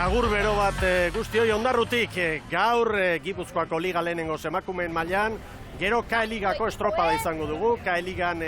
Agur bero bat guztioi Ondarrutik, gaur Gipuzkoako Liga lehenengo emakumeen mailan, gero K-Ligako estropada izango dugu. K-Ligan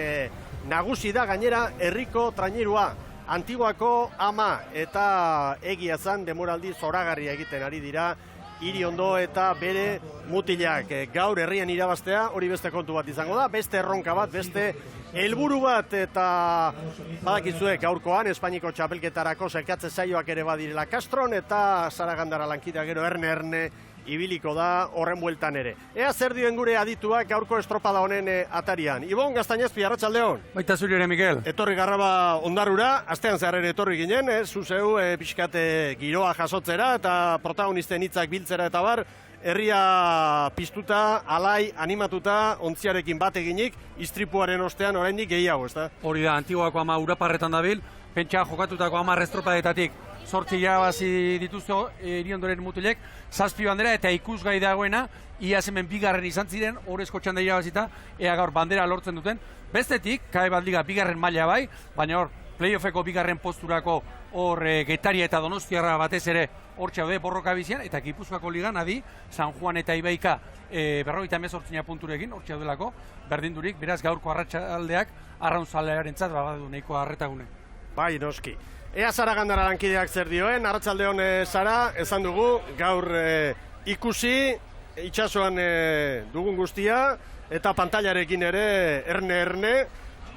nagusi da gainera herriko trainerua, Antiguako ama eta egia zan demoraldi zoragarria egiten ari dira Iriondo eta bere mutilak. Gaur herrian irabaztea hori beste kontu bat izango da, beste erronka bat, beste helburu bat, eta badakizue gaurkoan Espainiko txapelketarako sailkatze saioak ere badirela Castron, eta Saragandara lankidea gero erne ibiliko da horren bueltan ere. Ea zer dioen gure adituak gaurko estropada honen atarian. Ibon Gaztañezpi, arratsaldeon. Baita zuri ere, Mikel. Etorri garraba Ondarrura, astean zeharren etorri ginen, zuzeu pixkate giroa jasotzera eta protagonisten hitzak biltzera eta bar, herria piztuta, alai, animatuta, ontziarekin bat eginik, istripuaren ostean oraindik gehiago, ezta? Hori da, Antiguako ama Uraparretan dabil, pentsa jokatutako 10 estropadetatik 8 irabazi dituzte Iriondoren mutilek, 7 bandera eta ikusgai dagoena, iaz hemen bigarren izan ziren, horrezko txanda irabazita, ea gaur bandera lortzen duten. Bestetik, Kae Liga bigarren maila bai, baina hor, playoffeko bigarren posturako hor Getaria eta Donostiarra batez ere hor txaude borroka bizian, eta Gipuzkoako Ligan adi, San Juan eta Ibaika 58 punturekin hor txaudelako, berdindurik, beraz gaurko arratsaldeak arraunzalearentzat badu nahiko arretagune. Bai, noski. Ea Saragandara lankideak zer dioen, arratsaldeon Sara, esan dugu, gaur ikusi, itsasoan dugun guztia, eta pantailarekin ere erne,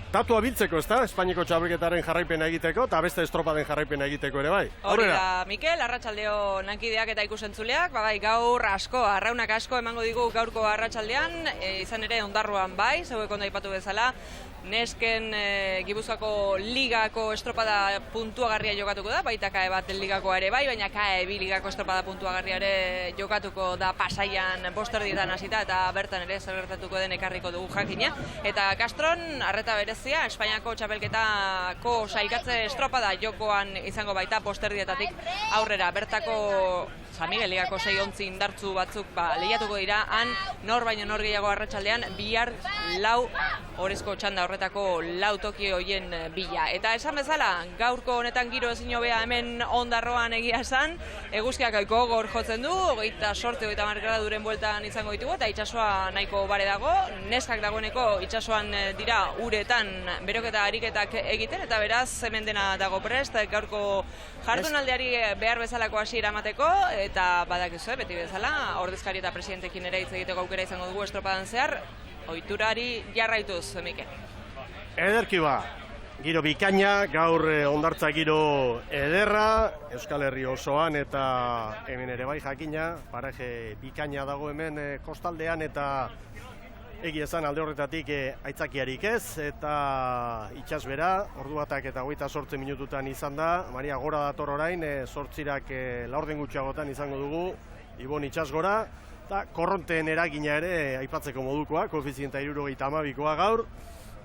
datua biltzeko, ezta? Espainiko txapelketaren jarraipena egiteko, eta beste estropaden jarraipena egiteko ere bai. Hori da, Mikel, arratsaldeo lankideak eta ikusentzuleak, bai, gaur asko, arraunak asko emango digu gaurko arratsaldean, izan ere Ondarruan bai, zeuek ondo aipatu bezala, nesken Gipuzkoako Ligako estropada puntuagarria jokatuko da, baita Kae bat Ligakoa ere bai, baina Kae bi Ligako estropada puntuagarria ere jokatuko da Pasaian bosterdietan hasita, eta bertan ere zer gertatuko den ekarriko dugu jakina. Eta Castron, arreta berezia, Espainiako txapelketako sailkatze estropada jokoan izango baita posterdietatik aurrera. Bertako San Miguel Ligako 6 ontzi indartzu batzuk lehiatuko dira, han nor baino nor gehiago arratsaldean, bihar 4 orezko txanda horretako 4 toki hoien bila. Eta esan bezala, gaurko honetan giro ezin hobea hemen Ondarroan egia esan, eguzkiak gogor jotzen du, 28-30 graduren bueltan izango ditugu, eta itsasoa nahiko bare dago, neskak dagoeneko itsasoan dira uretan beroketa ariketak egiten, eta beraz hemen dena dago prest, gaurko jardunaldiari behar bezalako hasiera emateko, eta badakizu, beti bezala, ordezkari eta presidentekin ere hitz egiteko aukera izango dugu estropadan zehar, ohiturari jarraituz, Mikel. Ederki ba, giro bikaina, gaur Ondartza giro ederra, Euskal Herri osoan eta hemen ere bai jakina, paraje bikaina dago hemen kostaldean, eta egia esan alde horretatik aitzakiarik ez, eta itsasbera, ordu batak eta 28 minututan izan da, Maria gora dator orain, 8 laurden gutxiagotan izango dugu, Ibon itsasgora, eta korronteen eragina ere aipatzeko modukoa, koefizienta 72koa gaur,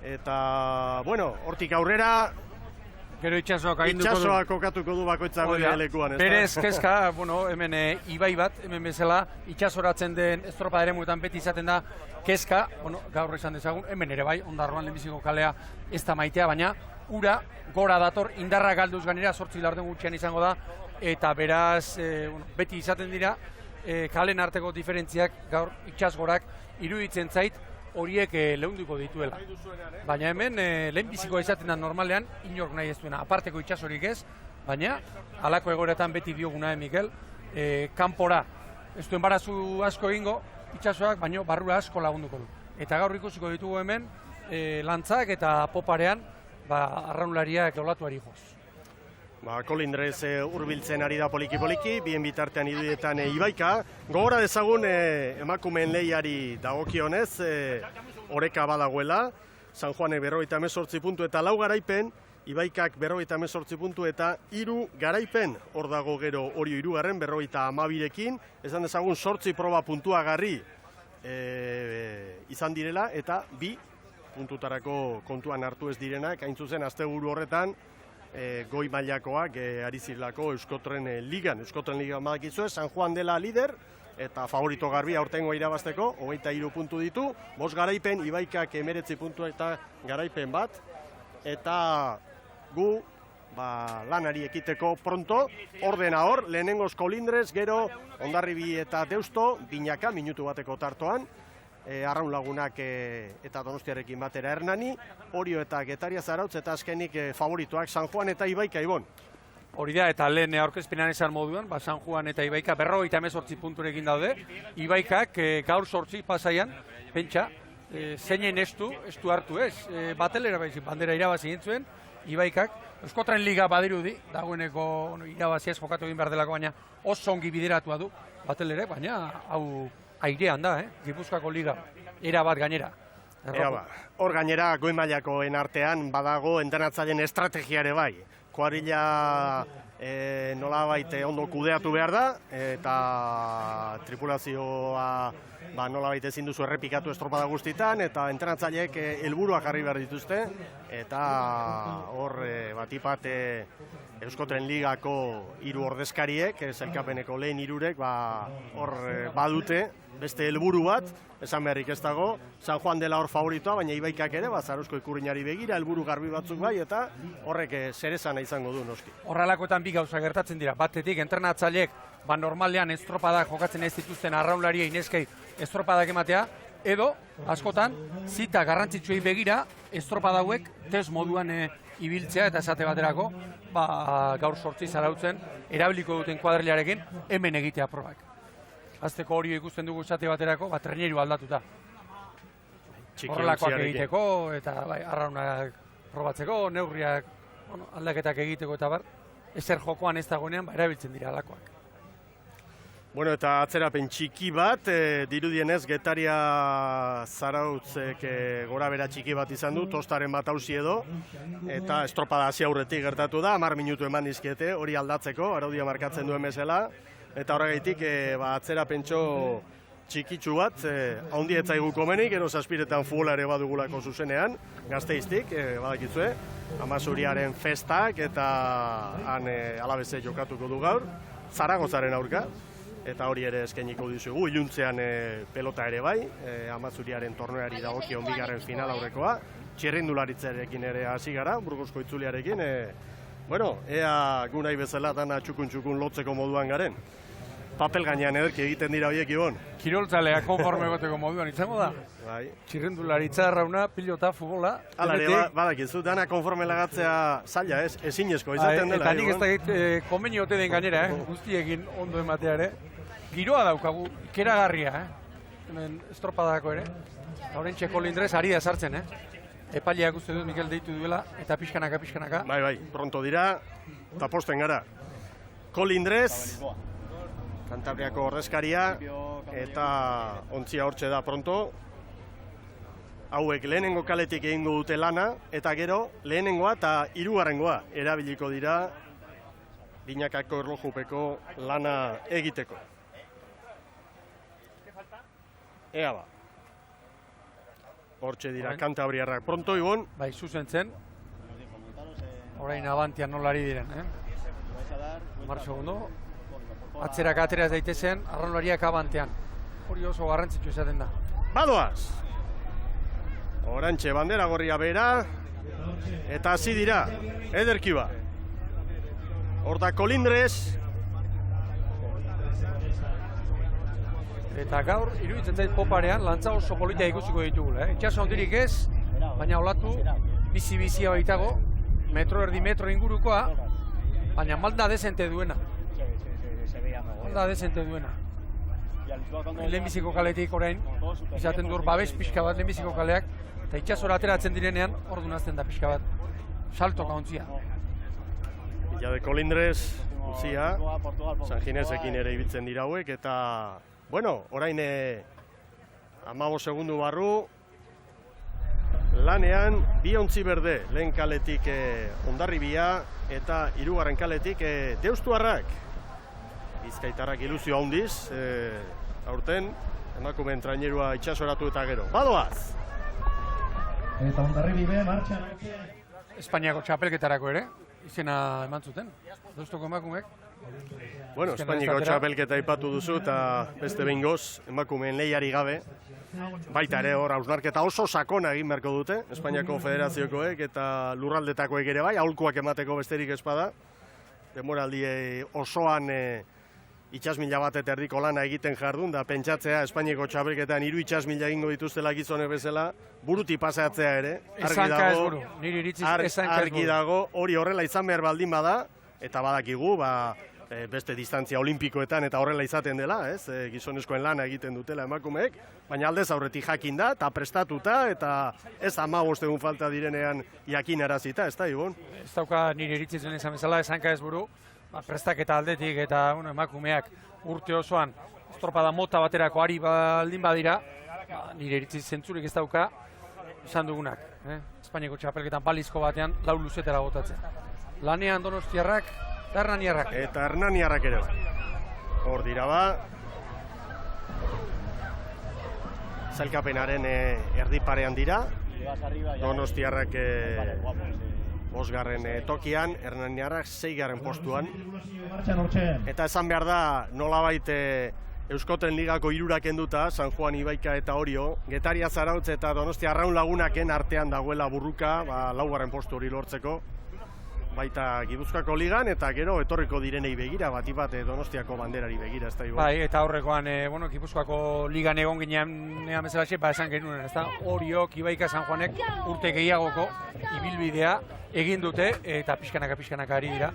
eta, bueno, hortik aurrera, gero itsasoak kokatuko du bakoitza bere lekuan, ezta? Berez kezka, bueno, hemen ibai bat, hemen bezala, itsasoratzen den estropa eremuetan beti izaten da kezka, bueno, gaur esan dezagun, hemen ere bai, Ondarroan lehenbiziko kalea ez da maitea, baina ura gora dator, indarra galduz ganera, 8 laurden gutxian izango da, eta beraz, beti izaten dira, kalen arteko diferentziak gaur itsasgorak iruditzen zait, horiek leunduko dituela. Baina hemen lehenbizikoa izaten da normalean, inork nahi ez duena, aparteko itsasorik ez, baina halako egoretan beti dioguna, Mikel, kanpora ez duen barazu asko egingo itsasoak, baina barrura asko lagunduko du. Eta gaur ikusiko ditugu hemen lantzak eta poparean arraunlariak olatuari joz. Kolindrez hurbiltzen ari da poliki-poliki, bien bitartean idudietan Ibaika. Gogora dezagun emakumeen lehiari dagokionez, oreka badagoela, San Juane 58 puntu eta 4 garaipen, Ibaikak 58 puntu eta 3 garaipen, hor dago gero Orio 3. 52rekin, esan dezagun 8 proba puntuagarri izan direla, eta 2 puntutarako kontuan hartu ez direnak, hain zuzen asteburu horretan, goi mailakoak ari zirelako Euskotren Ligan. Euskotren Ligan badakizue, San Juan dela lider, eta favorito garbia aurtengo irabazteko, 23 puntu ditu, 5 garaipen, Ibaikak 19 puntu eta garaipen bat, eta gu lanari ekiteko pronto, ordena hor, lehenengoz Kolindrez, gero Hondarribi eta Deusto, binaka, minutu bateko tartoan, Arraun Lagunak eta Donostiarekin batera Hernani, Orio eta Getaria Zarautz, eta azkenik favorituak San Juan eta Ibaika Ibon. Hori da, eta lehen aurkezpenan esan moduan, San Juan eta Ibaika 58 punturekin daude, Ibaikak gaur 8 pasaian, pentsa, zeinen estu hartu ez, batelera baizik, bandera irabazi egin zuen, Ibaikak, Euskotren Liga badirudi, dagoeneko irabaziaz jokatu egin behar delako, baina oso ongi bideratua du, batelere, baina hau airean da, Gipuzkoako Liga, era bat gainera. Hor gainera, goi mailakoen artean badago entrenatzaileen estrategiare bai. Kuadrilla nolabait ondo kudeatu behar da, eta tripulazioa nolabait ezin duzu errepikatu estropada guztitan, eta entrenatzaileek helburuak jarri behar dituzte, eta hor batipat Euskotren Ligako 3 ordezkariek, sailkapeneko lehen 3, hor badute beste helburu bat, esan beharrik ez dago, San Juan dela hor favoritoa, baina Ibaikak ere, Zarautzko Ikurrinari begira, helburu garbi batzuk bai, eta horrek zerezana izango du noski. Horrelakoetan bi gauza gertatzen dira, batetik entrenatzaileek normalean estropadak jokatzen ez dituzten arraunlaria inezkei estropadak ematea, edo, askotan, zita garrantzitsuei begira, estropada hauek test moduan ibiltzea eta esate baterako, gaur 8 Zarautzen, erabiliko duten kuadrilarekin, hemen egitea probak. Azteko hori ikusten dugu esate baterako, treneru aldatuta. Horrelakoak egiteko, eta arraunak probatzeko, neurriak aldaketak egiteko eta bar, ezer jokoan ez dagoenean, erabiltzen dira alakoak. Bueno, eta atzerapen txiki bat, dirudienez Getaria Zarautzek gora bera txiki bat izan du, tostaren bat hausi edo, eta estropada hasi aurretik gertatu da, 10 minutu eman dizkiete, hori aldatzeko, araudia markatzen duen bezala, eta horregaitik atzerapentxo txikitsu bat, haundi etzaigu komenik, ero zazpiretan futbola ere badugulako zuzenean, Gasteiztik, badakizue, Amasuriaren festak eta han Alabeze jokatuko du gaur, Zaragozaren aurka, eta hori ere eskainiko dizugu, iluntzean pelota ere bai, Amazuriaren torneari dagokion bigarren final aurrekoa, txirrindularitzarekin ere hasi gara, Burgosko itzuliarekin, ea gu nahi bezala dana txukun lotzeko moduan garen. Papel gainean ederki egiten dira horiek Ibon. Kiroltzaleak konforme goteko moduan izango da. Bai. Txirrindularitza, arrauna, pilota, futbola. Hala ere, badakizu, dana konforme lagatzea zaila ez, ezinezko izaten dela. Eta nik ez dakit konbenio ote den gainera, guztiekin ondo ematea ere. Giroa daukagu, ikeragarria, hemen estropadako ere. Horrentxe Kolindrez ari da sartzen, Epaileak uste dut Mikel deitu duela, eta pixkanaka. Bai, pronto dira, eta posten gara. Kolindrez, Kantabriako ordezkaria, eta ontzia hortxe da pronto. Hauek lehenengo kaletik egingo dute lana, eta gero lehenengoa eta 3. erabiliko dira binakako erlojupeko lana egiteko. Ea ba. Hortxe dira Kantabriarrak pronto, Ibon. Bai, zuzentzen. Orain abantian nolari diren, Mar segundo. Atzerak ateraz daitezen, arraunlariak abantean. Hori oso garrantzitsu esaten da. Badoaz! Orantxe bandera gorria bera, eta hasi dira, ederki ba. Horta Kolindrez. Eta gaur, iruditzen zait poparean, lantza oso politia ikusiko ditugula. Itxaso handirik ez, baina olatu, bizi-bizia baitago, metro ingurukoa, baina malda dezente duena. Lehenbiziko kaletik orain, izaten dur babes pixka bat lehenbiziko kaleak, eta itxasora ateratzen direnean, ordu nazten da pixka bat. Saltoka ontzia. Illa de Kolindrez, ontzia, San Ginesekin ere ibiltzen dira hauek, eta, orain 15 segundu barru, lanean, 2 ontzi berde, lehen kaletik Hondarribia, eta 3. kaletik Deustuarrak. Bizkaitarrak ilusio handiz, aurten, emakumeen trainerua itxasoratu eta gero. Badoaz! Eta Hondarribia martxan. Espainiako txapelketarako ere, izena eman zuten. Deustoko emakumeek, Bueno, Espainiako txapelketa aipatu duzu eta beste behingoz, emakumeen lehiari gabe. Baita ere hor, hausnarketa oso sakona egin beharko dute, Espainiako federaziokoek eta lurraldetakoek ere bai, aholkuak emateko besterik espada. Demoraldi osoan itxasmila bat eta erdiko lana egiten jardun, da pentsatzea Espainiako txapelketan 3 itxasmila egingo dituztela gizonek bezala, buruti paseatzea ere. Argi dago, hori horrela izan behar baldin bada, eta badakigu, beste distantzia olimpikoetan eta horrela izaten dela, gizonezkoen lana egiten dutela emakumeek, baina aldez aurretik jakin da, eta prestatuta, eta ez 15 egun falta direnean jakinarazita, ez da, Ibon? Ez dauka nire iritzitzen izan bezala, esanka ez buru, prestaketa aldetik eta emakumeak urte osoan estropada mota baterako ari baldin badira, nire iritziz zentzurik ez dauka, esan dugunak, Espainiako txapelketan balizko batean lau luzetera botatzen. Lanean Donostiarrak, eta Hernaniarrak. Eta Hernaniarrak ere. Hor dira zailkapenaren erdiparean dira. Donostiarrak 5. tokian, Hernaniarrak 6. postuan. Eta esan behar da, nolabait Euskoten Ligako 3 kenduta, San Juan, Ibaika eta Orio, Getaria, Zarautz eta Donostia Arraun Lagunaken artean dagoela burruka, 4. postu hori lortzeko. Baita Gipuzkoako ligan eta gero etorriko direnei begira, bat Donostiako banderari begira, ez da igual. Bai, eta horrekoan, Gipuzkoako ligan egon ginean bezalaxe, esan genuen, ez da, Oriok, Ibaika, San Juanek urte gehiagoko ibilbidea egin dute, eta pixkanaka ari dira,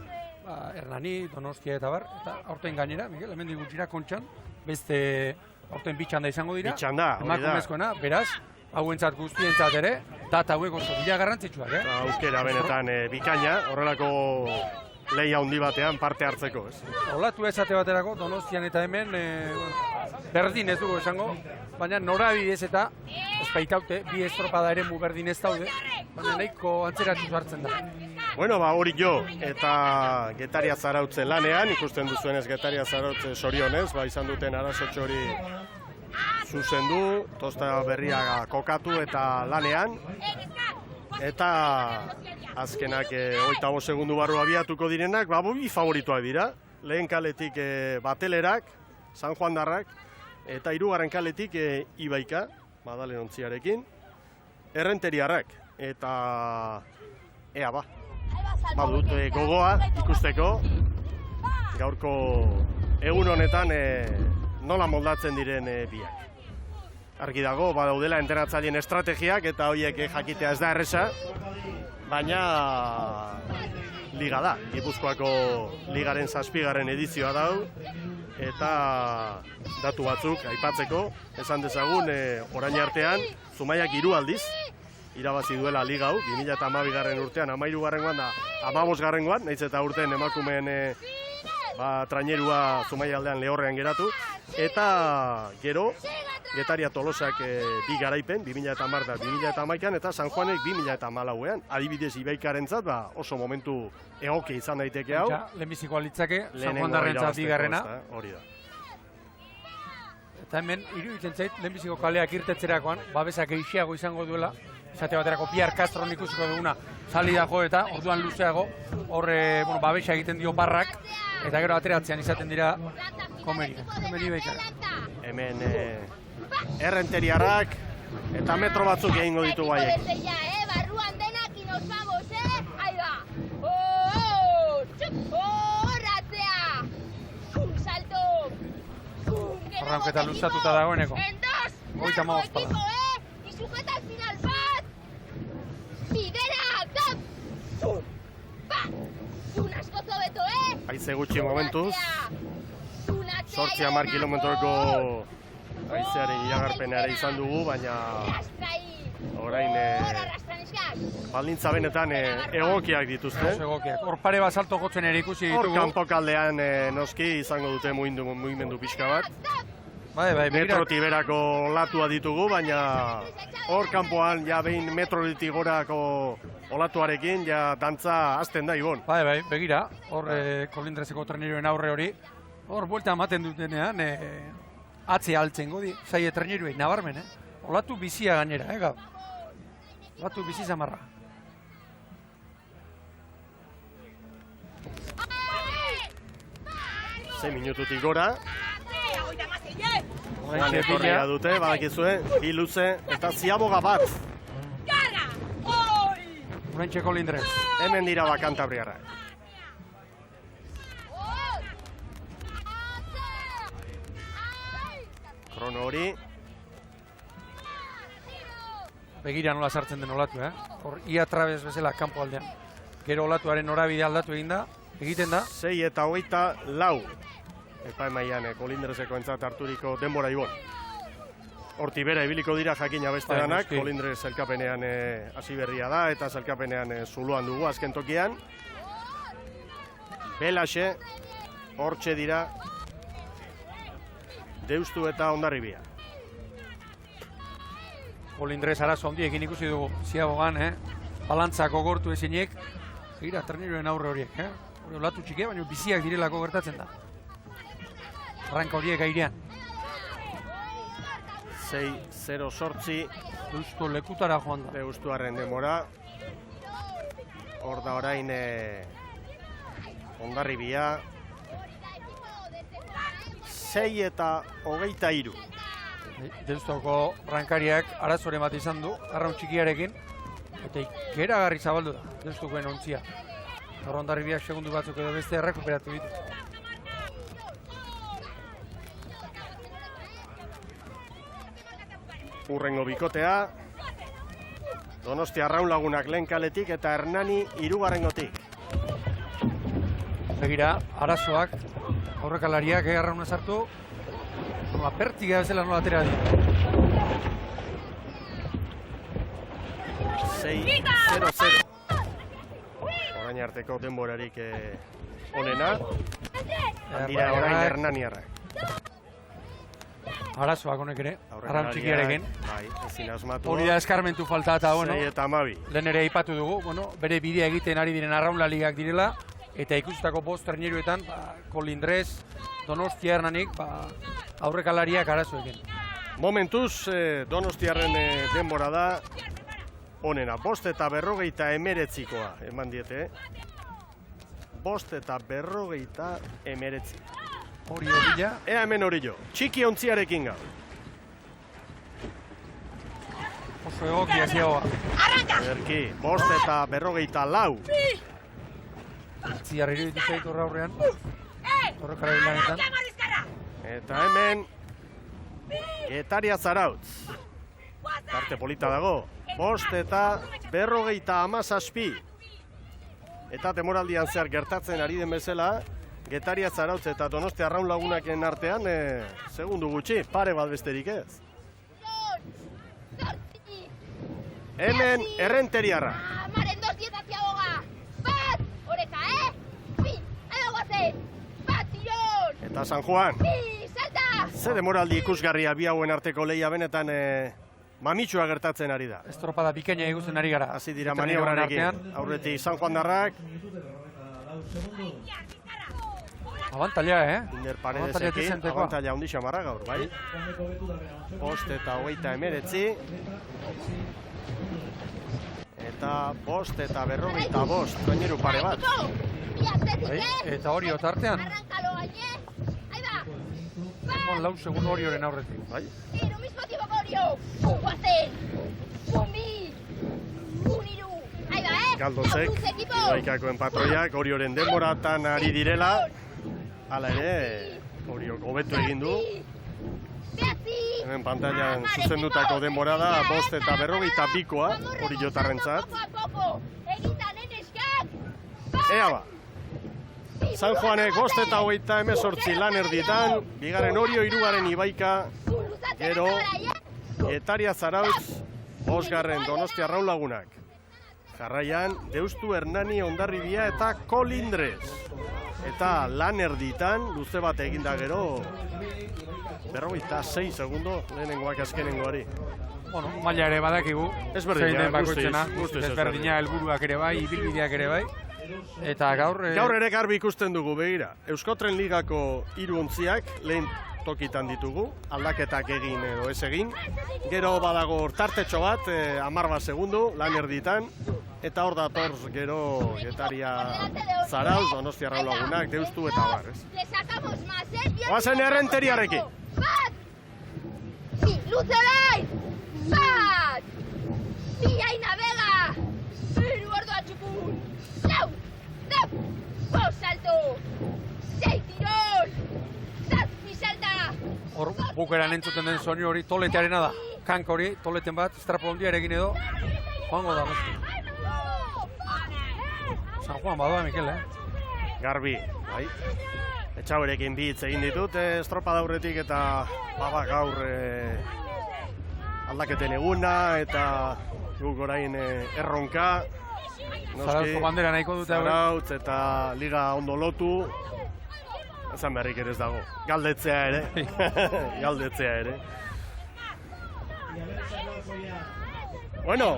Hernani, Donostia eta bar, eta aurten gainera, Miguel, hemen digutxira kontxan, beste aurten bitxanda izango dira, emakumezkoena, beraz, hauentzat guztientzat ere, data hauek oso bila garrantzitsuak, Aukera benetan bikaina, horrelako lehia handi batean parte hartzeko, ez? Olatu esate baterako, Donostian eta hemen, berdin ez dugu esango, baina norabidez eta ez baitaute, bi estropada ere mu berdin ez daude, baina nahiko antzeratuz hartzen da. Bueno, hori jo, eta Getaria Zarautze lanean, ikusten duzuenez Getaria Zarautze sorionez, izan duten arazotxo hori zuzendu, tosta berria kokatu eta lanean. Eta azkenak 25 segundu barru abiatuko direnak, bi favorituak dira. Lehen kaletik Batelerak, San Juandarrak, eta 3. kaletik Ibaika, Madalen ontziarekin, Errenteriarrak. Eta ea badut gogoa ikusteko, gaurko egun honetan nola moldatzen diren biak. Argi dago, badaudela entrenatzaileen estrategiak eta horiek jakitea ez da erresa, baina liga da, Gipuzkoako ligaren 7. edizioa dau, eta datu batzuk aipatzeko, esan dezagun, orain artean, Zumaiak 3 aldiz, irabazi duela liga hau, 2012 urtean 13. da 15. nahiz eta urten emakumeen trainerua Zumaia aldean Lehorrean geratu, eta gero Getaria Tolosak 2 garaipen, 2010 da 2011 eta San Juanek 2014ean. Adibidez Ibaikarentzat oso momentu egoki izan daiteke hau. Lehenbizikoa litzake, San Juandarrentzat 2. Hori da. Eta hemen, iruditzen zait, lehenbiziko kaleak irtetzerakoan, babesak eixiago izango duela, esate baterako Piar Castron ikusiko duguna salida jo eta orduan luzeago, horre babesa egiten dio barrak, eta gero ateratzean izaten dira Komeri Ibaikara. Hemen Errenteriarrak eta metro batzuk egingo ditu haiek. Barruan denak y nos vamos, ahí va. Horratzea. Un salto. Arranketa luzatuta dagoeneko. En 2. 35 pada. Y sujeta al final bat. Bidera, tap. Zun asko zobeto, Haize gutxi momentuz. 8-10 kilometroko haizearen iragarpenera izan dugu, baina orain baldintza benetan egokiak dituzte. Hor pare bat salto gotzen ere ikusi ditugu. Hor kanpokaldean noski izango dute mugimendu pixka bat. Metrotik berako olatua ditugu, baina hor kanpoan behin metrolitik gorako olatuarekin dantza hasten da, Ibon. Begira, hor kolindrezeko trenerioen aurre hori, hor buelta ematen dutenean, atzea altzen godi, zaie treneruei, nabarmen, olatu bizia gainera, gaur. Olatu bizi zamarra. 6 minututik gora. Oraintxe Etorria bila. dute, badakizue, bi luze eta ziaboga bat. Oraintxe Kolindrez. Hemen dira Bakantabriarrak. Krono hori, Begira nola sartzen den olatu, Hor, ia trabez bezala kanpo aldean. Gero olatuaren norabide aldatu egin da, egiten da. 6 eta 24. Epaimaian Kolindrezeko entzat harturiko denbora ibon. Horti bera ibiliko dira jakina beste Bai, danak, noski. Kolindrez zelkapenean hasi berria da eta zelkapenean zuluan dugu azken tokian. Belaxe, hortxe dira Deustu eta Hondarribia. Kolindrez arazo handiekin ikusi dugu ziabogan, balantzako gortu ezinek. Gira, treniroen aurre horiek, Hori olatu txikia, baina biziak direlako gertatzen da. Arranka horiek airean. 6-0 sortzi, Deustu lekutara joan da. Deustuarren denbora. Hor da orain Hondarribia. 6 eta 23. Deustuko rankariak arazoren bat izan du, arraun txikiarekin. Eta ikeragarri zabaldu da, Deustukoen ontzia. Hondarribiak segundu batzuk edo beste errekuperatu ditu. Urrengo bikotea. Donostia Arraun Lagunak lehen kaletik eta Hernani hirugarrengotik. Begira, arazoak, aurrekalariak Arrauna sartu. Pertiga bezala nola atera di. 6-0-0. Orain arteko denborarik onena. Dira orain Hernaniarrak. Arazoak honek ere, arraun txikiarekin. Bai, ezin asmatu. Hori da eskarmentu falta eta, 6 eta 12. lehen ere aipatu dugu, bere bidea egiten ari diren arraunla ligak direla, eta ikustako 5 traineruetan, Kolindrez, Donostia Hernanik, aurrekalariak arazoekin. Momentuz, Donostiarren denbora da onena. 5 eta 59koa eman diete. 5 eta 59. Hori horila, Ea hemen hori jo. Txiki ontziarekin gau. oso egokia ziagoa. Erki, 5 eta 54. Ziarri iruditu zaitu aurrean, horrekalari lanetan. Eta hemen Getaria Zarautz. Tarte polita dago. 5 eta 57. Eta demoraldian zehar gertatzen ari den bezala, Getaria Zarautz eta Donostia Arraun Lagunaken artean, segundu gutxi, pare bat besterik ez. Hemen Errenteriarra. Maren 2 eta ziaboga. Bat, oreka, Bi, edo guazen. Bat, zion. Eta San Juan. Bi, salta. Ze demoraldi ikusgarria bi hauen arteko lehia benetan mamitxua gertatzen ari da. Estropada bikaina iguzen ari gara. Hasi dira Traineroen maniobrarekin. artean. Aurretik San Juan darrak. Abantaila, Inder Abantaila Paredesekin, dezentekoa. abantaila handi xamarra gaur, bai? 5 eta 29. Eta 5 eta 45, traineru pare bat. Bi atletik, Bai, eta hori otartean, Arrankalo gaine. Ahí va. 4 segundu horioren aurretik. Bai? Y lo mismo tiempo que Orio. Un guazen. Un bi. Un iru. Ahí va, Galdozek, Aurruz equipo. Ibaikakoen patroiak Orioren denboratan ari direla. Hala ere, Oriok hobetu egin du. Behatzi. Hemen pantailan zuzendutako denbora da 5 eta 52koa, Oriotarrentzat. Egita neneskak. Ea ba. San Juanek 5 eta 58 lan erditan, bigarren Orio, hirugarren Ibaika, gero Getaria Zarautz, 5. Donostia Arraun Lagunak. Jarraian, Deustu Hernani Hondarribia eta Kolindrez. Eta lan erditan, luze bat eginda gero, 46 segundo, lehenengoak azkenengoari. Maila ere badakigu. Ezberdina, zein den bakoitzena, guztiz ezberdina helburuak ere bai, ibilbideak ere bai. Eta gaur... Gaur ere garbi ikusten dugu, begira. Euskotren Ligako 3 ontziak, lehen tokitan ditugu, aldaketak egin edo ez egin. Gero badago tartetxo bat, 10 segundu, lan erditan. Eta hor datorz gero Getaria Zarautz, Donostia Raul Lagunak, Deustu eta bar, ez? Oazen Errenteriarekin. Bat! Bi, luze orain! Bat! Bi, Aina Vega! Hiru Ordua Txukun! Lau! Zap! Bost salto! Sei tirol! Zazpi salta! Hor bukeran entzuten den soinu hori toletearena da. Kank hori, toleten bat, estrapo hondiarekin edo. Joango da, beste. San Juan badoa, Mikel, Garbi, bai. Etxaurekin bi hitz egin ditut, estropada aurretik eta gaur aldaketen eguna eta guk orain erronka. Zarauzko bandera nahiko dute. Zarautz eta liga ondo lotu. Ezan beharrik ere ez dago. Galdetzea ere. Galdetzea ere. Bueno,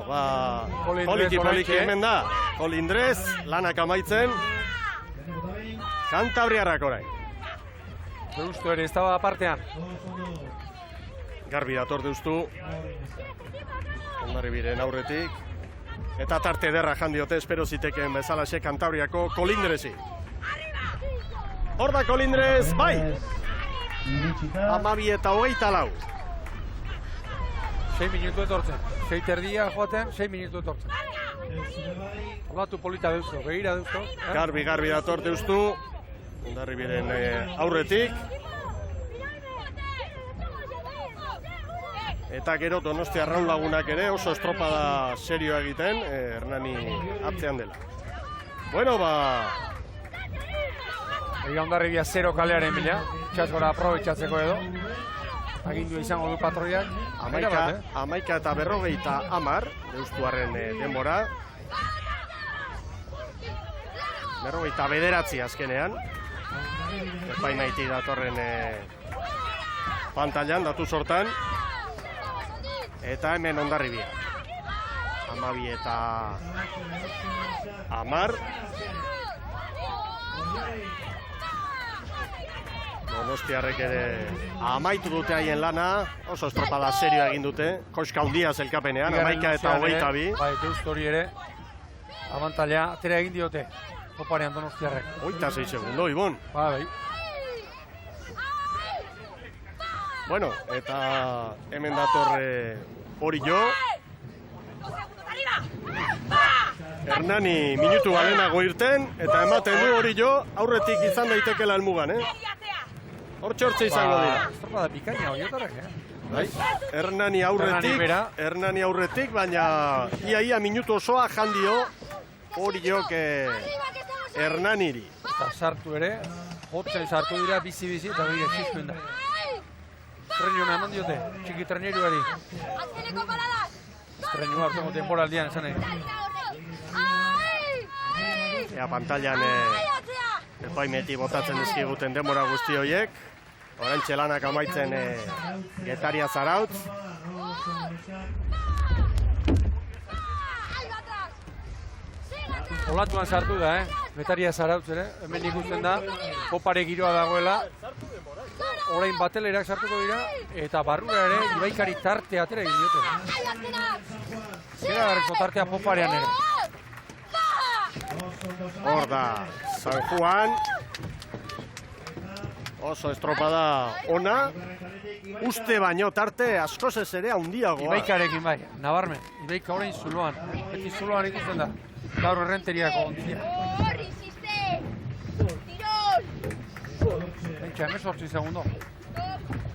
poliki hemen da. Kolindrez, lanak amaitzen. Kantabriarrak orain. Deustu ere, ez da apartean. Garbi dator Deustu. Hondarribiren aurretik. Eta tarte derra jandiote, espero zitekeen bezalaxe Kantabriako Kolindrezi. Hor da Kolindrez, bai! 12:24. 6 minutu etortzen. 6 terdia joaten, 6 minutu etortzen. Olatu polita Deustu, begira Deustu. Garbi dator Deustu. Hondarribiren aurretik. Eta gero Donostia Raul Lagunak ere oso estropada serioa egiten, Hernani atzean dela. Bueno, Ega Hondarribia 0 kalearen bila, txasgora aprobetxatzeko edo. Agindu izango du patroiak. 11 eta 50 Deustuarren denbora. 49 azkenean. Epaimaitik datorren pantailan, datu sortan. Eta hemen Hondarribia. 12 eta 10. Donostiarrek ere amaitu dute haien lana, oso estropada serioa egin dute, koska handia zelkapenean, 11 eta 22. Bai, Deustu hori ere, abantaila atera egin diote, toparean Donostiarrek. 26 segundo, Ibon. Bai. Bueno, eta hemen dator Orillo. Hernani minutu balenago irten, eta ematen du Orillo aurretik izan daitekela helmugan, Hortxe izango dira. Estropada pikaina horiotarrak, Bai, Hernani aurretik, baina ia minutu osoa jandio Orillok Hernaniri. Eta sartu ere, jotzen sartu dira bizi-bizi eta bide zizkuen da. Estrenioa eman diote, txiki trenieruari. Estrenioa hartuko temporaldian esan nahi. Ea pantailan epaimeti botatzen dizkiguten denbora guzti horiek. Orantxe lanak amaitzen Getaria Zarautz. Olatuan sartu da, Getaria Zarautz ere. Hemen ikusten da, kopare giroa dagoela. Orain batelerak sartuko dira, eta barrura ere Ibaikari tarte atera egin diote. Zera garrezo tartea poparean ere. Hor da, San Juan. Oso estropada ona. Uste baino tarte askoz ez ere handiagoa. Ibaikarekin bai, nabarmen. Ibaika orain zuloan. Beti zuloan ikusten da. Gaur Errenteriako ondia. Bentsa, 18 segundo.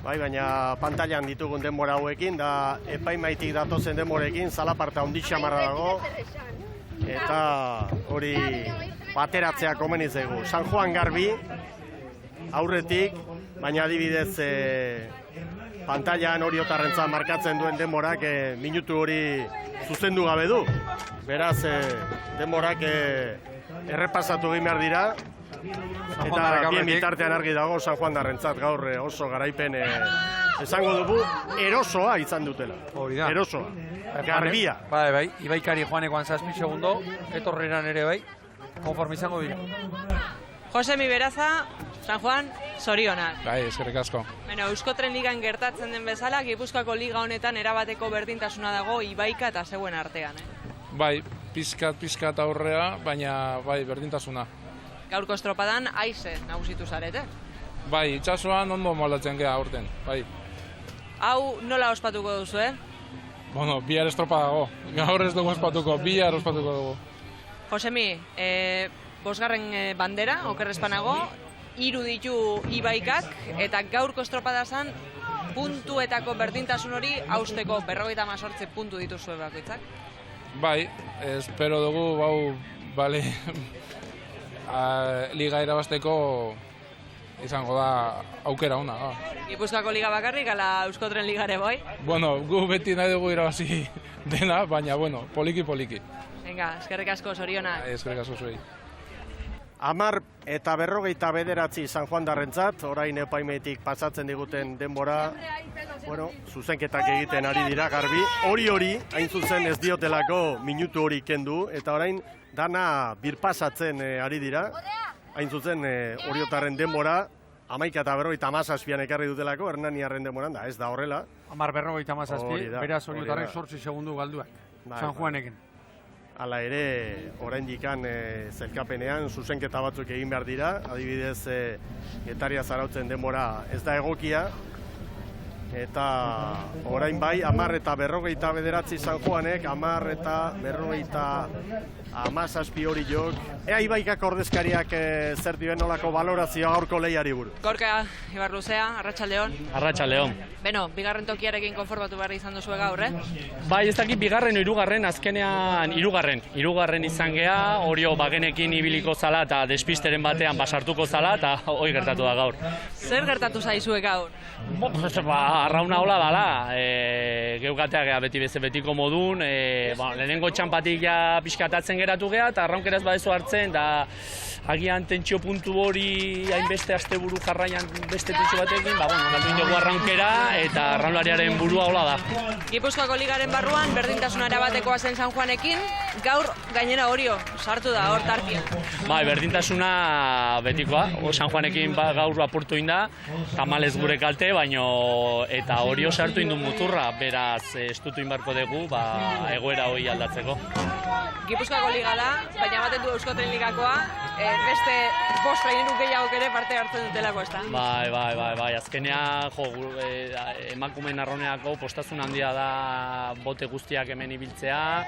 Bai, baina pantailan ditugun denbora hauekin, da epaimaitik datozen denborekin, zalaparta onditxamarra dago. Eta hori bateratzea komeni zaigu. San Juan Garbi, aurretik, baina adibidez pantailan hori otarrentzat markatzen duen denborak minutu hori zuzendu gabe du. Beraz, denborak errepasatu egin behar dira. Eta bien bitartean argi dago San Juan darrentzat gaur oso garaipen esango dugu erosoa izan dutela. Erosoa, garbia. Bai, Ibaikari joanekoan 7 segundo, etorreran ere bai, konforme izango dira. Josemi Beraza, San Juan, zorionak. Bai, eskerrik asko. Bueno, Euskotren Ligan gertatzen den bezala, Gipuzkoako Liga honetan erabateko berdintasuna dago Ibaika eta zeuen artean. Bai, pizkat aurrea, baina bai, berdintasuna. Gaurko estropadan aize nagusitu zarete. Bai, itxasoan ondo moldatzen gea aurten, bai. Hau nola ospatuko duzu, Bueno, bihar estropa dago. Gaur ez dugu ospatuko, bihar ospatuko dugu. Josemi, bosgarren bandera, okerrezpanago, 3 ditu Ibaikak, eta gaurko estropadazan puntuetako berdintasun hori hausteko 58 puntu dituzue bakoitzak. Bai, espero dugu, bale, liga irabazteko izango da aukera ona. Gipuzkoako Liga bakarrik, ala Euskotren Ligare bai? Bueno, gu beti nahi dugu irabazi dena, baina, bueno, poliki. Venga, eskerrik asko, zorionak. Eskerrik asko zuei. 10 eta 59 San Juan darrentzat, orain epaimetik pasatzen diguten denbora, bueno, zuzenketak egiten ari dira garbi. Hori, hain zuzen ez diotelako minutu hori kendu, eta orain dana birpasatzen ari dira. Hain zuzen Oriotarren denbora, 11 eta 57 ekarri dutelako, Hernaniarren denboran da, ez da horrela. 10:57, beraz Oriotarrek 8 segundu galduak, San Juanekin. Hala ere, oraindikan zelkapenean zuzenketa batzuk egin behar dira, adibidez Getaria Zarautzen denbora ez da egokia, eta orain bai, 10 eta 59 San Juanek, 10 eta 57 hori jok. Ea Ibaikak ordezkariak zer dioen nolako valorazioa gaurko lehiari buru. Gorka Ibarluzea, Arratsaldeon. Arratsaldeon. Beno, bigarren tokiarekin konformatu behar izan duzu gaur, Bai, ez dakit bigarren o hirugarren, azkenean hirugarren izan gea, Orio bagenekin ibiliko zala eta despisteren batean basartuko zala eta hoi gertatu da gaur. Zer gertatu zaizue gaur? Arrauna hola dala, geukatea gea betiko modun, lehenengo txampatik ja pixkatatzen geratu gea eta arraunkeraz badezu hartzen, da agian tentsio puntu hori hainbeste asteburu jarraian beste tentsio batekin, galdu dugu arraunkera eta arraunlariaren burua hola da. Gipuzkoako Ligaren barruan berdintasuna erabatekoa zen San Juanekin, gaur gainera Orio sartu da hor tartian. Bai, berdintasuna betikoa, San Juanekin gaur apurtu inda, tamalez gure kalte, baino eta Orio sartu indu muturra, beraz estutu inbarko dugu, egoera hori aldatzeko. Gipuzkoako Liga da, baina ematen du Euskotren Ligakoa, beste 5 traineruk gehiagok ere parte hartzen dutelako, ezta? Bai, azkenean emakumeen arrauneako postazun handia da bote guztiak hemen ibiltzea,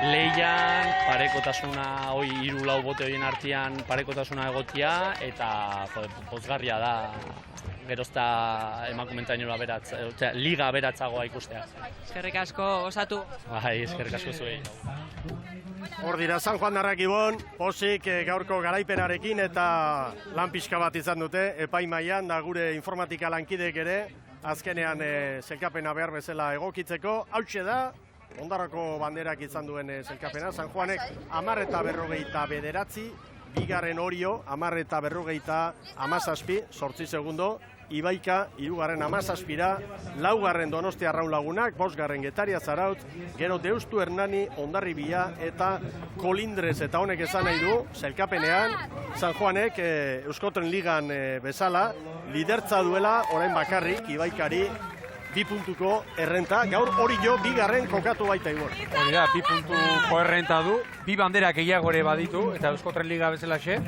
lehian, parekotasuna, 3-4 bote horien artean parekotasuna egotia, eta pozgarria da gerozta emakumeen trainera liga aberatsagoa ikustea. Eskerrik asko, osatu. Bai, eskerrik asko zuei. Hor dira San Juan darrak Ibon, posik gaurko garaipenarekin eta lan pixka bat izan dute, epaimaian da gure informatika lankidek ere, azkenean zelkapena behar bezala egokitzeko. Hautxe da, Ondarroko banderak izan duen zelkapena, San Juanek 10 eta 59, bigarren Orio, 10 eta 57, 8 segundo, Ibaika, 3garren 17, 4garren Donostia Arraun Lagunak, 5garren Getaria Zarautz, gero Deustu Hernani, Hondarribia eta Kolindrez, eta honek esan nahi du, zelkapenean, San Juanek Euskotren Ligan bezala, lidertza duela, orain bakarrik, Ibaikari, 2 puntuko errenta, gaur Orio bigarren kokatu baita Ibon. Hori da, 2 puntuko errenta du, 2 banderak gehiago ere baditu, eta Euskotren Liga bezalaxe,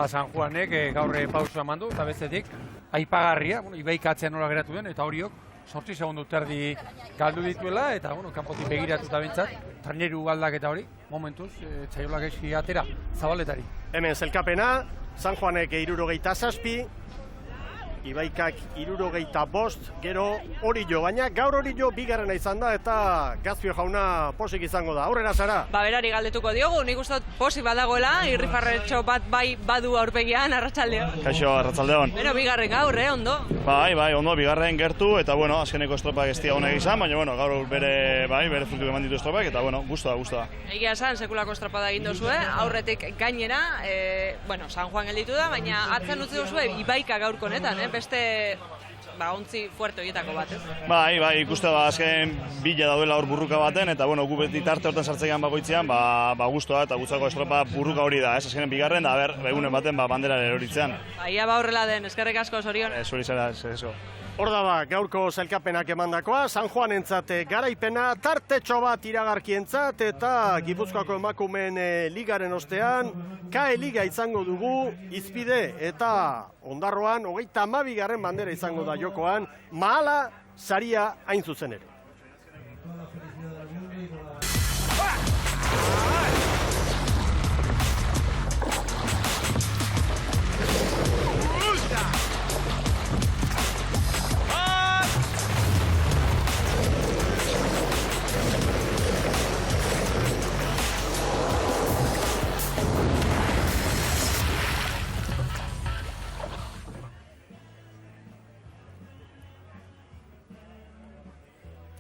San Juanek gaur pausa eman du, eta bestetik, aipagarria, Ibaikatzen nola geratu den, eta Oriok 8 segundu terdi galdu dituela, eta kanpotik begiratuta bintzat, traineru aldaketa hori, momentuz, txaiolak eski atera, zabaletari. Hemen zelkapena, San Juanek 67, Ibaikak 65, gero Orio, baina gaur Orio bigarrena izan da eta Gazpio jauna posik izango da. Aurrera zara? Berari galdetuko diogu, nik uste posik badagoela, irrifarretxo bat bai badu aurpegian, Arratsaldeon. Kaixo, Arratsaldeon. Bueno, bigarren gaur, ondo? Bai, ondo, bigarren gertu, eta azkeneko estropak ez diagonek izan, baina gaur bere frutu eman ditu estropak, eta gusta. Egia esan, sekulako estropada egin duzue, aurretik gainera, San Juan gelditu da, baina atzan utzi duzue Ibaika gaurko honetan, beste ontzi fuerte horietako bat, ez? Bai, ikuste azken bila daudela hor burruka baten, eta gu beti tarte hortan sartzean bakoitzean, guztua eta gutzako estropa burruka hori da, ez azkenen bigarren, da egunen baten bandera eroritzean. Ia horrela den, eskerrik asko, Zorion. Zuri zera, esko. Hor da ba, gaurko sailkapenak emandakoa, San Juanentzat garaipena, tartetxo bat iragarkientzat, eta Gipuzkoako emakumeen ligaren ostean, KAE Liga izango dugu, Izpide eta Ondarroan, 32. bandera izango da jokoan, Mahala saria hain zuzen ere.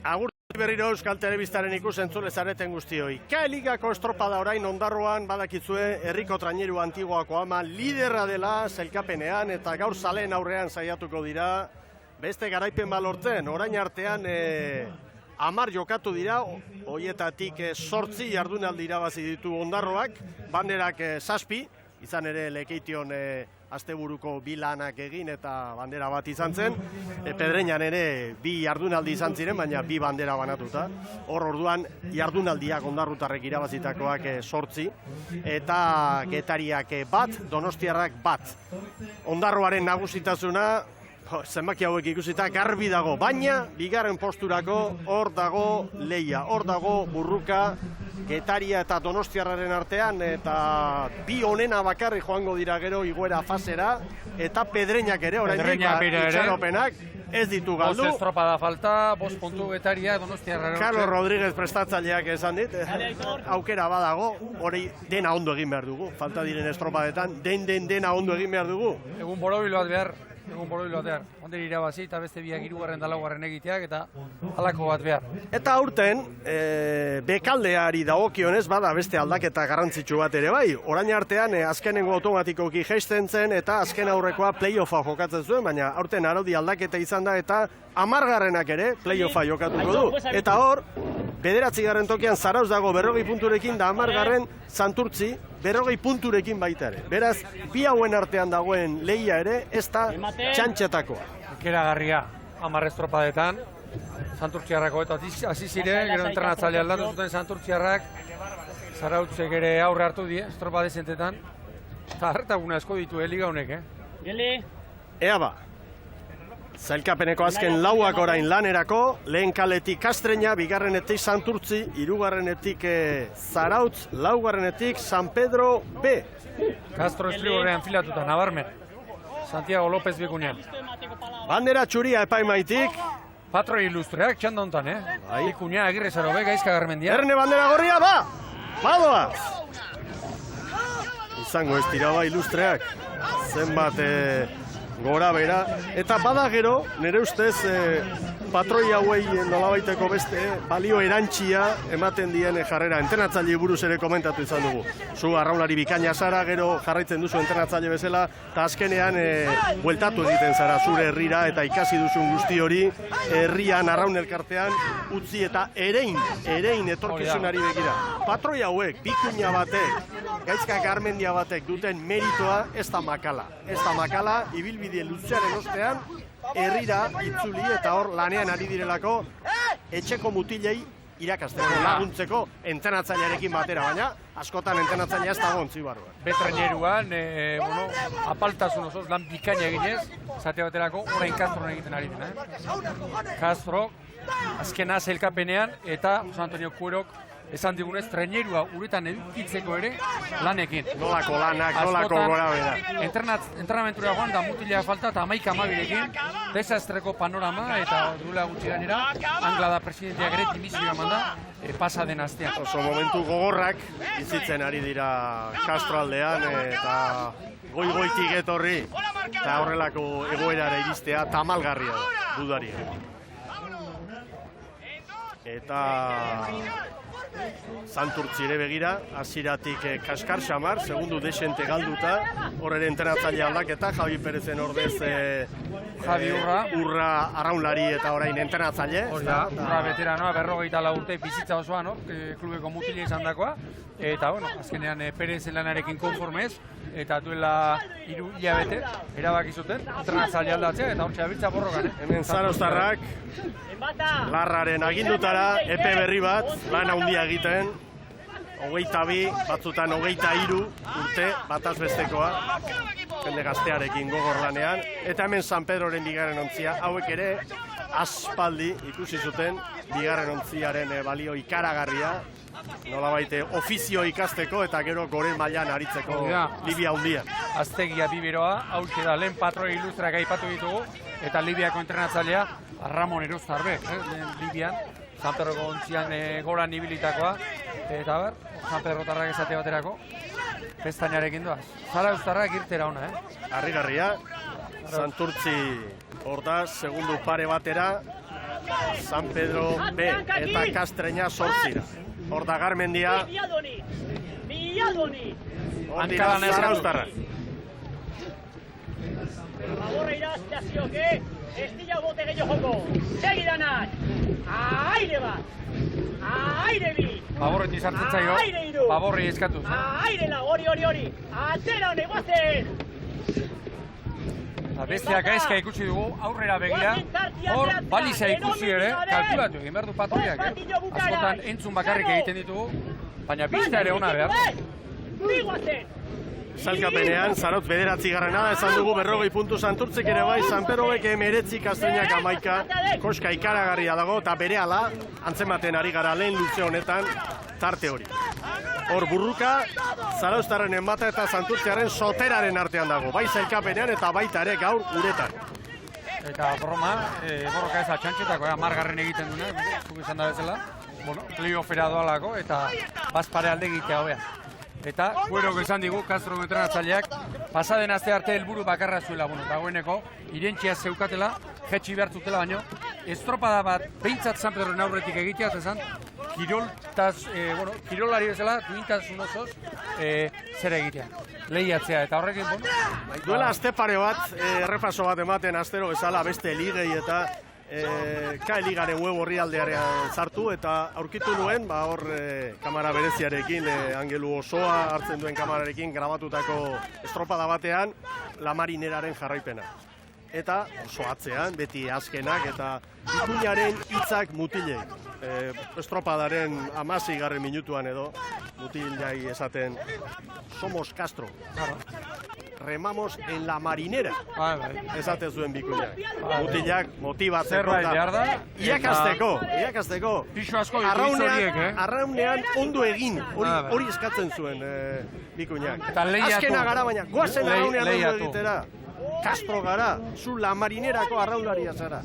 Agur berriro Euskal Telebistaren ikusentzule zareten guztioi. KAE Ligako estropada orain Ondarroan badakizue herriko traineru antiguako ama liderra dela sailkapenean eta gaur zaleen aurrean saiatuko dira beste garaipen balortzen. Orain artean 10 jokatu dira, horietatik 8 jardunaldi irabazi ditu Ondarroak, banderak 7, izan ere Lekeition asteburuko 2 lanak egin eta bandera bat izan zen. Pedreñan ere 2 jardunaldi izan ziren, baina 2 bandera banatuta. Hor orduan jardunaldiak ondarrutarrek irabazitakoak 8, eta Getariak 1, Donostiarrak 1. Ondarroaren nagusitasuna, zenbaki hauek ikusita garbi dago, baina bigarren posturako hor dago leia, hor dago burruka, Getaria eta Donostiarraren artean, eta 2 onena bakarri joango dira gero igoera fasera, eta Pedreñak ere, oraindik itxaropenak ez ditu galdu. 5 estropada falta, 5 puntu Getaria, Donostiarraren. Carlos Rodríguez prestatzaileak esan dit, aukera badago, hori dena ondo egin behar dugu, falta diren estropadetan, dena ondo egin behar dugu. Egun borobil bat behar. Onder irabazi eta beste 2 3. eta 4. egiteak eta halako bat behar. Eta aurten, bekaldeari dagokionez bada beste aldaketa garrantzitsu bat ere bai. Orain artean, azkenengo automatikoki jaisten zen eta azken aurrekoa playoffa jokatzen zuen, baina aurten araudi aldaketa izan da eta 10. ere playoffa jokatuko du. Eta hor, 9. tokian Zarauz dago 40 punturekin da 10. Santurtzi 40 punturekin baita ere. Beraz, 2 hauen artean dagoen lehia ere, ez da txantxetakoa. Ikeragarria 10 estropadetan, Santurtziarrako eta hasi ziren, gero entrenatzaile aldatu zuten Santurtziarrak, Zarautzek ere aurre hartu die, estropa dezentetan, eta harretaguna asko ditu liga honek, Ea ba, zailkapeneko azken 4ak orain lanerako, lehen kaletik Kastreña, 2. Santurtzi, 3. Zarautz, 4. San Pedro B. Castro estriborrean filatuta, nabarmen. Santiago López bikunean. Bandera txuria epaimaitik. Patroi ilustreak, txanda hontan, Bikunea, Agirre Zarobe, Gaizka Garmendia. Erne bandera gorria, badoa! Izango ez dira ilustreak. Zenbat gora bera. Eta bada gero, nire ustez, patroi hauei nolabaiteko beste balio erantxia ematen dien jarrera. Entrenatzaile buruz ere komentatu izan dugu. Zu arraunari bikaina zara, gero jarraitzen duzu entrenatzaile bezala, eta azkenean bueltatu egiten zara zure herrira eta ikasi duzun guzti hori herrian, arraun elkartean utzi eta erein etorkizunari begira. Patroi hauek, bikuina batek, Gaizka Garmendia batek duten meritoa ez da makala. Ez da makala, ibilbide luzearen ostean, herrira itzuli eta hor lanean ari direlako etxeko mutilei irakasten laguntzeko entrenatzailearekin batera, baina askotan entrenatzailea ez dago ontzi barruan. Betraineruan, apaltasun osoz lan bikaina eginez, zate baterako orain Castroren egiten ari dena. Castro, azkena zailkapenean eta Jose Antonio Kuerok esan digunez, trainerua uretan edukitzeko ere lanekin. Nolako lanak, nolako gora bera. Entrenamentura joan da mutila falta eta 11-12rekin, desastreko panorama eta duela gutxi gainera, Anglada presidenteak ere dimizioa manda, pasa den astean. Oso momentu gogorrak bizitzen ari dira Castro aldean eta goitik etorri eta horrelako egoerara iristea tamalgarria da, dudari. Eta Santurtzi ere begira, hasieratik kaskar xamar, segundu desente galduta, hor ere entrenatzaile aldaketa, Javi Perezen ordez Javi Urra. Urra arraunlari eta orain entrenatzaile. Hori da, Urra veteranoa, 44 urte bizitza osoa, no? Klubeko mutile izan dakoa. Eta, bueno, azkenean Perezen lanarekin konformez, eta duela 3 hilabete erabaki zuten, entrenatzaile aldatzea, eta hortxe abiltza borrokan. Hemen Zarauztarrak Larraren agindutara, epe berri bat, lan handia egiten. 22, batzutan 23 urte, bataz bestekoa. Jende gaztearekin gogor lanean. Eta hemen San Pedroren bigarren ontzia, hauek ere aspaldi ikusi zuten bigarren ontziaren balio ikaragarria. Nolabait ofizio ikasteko eta gero gore mailan aritzeko Libia handia. Aztegia biberoa, hauke da lehen patroi ilustrak aipatu ditugu, eta Libiako entrenatzailea Ramon Eroztarbe, Libian, San Pedroko ontzian goran ibilitakoa, eta ber, San Pedrotarrak esate baterako, pestainarekin doaz. Zarauztarrak irtera ona, Harrigarria, Santurtzi Ordaz, segundu pare batera, San Pedro B eta Kastreña 8. Hor da Garmendia. Ondira Zarauztarra. Agorra irazteazioke, ez dira bote gehiago joko. Segidanak, aire bat, aire bi. Baborreti sartzen zaio, baborri eskatu. Aire la, hori, atera negoazen. Besteak gaizka ikusi dugu, aurrera begira, hor baliza ikusi ere, kalkulatu egin behar du patroiak, askotan entzun bakarrik egiten ditugu, baina pista ere ona behar. Zalkapenean, Zarautz 9. da, esan dugu 40 puntu Santurtzik ere bai, San Pedrobek 19, Kastreñak 11, koska ikaragarria dago, eta berehala, antzematen ari gara lehen luze honetan, tarte hori. Hor burruka, Zarauztarren enbata eta Santurtziaren soteraren artean dago, bai zelkapenean eta baita ere gaur uretan. Eta broma, borroka ez atxantxetako, 10. egiten duna, zuk izan da bezala, playoffera doalako, eta bazpare alde egitea hobea. Eta, guerok esan digu, Castro entrenatzaileak, pasaden aste arte helburu bakarra zuela, dagoeneko, irentxia zeukatela, jetxi behar zutela baino, estropada bat, behintzat San Pedroren aurretik egitea, zezan, kirolari bezala, duintasun osoz, zer egitea, lehiatzea, eta horrekin, Duela aste pare bat, errepaso bat ematen astero bezala, beste ligei eta K-Ligaren web orrialdearen sartu eta aurkitu nuen, hor kamera bereziarekin, Angelu Osoa hartzen duen kamerarekin grabatutako estropada batean, La Marineraren jarraipena. Eta oso atzean, beti azkenak eta Ikuñaren hitzak mutilei. Estropadaren 16. minutuan edo, mutilai esaten, somos Castro. Remamos en la marinera, esaten zuen Bikuñak. Mutilak motibatzeko eta iakasteko. Pixo asko ditu horiek, Arraunean ondo egin, hori eskatzen zuen Bikuñak. Azkena gara baina, goazen arraunean ondo egitera. Castro gara, zu La Marinerako arraunlaria zara.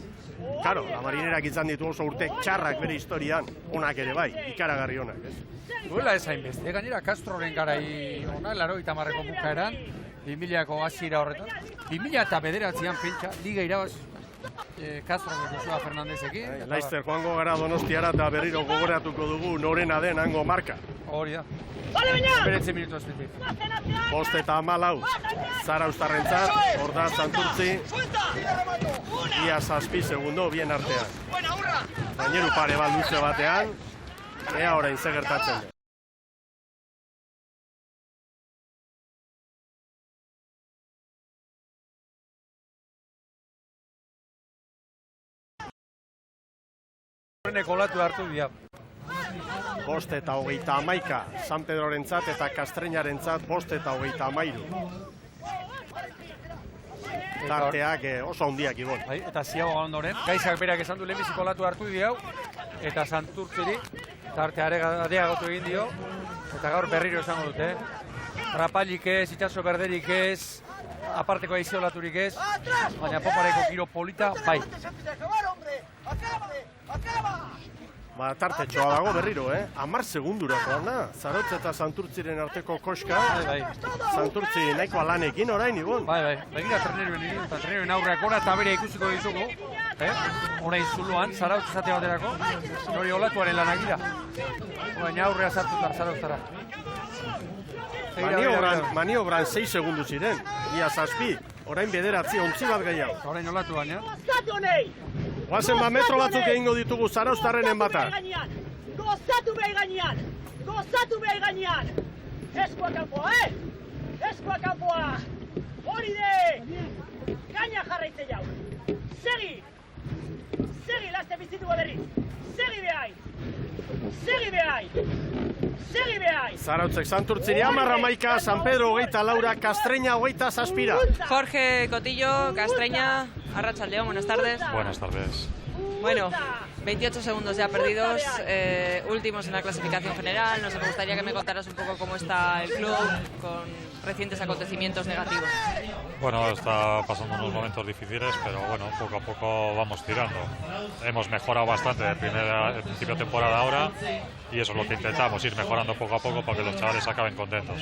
Karo, La Marinerak izan ditu oso urte txarrak bere historian, onak ere bai, ikaragarri onak. Duela ez hainbeste, gainera Castroren garai ona, 80ko bukaeran, 2000ko hasiera horretan. 2009an pentsa, liga irabaz Castro Josua Fernandezekin. Laizzer joango gara Donostiara eta berriro gogoratuko dugu norena den hango marka. Hori da. 9 minutu espetik. 5 eta 14, Zarauztarrentzat, Ordaz Santurtzi, ia 7 segundo, bien artean. Gaineru pare bat luze batean, ea orain ze gertatzen den. Horreneko olatu hartu dira. 5 eta 31, San Pedrorentzat eta Kastreñarentzat 5 eta 33. Tarteak oso handiak igon. Eta ziago ondoren, Gaizak berak esan du lehenbiziko olatu hartu dira, eta Santurtziri tartea areagotu egin dio, eta gaur berriro esango dute. Rapalik ez, itxaso berderik ez, aparteko aizi olaturik ez, baina popareko giro polita bai. Tartetxoa dago berriro, 10 segundura joan Zarautz eta Santurtziren arteko koska. Santurtzi nahikoa lanekin orain, Ibon. Bai, begira trenerioen egin, eta trenerioen aurreak gora eta bere ikusiko ditugu. Horain zuluan, Zarautz esate baterako, hori olatuaren lanak dira. Baina aurrea sartuta Zarautzara. Maniobran 6 segundu ziren, ia 7. orain 9, 11 bat gehiago. Orain olatu baina. Gozatu honei! Guazen metro batzuk egingo ditugu Zarauztarrenen bata. Gozatu behi gainean! Gozatu behi gainean! Eskua kanpoa, Eskua kanpoa! Hori de! Gaina jarraitze jau! Segi! Segi, laste bizitu berriz! Segi behai! Segi behai! Segi behai! Zarautzek Santurtziri 10-11, San Pedro 24, Castreña 27. Jorge Cotillo, Castreña, arratsaldeón, buenas tardes. Buenas tardes. Bueno, 28 segundos ya perdidos, últimos en la clasificación general. Nos gustaría que me contaras un poco cómo está el club con recientes acontecimientos negativos. Bueno, está pasando unos momentos difíciles, pero bueno, poco a poco vamos tirando. Hemos mejorado bastante de principio de temporada ahora y eso es lo que intentamos, ir mejorando poco a poco para que los chavales acaben contentos.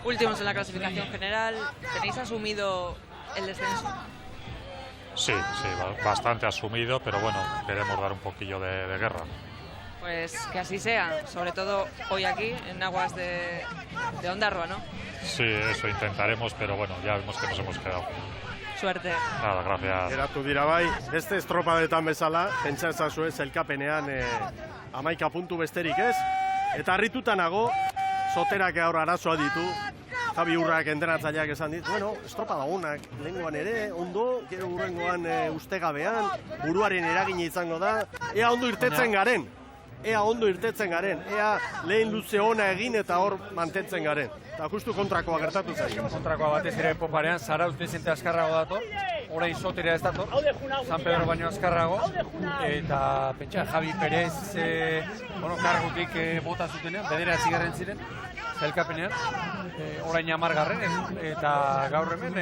Últimos en la clasificación general, ¿tenéis asumido el descenso? Sí, bastante asumido, pero bueno, queremos dar un poquillo de guerra. Pues que así sea, sobre todo hoy aquí, en aguas de Ondarroa, ¿no? Sí, eso intentaremos, pero bueno, ya vemos que nos hemos quedado. Suerte. Nada, gracias. Geratu dira bai, beste estropadetan bezala, pentsa ezazue zelkapenean 11 puntu besterik ez. Eta harrituta nago, Soterak gaur arazoa ditu, Javi Urrak entrenatzaileak esan dit, bueno, estropada onak, lehengoan ere, ondo, gero hurrengoan ustegabean, buruaren eragina izango da, ea ondo irtetzen garen. Ea lehen luze ona egin eta hor mantentzen garen. Eta justu kontrakoa gertatu zaio. Kontrakoa batez ere poparean, Zarautz dezente azkarrago dator, orain Sotera ez dator, San Pedro baino azkarrago, eta pentsa Javi Perez, kargutik bota zutenean, 9 ziren, zelkapenean, orain 10 eta gaur hemen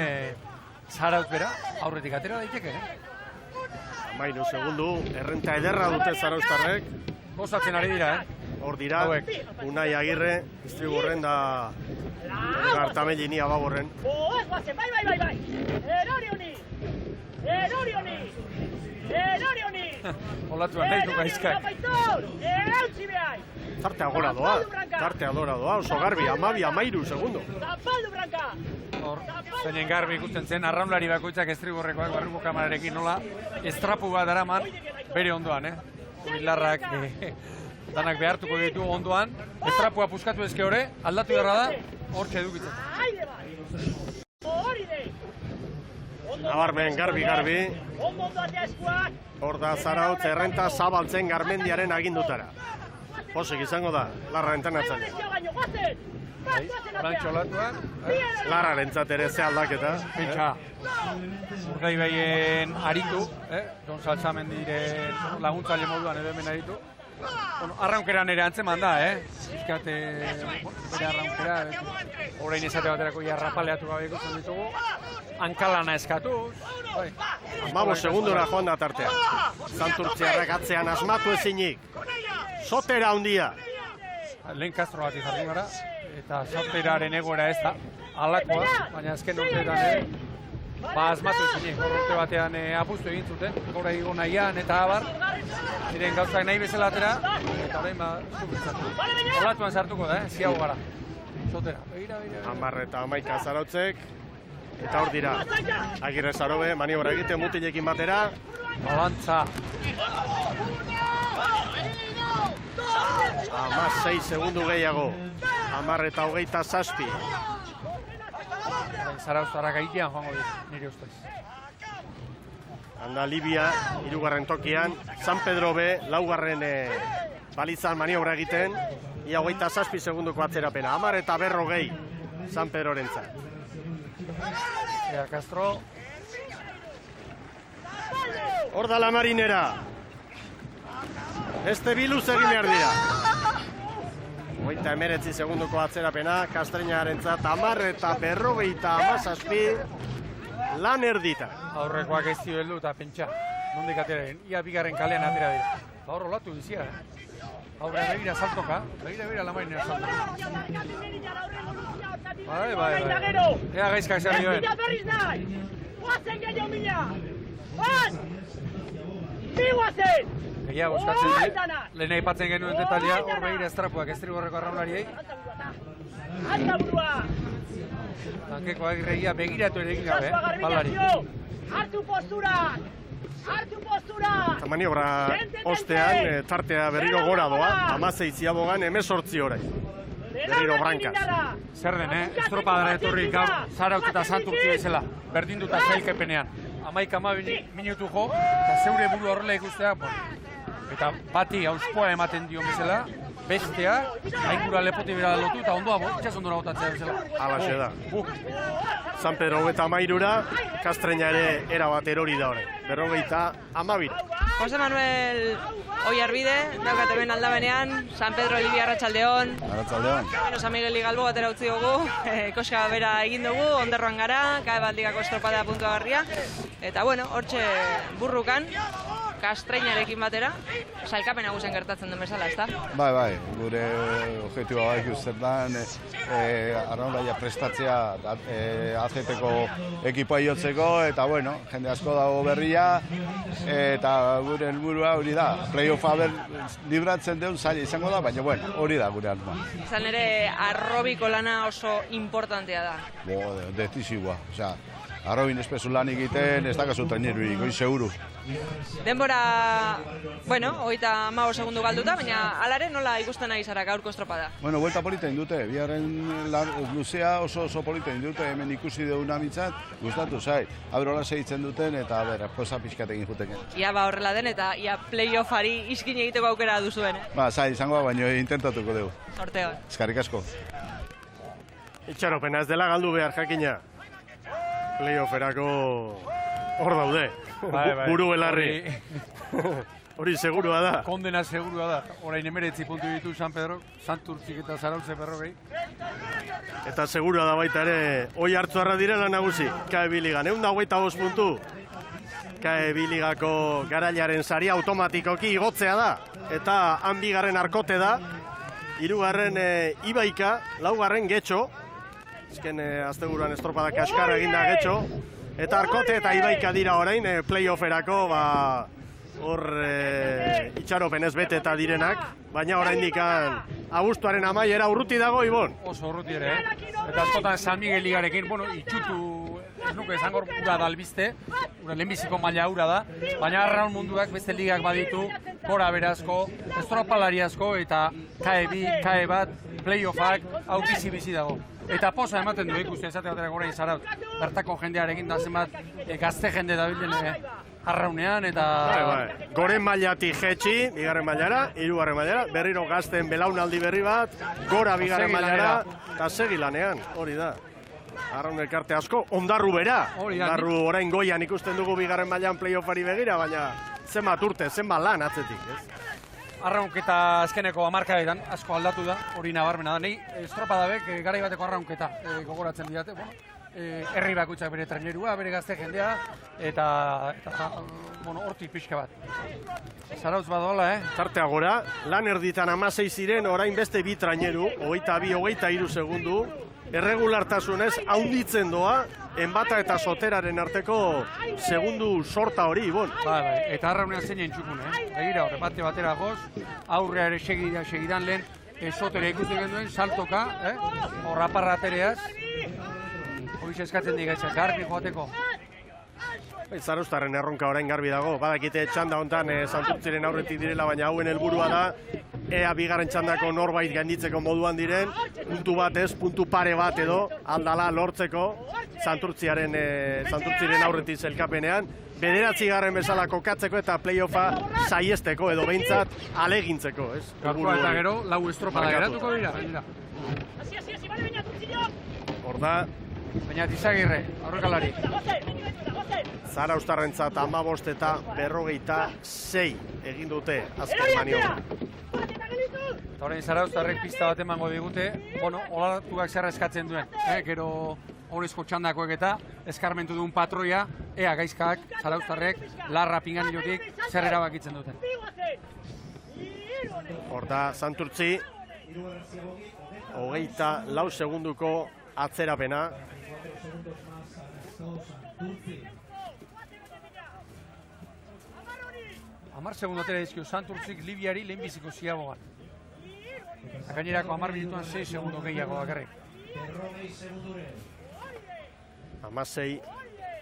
Zarautz bera, aurretik atera daiteke, Maino segundu, errenta ederra dute Zarauztarrek. Gozatzen ari dira, Hor dira, Unai Agirre, Istriburren da Gartamellini ababorren. Ez guazen, bai! Erori honi! Olatuan nahi du gaizkak. Eutzi behai! Tarte agora doa, oso garbi, 12-13 segundo. Zapaldu branka! Hor, zeinen garbi ikusten zen, arraunlari bakoitzak Estriborrekoak barruko kamararekin nola estrapu bat daraman bere ondoan, Bilarrak danak behartuko ditu ondoan, estrapua puskatu ezke hori, aldatu beharra da, hortxe edukitzen. Nabarmen garbi. Hor da Zarautz errenta zabaltzen Garmendiaren agindutara. Posik izango da, Larra entrenatzailea. Brantxo olatuan. Larrarentzat ere ze aldaketa. Pentsa, Urdaibaien aritu, Don Saltzamendiren laguntzaile moduan edo hemen aritu. Arraunkeran ere antzeman da, Bizkate, bere arraunkera, orain esate baterako jarrapaleatu gabe ikusten ditugu. Hankalana eskatuz. 15 segundora joan da tartea. Santurtziarrak atzean asmatu ezinik. Sotera handia. Lehen Castro bat izartu gara, eta Soteraren egoera ez da, alakoa, baina azken urteetan ere, asmatu ezinik, urte batean apustu egin zuten, gora igo nahian eta abar, diren gauzak nahi bezala atera, eta orain zubitzatu. Olatuan sartuko da, ziago gara, Sotera. 10 eta 11 Zarautzek, eta hor dira, Agirre Sarobe, maniobra egiten mutilekin batera. Balantza. 6 segundu gehiago, 10 eta 27. Zarauztarrak aitean joango dira, nire ustez. Anda Libia, 3. tokian, San Pedro B, 4. balizan maniobra egiten, ia 27 segunduko atzerapena, 10 eta 40 San Pedrorentzat. Ea Castro. Hor da la marinera. Beste biluz egin behar dira. 29 segunduko atzerapena, Castreñarentzat 10 eta 47 lan erdita. Aurrekoak ez dio heldu eta pentsa, nondik atera egin, ia bigarren kalean atera dira. Hor olatu bizia, Aurre begira saltoka, begira la marinera saltoka. Bai. Ea gaizkak zer dioen. Guazen gehiago mila! Bat! Bi guazen! Egia boskatzen, lehen aipatzen genuen detalia, hor begira estrapuak Estriborreko arraunlariei. Alta burua! Tankeko Agirregia begiratu ere egin gabe, balari. Hartu posturak! Hartu posturak! Eta maniobra ostean, tartea berriro gora doa, 16 ziabogan 18 orain. Berriro brankaz. Zer den, estropadara etorri gaur Zarautz eta Santurtzi bezala, berdinduta sailkapenean. 11-12 minutu jo, eta zeure buru horrela ikustea, eta bati auspoa ematen dio bezala, bestea, aingura lepoti bera lotu eta ondoa itxas ondora botatzea bezala. Alaxe da. San Pedro 23-ra, Kastreña ere erabat erori da horre. 52. Jose Manuel Oiarbide, daukat hemen aldabenean, San Pedro Libi Arratsaldeon. Arratsaldeon. San Miguel Galbo batera utzi dugu, koska bera egin dugu, onderroan gara, kae baldigako estropada puntuagarria. Eta bueno, hortxe burrukan, Kastreñarekin batera, sailkapen nagusen gertatzen den bezala, ezta? Bai, gure objektiboa bai ikusten arraunlaia prestatzea ACP-ko ekipoa jotzeko, eta bueno, jende asko dago berria, eta gure helburua hori da. Playoffa libratzen duen zaila izango da, baina bueno, hori da gure asmoa. Izan ere, arrobiko lana oso importantea da. Decisiboa, osea, arrobin espezu lan egiten, ez dakazu trainerurik, hori seguru. Denbora, bueno, 35 segundu galduta, baina alare nola ikusten nahi zara gaurko estropada? Bueno, buelta polita indute, biharren luzea oso polita indute, hemen ikusi duguna mitzat, gustatu zait. Abrola segitzen duten eta poza pixkatekin juteken. Ia horrela den eta ia playoffari iskin egiteko aukera duzuen, Zai, izango baino intentatuko dugu. Sorteo. Eskarrik asko. Itxaropena ez dela galdu behar jakina. Playofferako hor daude. Buru belarri. Hori segurua da. Kondena segurua da. Orain 19 puntu ditu San Pedro, Santurtzik eta Zarautze 40. Eta segurua da baita ere, hoi hartzuarra direla nagusi, KEB Ligan. 125 puntu. KEB Ligako garailaren sari automatikoki igotzea da. Eta han bigarren Arkote da. 3. Ibaika, 4. Getxo. Ezken asteburuan estropada kaskara eginda Getxo. Eta Arkote eta Ibaika dira orain playofferako hor itxaropen ez bete eta direnak, baina oraindik abuztuaren amaiera urruti dago, Ibon. Oso urruti ere, eta askotan San Miguel Ligarekin, itxutu, ez nuke esango ura da albiste, ura lehenbiziko maila ura da, baina arraun munduak beste ligak baditu, gora berazko, estropalari asko eta KE bat, playoffak, hau bizi dago. Eta posa ematen du ikusten esate batera gorain Zarautz. Bertako jendearekin da zenbat gazte jende dabilen arraunean eta... Goren mailatik jetxi, 2. mailara, 3. mailara, berriro gazten belaunaldi berri bat, gora 2. mailara, eta segi lanean, hori da. Arraun elkarte asko, ondarru bera. Ondarru orain goian ikusten dugu 2. mailan playoffari begira, baina zenbat urte, zenbat lan atzetik, ez? Arraunketa azkeneko hamarkadetan asko aldatu da, hori nabarmena da. Nei estropadabek garai bateko arraunketa gogoratzen didate. Herri bakoitzak bere trainerua, bere gazte jendea, eta hortik pixka bat. Zarautz badoala, Tartea gora, lan erditan 16 ziren, orain beste 2 traineru, 22-23 segundu, erregulartasunez haunditzen doa, enbata eta soteraren arteko segundu sorta hori, Ibon. Eta arraunean zein entzukun, Begira, repate batera goz, aurrea ere segidan lehen, sotere ikusten genduen, saltoka, horraparra atereaz, hori eskatzen digatzen, garbi joateko. Zarauztarren erronka orain garbi dago, badakite txanda hontan Santurtziren aurretik direla, baina hauen helburua da, ea 2. txandako norbait gainditzeko moduan diren, puntu bat ez, puntu pare bat edo, aldala lortzeko, Santurtziren aurretik zelkapenean, 9. bezala kokatzeko eta playoffa saiesteko edo behintzat alegintzeko, ez? Gaurkoa eta gero, 4 estropada geratuko dira. Hor da, Beñatizagirre, aurrekalari. Zarauztarrentzat 15 eta 56 egin dute azken maniobra. Eta horrein Zarauztarrek pista bat emango digute, olatuak zerra eskatzen duen. Gero horrezko txandakoek eta eskarmentu duen patroia, ea gaizkak, Zarauztarrek, larra pinganilotik zer erabakitzen duten. Hor da, Santurtzi, 24 segunduko atzerapena. Amar segundotera dizkio Santurtzik Libiari lehenbiziko ziabogan. Gainerako 10 minutuan 6 segundo gehiago bakarrik. 16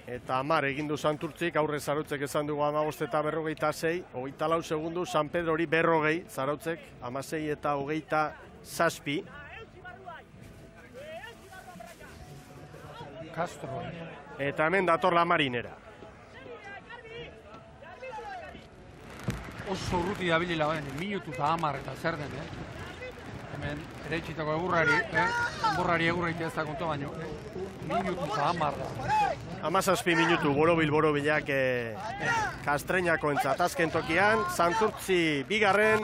eta 10 egin du Santurtzik, aurre Zarautzek esan dugu 15 eta 46, 24 segundu, San Pedrori 40, Zarautzek 16 eta 27. Castro. Eta hemen dator la Marinera. Oso urruti dabilila baden, minutu eta 10 eta zer den, Hemen ere itxitako egurrari egurra ez da kontu baino. Minutu eta 10 da. 17 minutu borobilak Kastreñako entzat. Azken tokian, Santurtzi bigarren,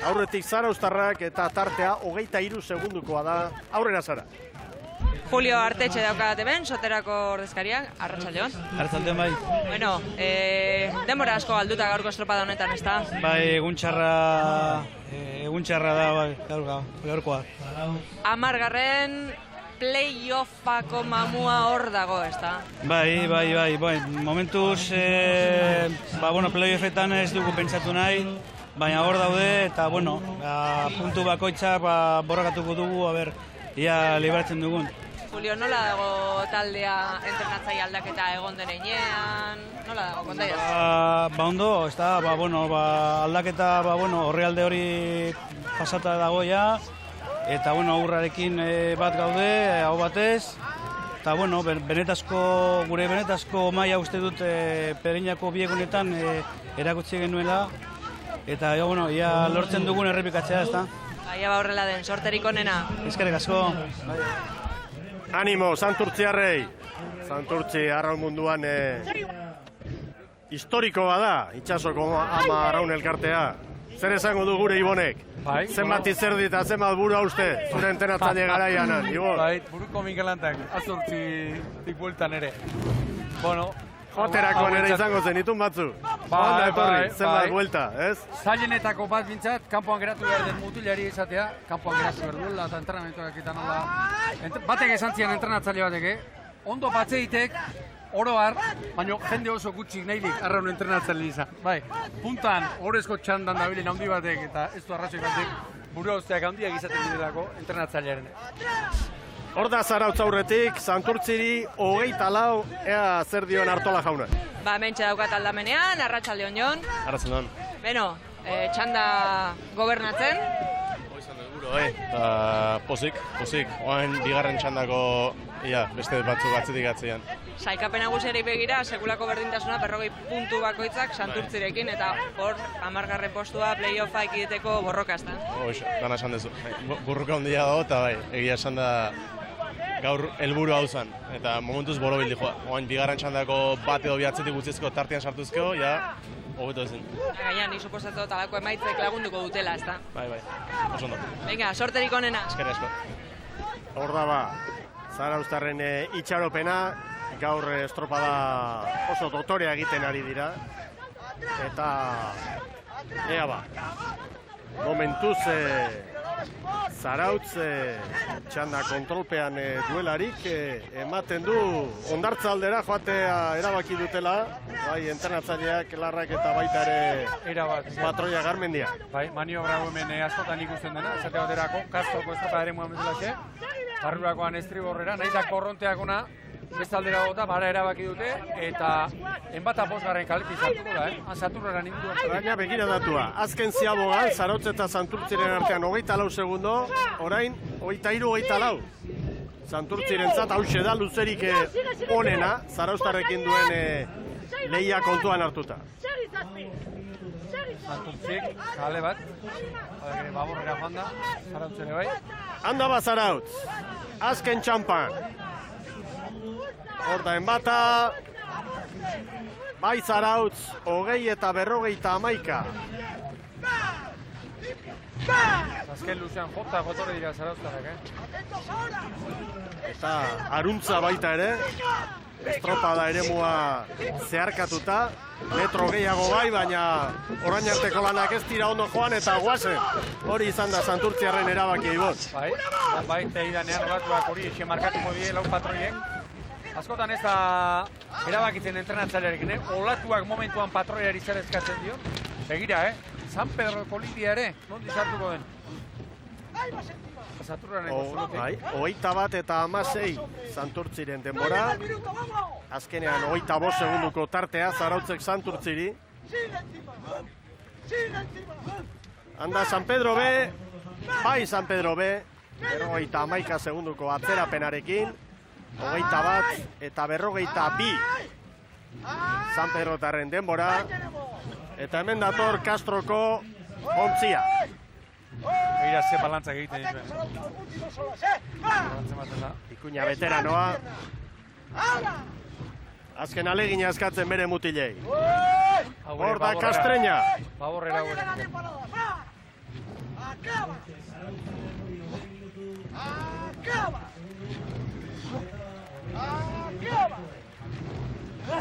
aurretik Zarauztarrak eta tartea 23 segundukoa da. Aurrera Zara. Julio Artetxe daukat hemen, Soterako ordezkariak, arratsaldeon. Arratsaldeon bai. Bueno, denbora asko galduta gaurko estropada honetan, ezta? Bai, egun txarra da bai, gaurkoa. 10. Playoffako mamua hor dago, ezta? Bai, momentuz, playoffetan ez dugu pentsatu nahi, baina hor daude, eta, puntu bakoitza borrakatuko dugu, ia liberatzen dugun. Julio, nola dago taldea entrenatzaile aldaketa egon den heinean? Nola dago, konta jazu? Ondo, ez da, aldaketa, horrealde hori pasata dago ja, eta, urrarekin bat gaude, hau batez, eta, gure benetazko maila uste dut Pereinako biegunetan erakutsi genuela, eta, ia lortzen dugun errepikatzea, ez da. Baina horrela den, sorterik onena. Eskerrik asko. Animo, Santurtziarrei. Santurtzi arraun munduan historikoa da, itxasoko ama arraun elkartea. Zer esango du gure Ibonek? Zenbat izerdi eta zenbat buru hauste, zure entrenatzaile garaianan, Ibon? Bai, buruko Mikelantak, azortzitik bueltan ere. Joterakoan ere izango zen, itun batzu. Onda etorri, zenbat buelta, ez? Zailenetako bat bintzat, kanpoan geratu behar den mutilari izatea, kanpoan geratu behar duela eta entrenamentuak eta nola. Batek esan zian entrenatzaile batek, ondo batzeitek, oroar, baina jende oso gutxik nahilik arraun entrenatzaile izan. Bai, puntan, horrezko txandan dabilin handi batek eta ez du arrazoi batek, buru hausteak handiak izaten direlako entrenatzailearen. Hor da Zarautz aurretik, Santurtziri 24, ea zer dion Artola jauna. Mentxe daukat aldamenean, arratsaldeon Jon. Arratsaldeon. Beno, txanda gobernatzen. Izan dut buru, eta pozik. Oain bigarren txandako, beste batzuk atzetik atzean. Sailkapen nagusiari begira, sekulako berdintasuna 40 puntu bakoitzak Santurtzirekin, eta hor 10. postua playoffa ekideteko borroka, ezta? Dana esan dezu. Burruka handia dago, eta egia esan da gaur helburu hau zen, eta momentuz borobildi joa. Oain bigarren txandako bat edo bihatzetik guztizko tartean sartuzkeo, hobeto ezin. Gaian, ni suposatu talako emaitzek lagunduko dutela, ezta? Bai, oso ondo. Venga, sorterik onena. Eskerrik asko. Hor da ba, Zarauztarren itxaropena, gaur estropada oso dotorea egiten ari dira. Eta, ea ba, momentuz Zarautz txanda kontrolpean duelarik ematen du hondartza aldera joatea erabaki dutela, bai, entrenatzaileak Larrak eta baita ere Patroia Garmendia. Bai, maniobra hemen askotan ikusten dena, esate baterako, Kastroko estropa ere muan bezalaxe, barrurakoan estriborrera, nahi da korronteakona, beste aldera gota, bara erabaki dute, eta enbata 5. kaletik zartuko da, Saturraren inguruan. Baina begira datua, azken ziabogan, Zarautz eta Santurtziren artean 24 segundo, orain 23-24. Santurtzirentzat hause da luzerik onena, Zarauztarrekin duen lehia kontuan hartuta. Santurtzik, kale bat, baborrera joan da, Zarautz ere bai. Handa ba Zarautz, azken txampan. Hor da enbata, bai Zarautz, 20 eta 41. Azken luzean jotorre dira Zarauztarrak, Eta aruntza baita ere, estropada eremua zeharkatuta, metro gehiago bai, baina orain arteko lanak ez dira ondo joan eta guazen. Hori izan da Santurtziarren erabaki Ibon. Bai, teidanean olatuak hori esen markatuko die lau patroiek. Askotan ez da erabakitzen entrenatzailearekin, olatuak momentuan patroiari zer eskatzen dio. Begira, San Pedro Kolidia ere, nondi sartuko den. Saturraren Bai, 21 eta 16 Santurtziren denbora. Azkenean 25 segunduko tartea Zarautzek Santurtziri. Handa San Pedro B, bai San Pedro B, 51 segunduko atzerapenarekin, 21 eta 42 San Pedrotarren denbora, eta hemen dator Castroko ontzia. Egira ze balantzak egiten dituen. Ikuña veteranoa. Azken alegina eskatzen bere mutilei. Hor da Castreña. Favorrera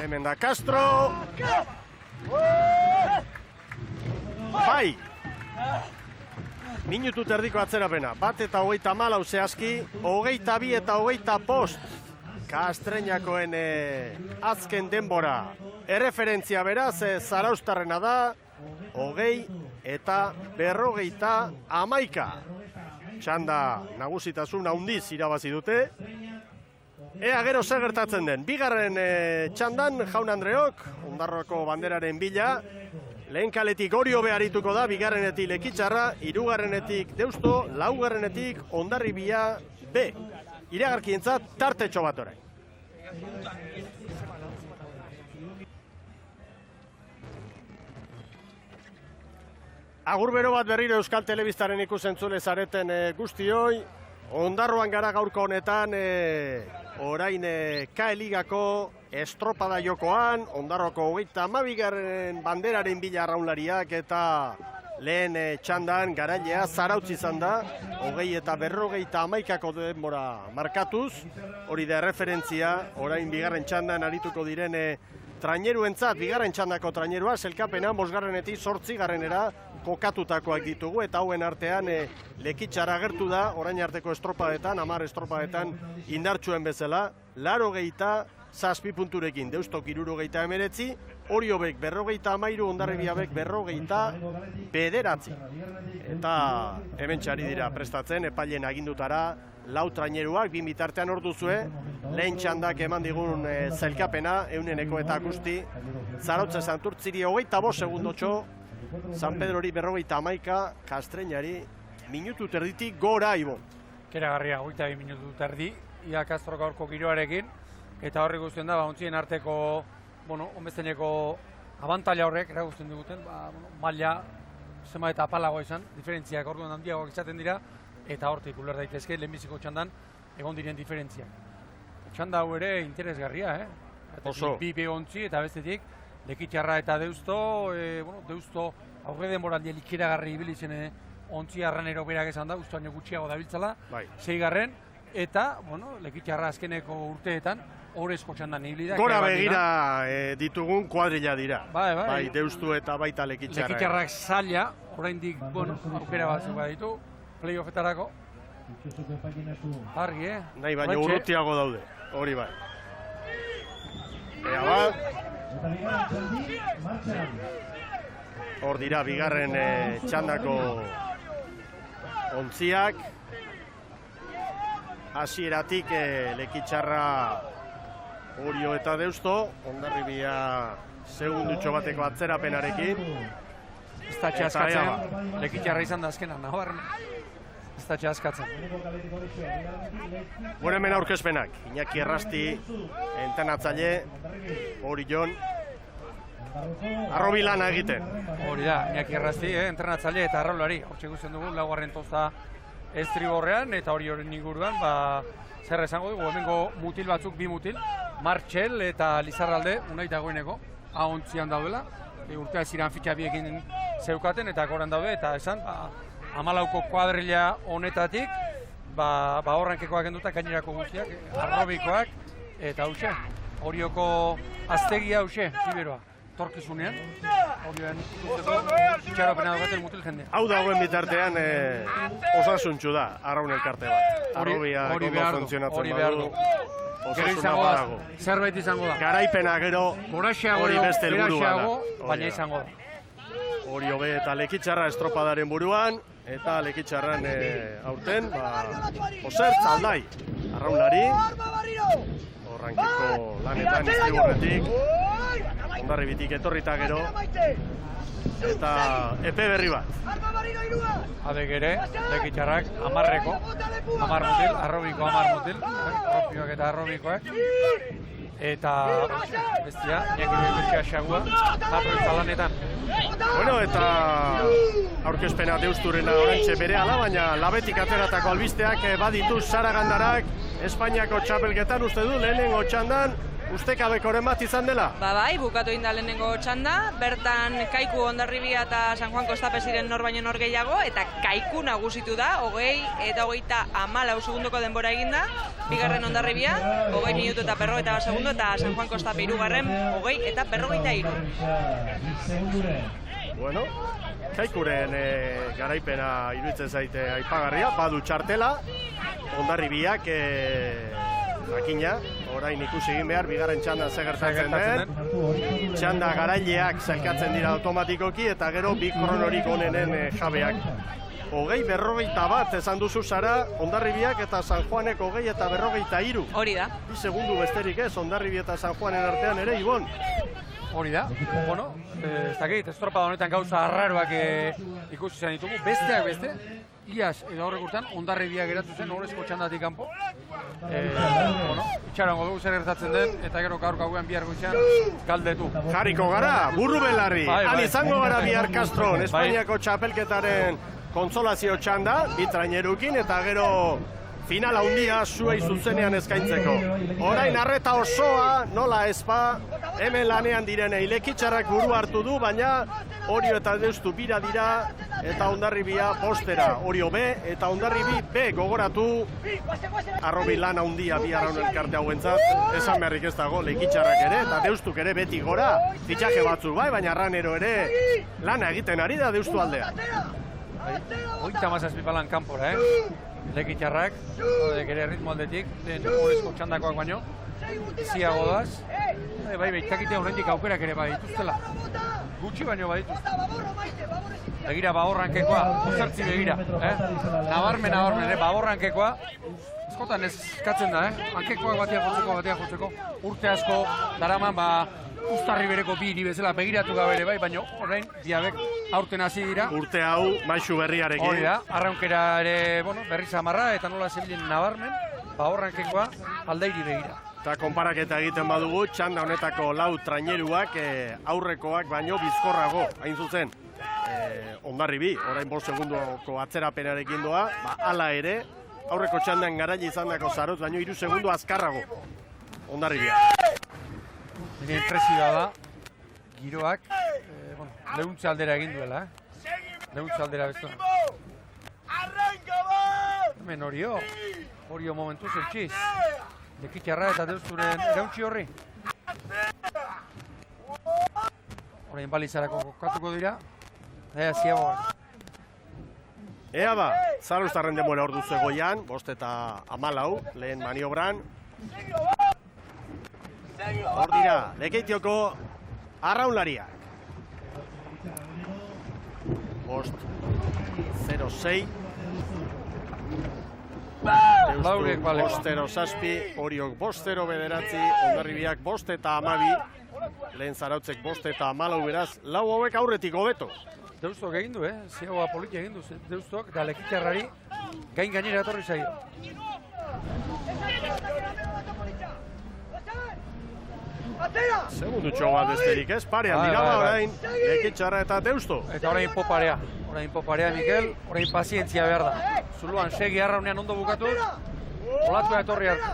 Hemen da Castro. Bai. Minutu terdiko atzerapena. 1 eta 34 zehazki. 22 eta 25. Castreñakoen azken denbora. Erreferentzia beraz, Zarauztarrena da. 20 eta 51. Txanda nagusitasun handiz irabazi dute. Ea gero zer gertatzen den. Bigarren txandan, Jaun Andreok, Ondarroako banderaren bila. Lehen kaletik Orio beharituko da, bigarrenetik Lekitxarra, hirugarrenetik Deusto, laugarrenetik Hondarribia B. Iragarkientzat tartetxo bat orain. Agur bero bat berriro Euskal Telebistaren ikusentzule zareten guztioi. Ondarroan gara gaurko honetan, orain K-Ligako estropada jokoan, Ondarroko 32. Banderaren bila arraunlariak eta lehen txandan garailea Zarautz izan da, 20 eta 51 denbora markatuz, hori da erreferentzia, orain bigarren txandan arituko diren traineruentzat, bigarren txandako trainerua, selkapenan 5. 8. Kokatutakoak ditugu, eta hauen artean Lekitxarra agertu da, orain arteko estropadetan, 10 estropadetan indartsuen bezala, 87 punturekin, Deustok 79, Oriobek 53, Hondarribiabek 59. Eta hemen txari dira prestatzen, epailen agindutara, 4 traineruak, 2 bitartean hor duzue, lehen txandak eman digun zelkapena, euneneko eta akusti, Zarautze Santurtziri 25 segundotxo, San Pedrori 51, Castreñari minutu terditik gora ibo. Keragarria, 22 minutu terdi, ia Castro gaurko giroarekin, eta horri guztien da, ontzien arteko, onbezeneko abantaila horrek, eragusten diguten, maila zema eta apalagoa izan, diferentziak orduan handiagoak izaten dira, eta hortik uler daitezke, lehenbiziko txandan, egon diren diferentziak. Txanda hau ere interesgarria, Oso. Bi ontzi eta bestetik, Lekitxarra eta Deusto, Deusto aurre denboraldi likiragarri ibili zen ontzi arranero berak esan da, uste baino gutxiago dabiltzala, 6. Eta, Lekitxarra azkeneko urteetan, horrezko txandan ibili da. Gora begira ditugun kuadrilla dira. Bai, Deustu eta baita Lekitxarra. Lekitxarrak zaila, oraindik, aukera batzuk baditu, playoffetarako. Argi, Nahi baino urrutiago daude, hori bai. Ea bat. Hor dira bigarren txandako ontziak. Hasieratik Lekitxarra, Orio eta Deusto, Hondarribia segundutxo bateko atzerapenarekin. Ez da txaskatzen, Lekitxarra izan da azkenan, nahoarren. Ez da txaskatzen. Gure hemen aurkezpenak, Iñaki Errasti, entenatzaile, Orion, arrobi lana egiten. Hori da, Iñaki Errasti, entrenatzaile eta arraulari. Hortxe guztien dugu, 4. tosta estriborrean eta hori horren inguruan, zer esango dugu, hemengo mutil batzuk, 2 mutil, Martxel eta Lizarralde, unai dagoeneko, ahontzian daudela, urtea ziran fitxabiekin zeukaten eta goran daude, eta esan, 14ko kuadrilla honetatik, horrenkekoak enduta, gainerako guztiak, arrobikoak, eta hause, Orioko aztegia hause, Iberoa, torkizunean, horien itxaropena dugaten mutil jendea. Hau dagoen bitartean osasuntxu da, arraun elkarte bat. Arrobia gondo funtzionatzen badu, osasuna badago. Zerbait izango da. Garaipena gero, hori beste helburua da. Baina izango da. Orio B eta Lekitxarra estropadaren buruan, eta Lekitxarran aurten, Osertz Aldai, arraunlari, Horrankeko lanetan Iztriborretik, Hondarribitik etorrita gero, eta epe berri bat. Adek ere, Lekitxarrak 10-eko, 10 mutil, arrobiko 10 mutil, propioak eta arrobikoak. Eta bestia, Iñaki Betxea xagua, Aprotza lanetan. Bueno, eta aurkezpena Deusturena orantxe berehala, baina labetik ateratako albisteak baditu Saragandarak Espainiako txapelketan uste du lehenengo txandan ustekabekoren bat izan dela. Bai, bukatu inda lehenengo txanda, bertan Kaiku Hondarribia eta San Juan Kostape ziren nor baino nor gehiago, eta Kaiku nagusitu da, 20 eta 34 segundoko denbora eginda, bigarren Hondarribia, 20 minutu eta 50 segundo, eta San Juan Kostape hirugarren, 20 eta 53. Bueno, Kaikuren garaipena iruditzen zaite aipagarria, badu txartela, Hondarribiak jakina, orain ikusi egin behar, bigarren txandan ze gertatzen den. Txanda garaileak zailkatzen dira automatikoki eta gero bi kronorik onenen jabeak. 20-41 esan duzu Sara, Hondarribiak eta San Juanek 20 eta 43. Hori da. Bi segundu besterik ez, Hondarribi eta San Juanen artean ere, Ibon. Hori da, bueno, ez dakit, estropada honetan gauza arraroak ikusi zen ditugu, besteak beste, iaz edo horrek urtean, Hondarribia geratu zen, horrezko txandatik kanpo. Bueno, itxarango dugu zer gertatzen den, eta gero gaur gauean bihar goizean galdetu. Jarriko gara, burru belarri, han izango gara bihar Castron, Espainiako txapelketaren kontsolazio txanda, bi trainerukin, eta gero final handia zuei zuzenean eskaintzeko. Orain arreta osoa, nola ezpa, hemen lanean direnei Lekitxarrak buru hartu du, baina Orio eta Deustu bira dira, eta Hondarribia postera. Orio B eta Hondarribi B gogoratu, arrobi lan handia bi arraun elkarte hauentzat, esan beharrik ez dago, Lekitxarrak ere, eta Deustuk ere beti gora, fitxaje batzu bai, baina Arranero ere lana egiten ari da Deustu aldea. 37 palan kanpora, Lekitxarrak, ere ritmo aldetik, horrezko txandakoak baino, ziago daz. Bai, itzakite horrendik aukerak ere badituztela. Gutxi baino badituzte. Begira, Baborrankekoa, uzertzi begira. Nabarmen, Baborrankekoa. Eskotan ez eskatzen da, hankekoak batia jotzeko. Urte asko daraman, Uztarri bereko bi hiri bezala begiratu gabe ere bai, baina orain diabek aurten hasi dira. Urte hau maisu berriarekin. Hori da, arraunkera ere, berri samarra eta nola zebilen nabarmen, Baborrankekoa aldeiri begira. Eta konparaketa egiten badugu, txanda honetako lau traineruak aurrekoak baino bizkorrago, hain zuzen. Hondarribi, orain 5 segundoko atzerapenarekin doa, hala ere, aurreko txandan garaile izandako Zarotz baino 3 segundu azkarrago. Hondarribia. Nire impresioa da, giroak, lehuntze aldera egin duela, lehuntze aldera bestuan. Hemen Orio momentu zeltxiz. Lekitxarra eta Deusturen erauntzi horri. Horein balizarako kokatuko dira, ea ziago. Ea ba, Zaruztarren denbora ordu zegoian, 5 eta 14, lehen maniobran. Hor dira, Lekeitioko arraunlariak. 5-0-6. Deustuk 5-0-6, Oriok 5-0-9, Hondarribiak 5 eta 12, lehen Zarautzek 5 eta 14, beraz, lau hauek aurretik hobeto. Deustok egin du, ziagoa politia egin du Deustok, eta Lekitxarrari gainera etorri zaio. Segundutxo bat besterik ez, parean dira orain, Lekitxarra eta Deusto. Eta orain poparea, Mikel, orain pazientzia behar da. Zuluan segi arraunean ondo bukatu, olatua etorri hartu.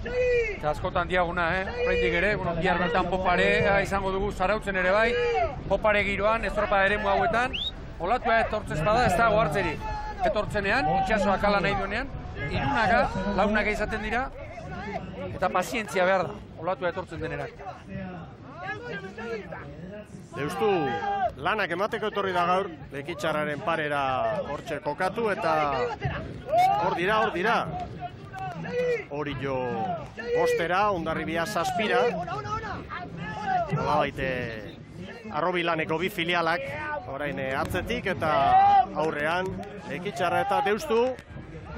Eta askotan diaguna, oraindik ere, bihar bertan poparea izango dugu Zarautzen ere bai, popare giroan, estropa eremu hauetan, olatua etortzez bada ez dago hartzeri. Etortzenean, itxasoak ala nahi duenean, irunaka, launaka izaten dira, eta pazientzia behar da, olatua etortzen denerak. Deustu lanak emateko etorri da gaur, Lekitxarraren parera hortxe kokatu eta hor dira. Orio 5, Hondarribia 7. Nola baite arrobi laneko bi filialak, orain atzetik eta aurrean Lekitxarra eta Deustu,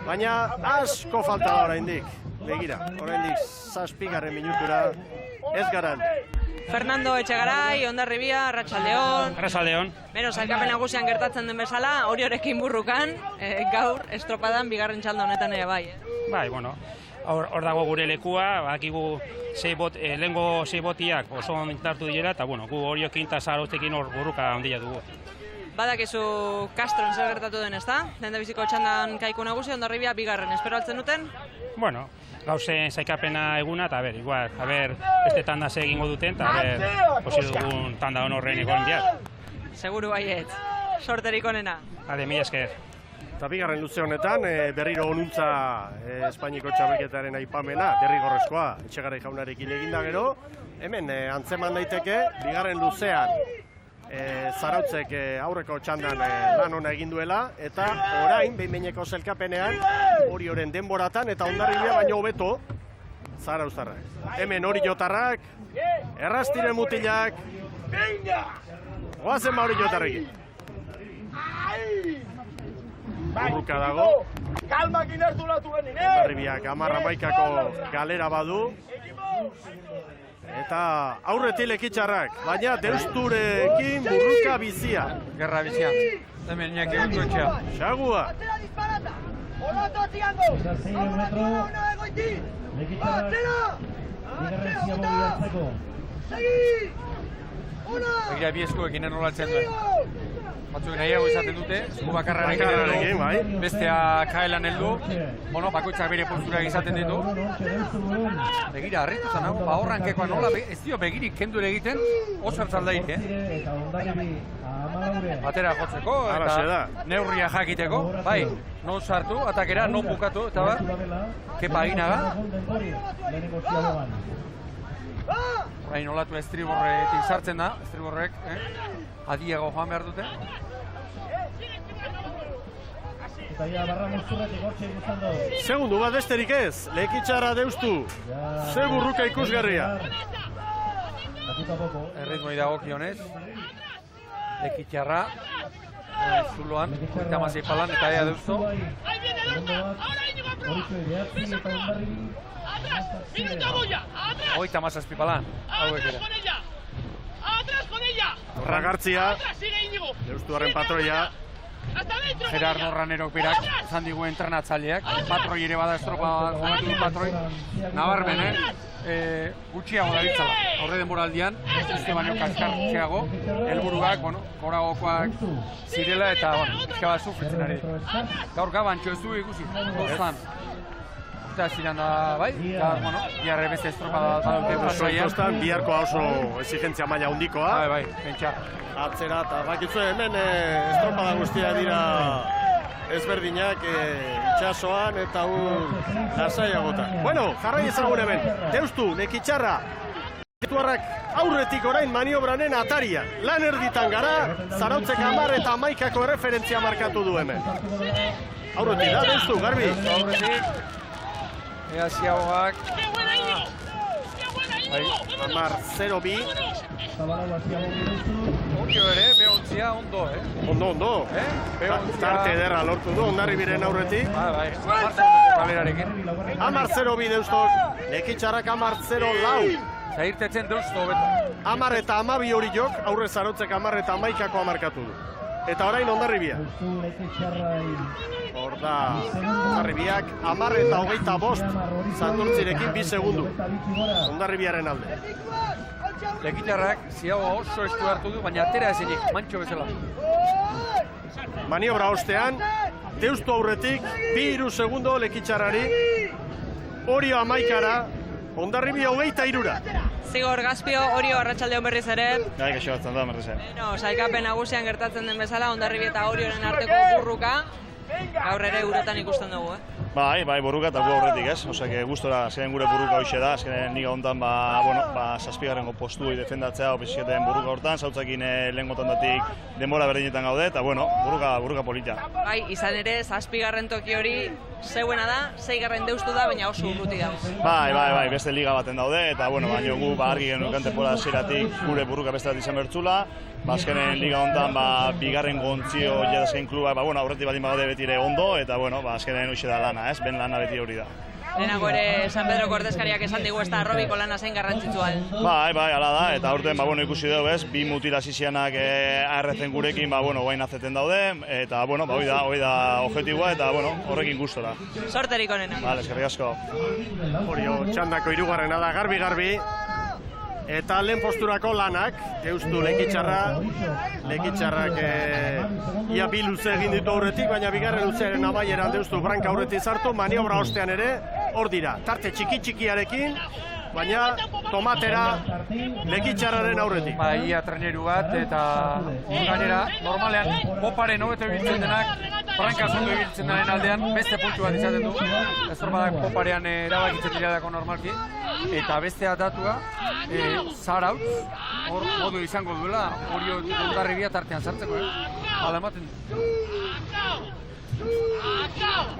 baina asko falta da oraindik. begira, oraindik 7. minutura ez garan. Fernando Etxegarai, Hondarribia, Arratsaldeon. Arratsaldeon. Beno, sailkapen nagusian gertatzen den bezala, Oriorekin burrukan, gaur estropadan bigarren txalda honetan ere bai. Bai, bueno, hor dago gure lekua, bakigu lehengo 6 botiak oso ondartu direla, eta bueno, gu Oriokin eta Zarautekin hor burruka handia dugu. Badakizu Castron zer gertatu den, ezta? Lehendabiziko txandan kaiku nagusi, Hondarribia bigarren, espero altzen duten? Bueno, gauzen saikapena eguna, eta igual, beste tanda egingo duten, eta posi dugun tanda honorren egon behar. Seguru baiet, sorterik onena. Ade, mila esker. Eta bigarren luze honetan, berriro onuntza Espainiko txapelketaren aipamena, derrigorrezkoa, Etxegarai jaunarekin eginda gero. Hemen antzeman daiteke, bigarren luzean Zarautzek aurreko txandan lan ona egin duela, eta orain, behin-behineko zelkapenean, Orioren denboratan, eta Hondarribia baino hobeto, Zarauztarrak. Hemen Oriotarrak, errastire mutilak, goazen Oriotarrekin. Burruka dago. Hondarribiak 10-11ko galera badu. Eta aurretik Lekitxarrak, baina Deusturekin burruka bizia. Gerra bizia. Hemen Iñaki Goikoetxea. Xagua. Begira bi eskuekin enolatzen duen. Batzuk nahiago izaten dute, esku bakarrarekin bai. Bestea kaelan heldu, bakoitzak bere posturak izaten ditu. Begira, harritu zen hau, horrankekoa nola, ez dio begirik kendu ere egiten, oso hartzaldaik, Batera jotzeko, eta neurria jakiteko, bai, non sartu, atakera, non bukatu, eta kepa aginaga. Orain olatu estriborretik sartzen da, estriborrek, adiago joan behar dute. Segundu bat besterik ez, Lekitxarra Deustu, ze burruka ikusgarria. Erritmoi dagokionez, Lekitxarra, zuloan, 36 palan, eta ea Deustu. Hogeita mazazpi palan, hauek ere. Ragartzia, Deustuaren patroia. Gerardo Ranerok berak, zan digu entrenatzaileak, patroi ere bada estropa jokatu du patroi. Nabarmen, gutxiago da ditzala, aurre denboraldian, uste baino kaskartxeago, helburuak, goragokoak zirela eta, pixka bat sufritzen ari. Gaur gabantxo ez du ikusi, gozan. Eta ziren da, bai, eta, biharre beste estropa badute patroian. Biharkoa oso exigentzia maila handikoa. Bai, pentsa. Atzera, eta bakizu hemen estropada guztia dira ezberdinak itxasoan eta lasaiagotan. Bueno, jarrai ezagun hemen, Deustu, Lekitxarra, Deustuarrak aurretik orain maniobranen ataria. Lan erditan gara, Zarautzek 10 eta 11ko erreferentzia markatu du hemen. Aurretik da, Deustu, Garbi. Aurretik, ea ziagogak. 10-0-2. Okio ere, behontzia ondo, Ondo. Tarte ederra lortu du, Hondarribiren aurretik. Bai, galerarekin. 10-0-2 Deustok, Lekitxarrak 10-0-4. Zairtetzen Deustu hobeto. 10 eta 12 hori jok, aurre Zarautzek 10 eta 11koa markatu du. Eta orain Hondarribia. Hor da, Hondarribiak 10 eta 25 Zandurtzirekin 2 segundu. Hondarribiaren alde. Lekitxarrak ziago oso estu hartu du, baina atera ezinik, mantxo bezala. Maniobra ostean, Deustu aurretik, 2-3 segundo Lekitxarrari, Orio 11ara, Hondarribia 23ra. Zigor Gazpio, Orio Arratsaldeon berriz ere. Gai, kaixo batzen da, berriz ere. Sailkapen nagusian gertatzen den bezala, Hondarribia eta Orioren arteko burruka. Gaur ere uretan ikusten dugu, Bai, burruka eta gu aurretik, ez? Osea, gustora azken gure burruka hoxe da, azken liga hontan, 7. postuei defendatzea, opizieten burruka hortan, Zautzakin lehen tandatik denbora berdinetan gaude, eta burruka polita. Bai, izan ere, 7. toki hori zeuena da, 6. Deustu da, baina oso urruti da. Bai, beste liga baten daude, eta baina gu argi genukan temporada zeratik gure burruka beste bat izan bertzula, azkenen liga hontan, bigarren gontzio jadazken klubak, aurretik bat inbagade beti ere ondo, eta azkenen hoxe da lana, ben lana beti hori da. lehenago ere San Pedro ordezkariak esan digu ez da arrobiko lana zein garrantzitsua. Bai, hala da, eta aurten ikusi dugu ez, bi mutilasizianak ARZ-en gurekin, guain azeten daude, eta hori da objetiboa, eta horrekin gustora. Sorterik onena. Bale, eskerrik asko. Orio txandako hirugarrena da garbi-garbi, eta lehen posturako lanak, Deustu lekitxarrak ia bi luze egin ditu aurretik, baina bigarren luzearen amaieran Deustu branka aurretik zartu, maniobra ostean ere, hor dira, tarte txiki-txikiarekin, baina tomatera lekitxarraren aurretik. Ia treneru bat, eta gainera, normalean, poparen hobeto ibiltzen denak, branka zondo ibiltzen denen aldean, beste puntu bat izaten du, estropadak poparean erabakitzen diradako normalki, eta bestea datua, Zarautz, hor modu izango duela, Orio Hondarribia tartean sartzeko, hala ematen du.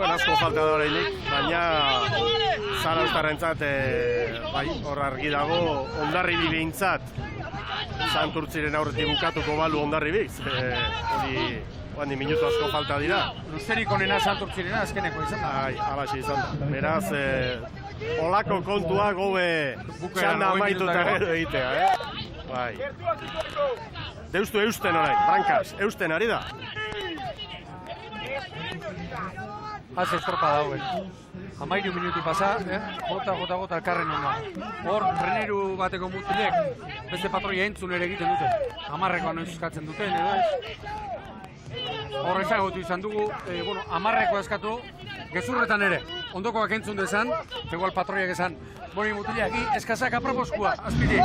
Asko falta da horreinik, baina Zarautzarrentzat hor argi dago Hondarribi behintzat Santurtziren aurretik bukatuko balu Hondarribik, hori minutu asko falta dira. Luzerik onena Santurtzirena azkeneko izan da. Alaxe izan da. Beraz, olako kontua gobe txanda amaituta gero egitea, Bai. Deustu eusten orain, brankaz, eusten ari da. Az estropa dauen. 13 minutu pasa, gota elkarren ona. Hor, treneru bateko mutilek, beste patroia entzun ere egiten dute. 10-rekoa noiz eskatzen duten, edo ez? Hor ezagutu izan dugu, 10-rekoa eskatu, gezurretan ere, ondokoak entzun dezan, igual patroiak esan, boni mutilak, eskazak aproposkua, azpiti.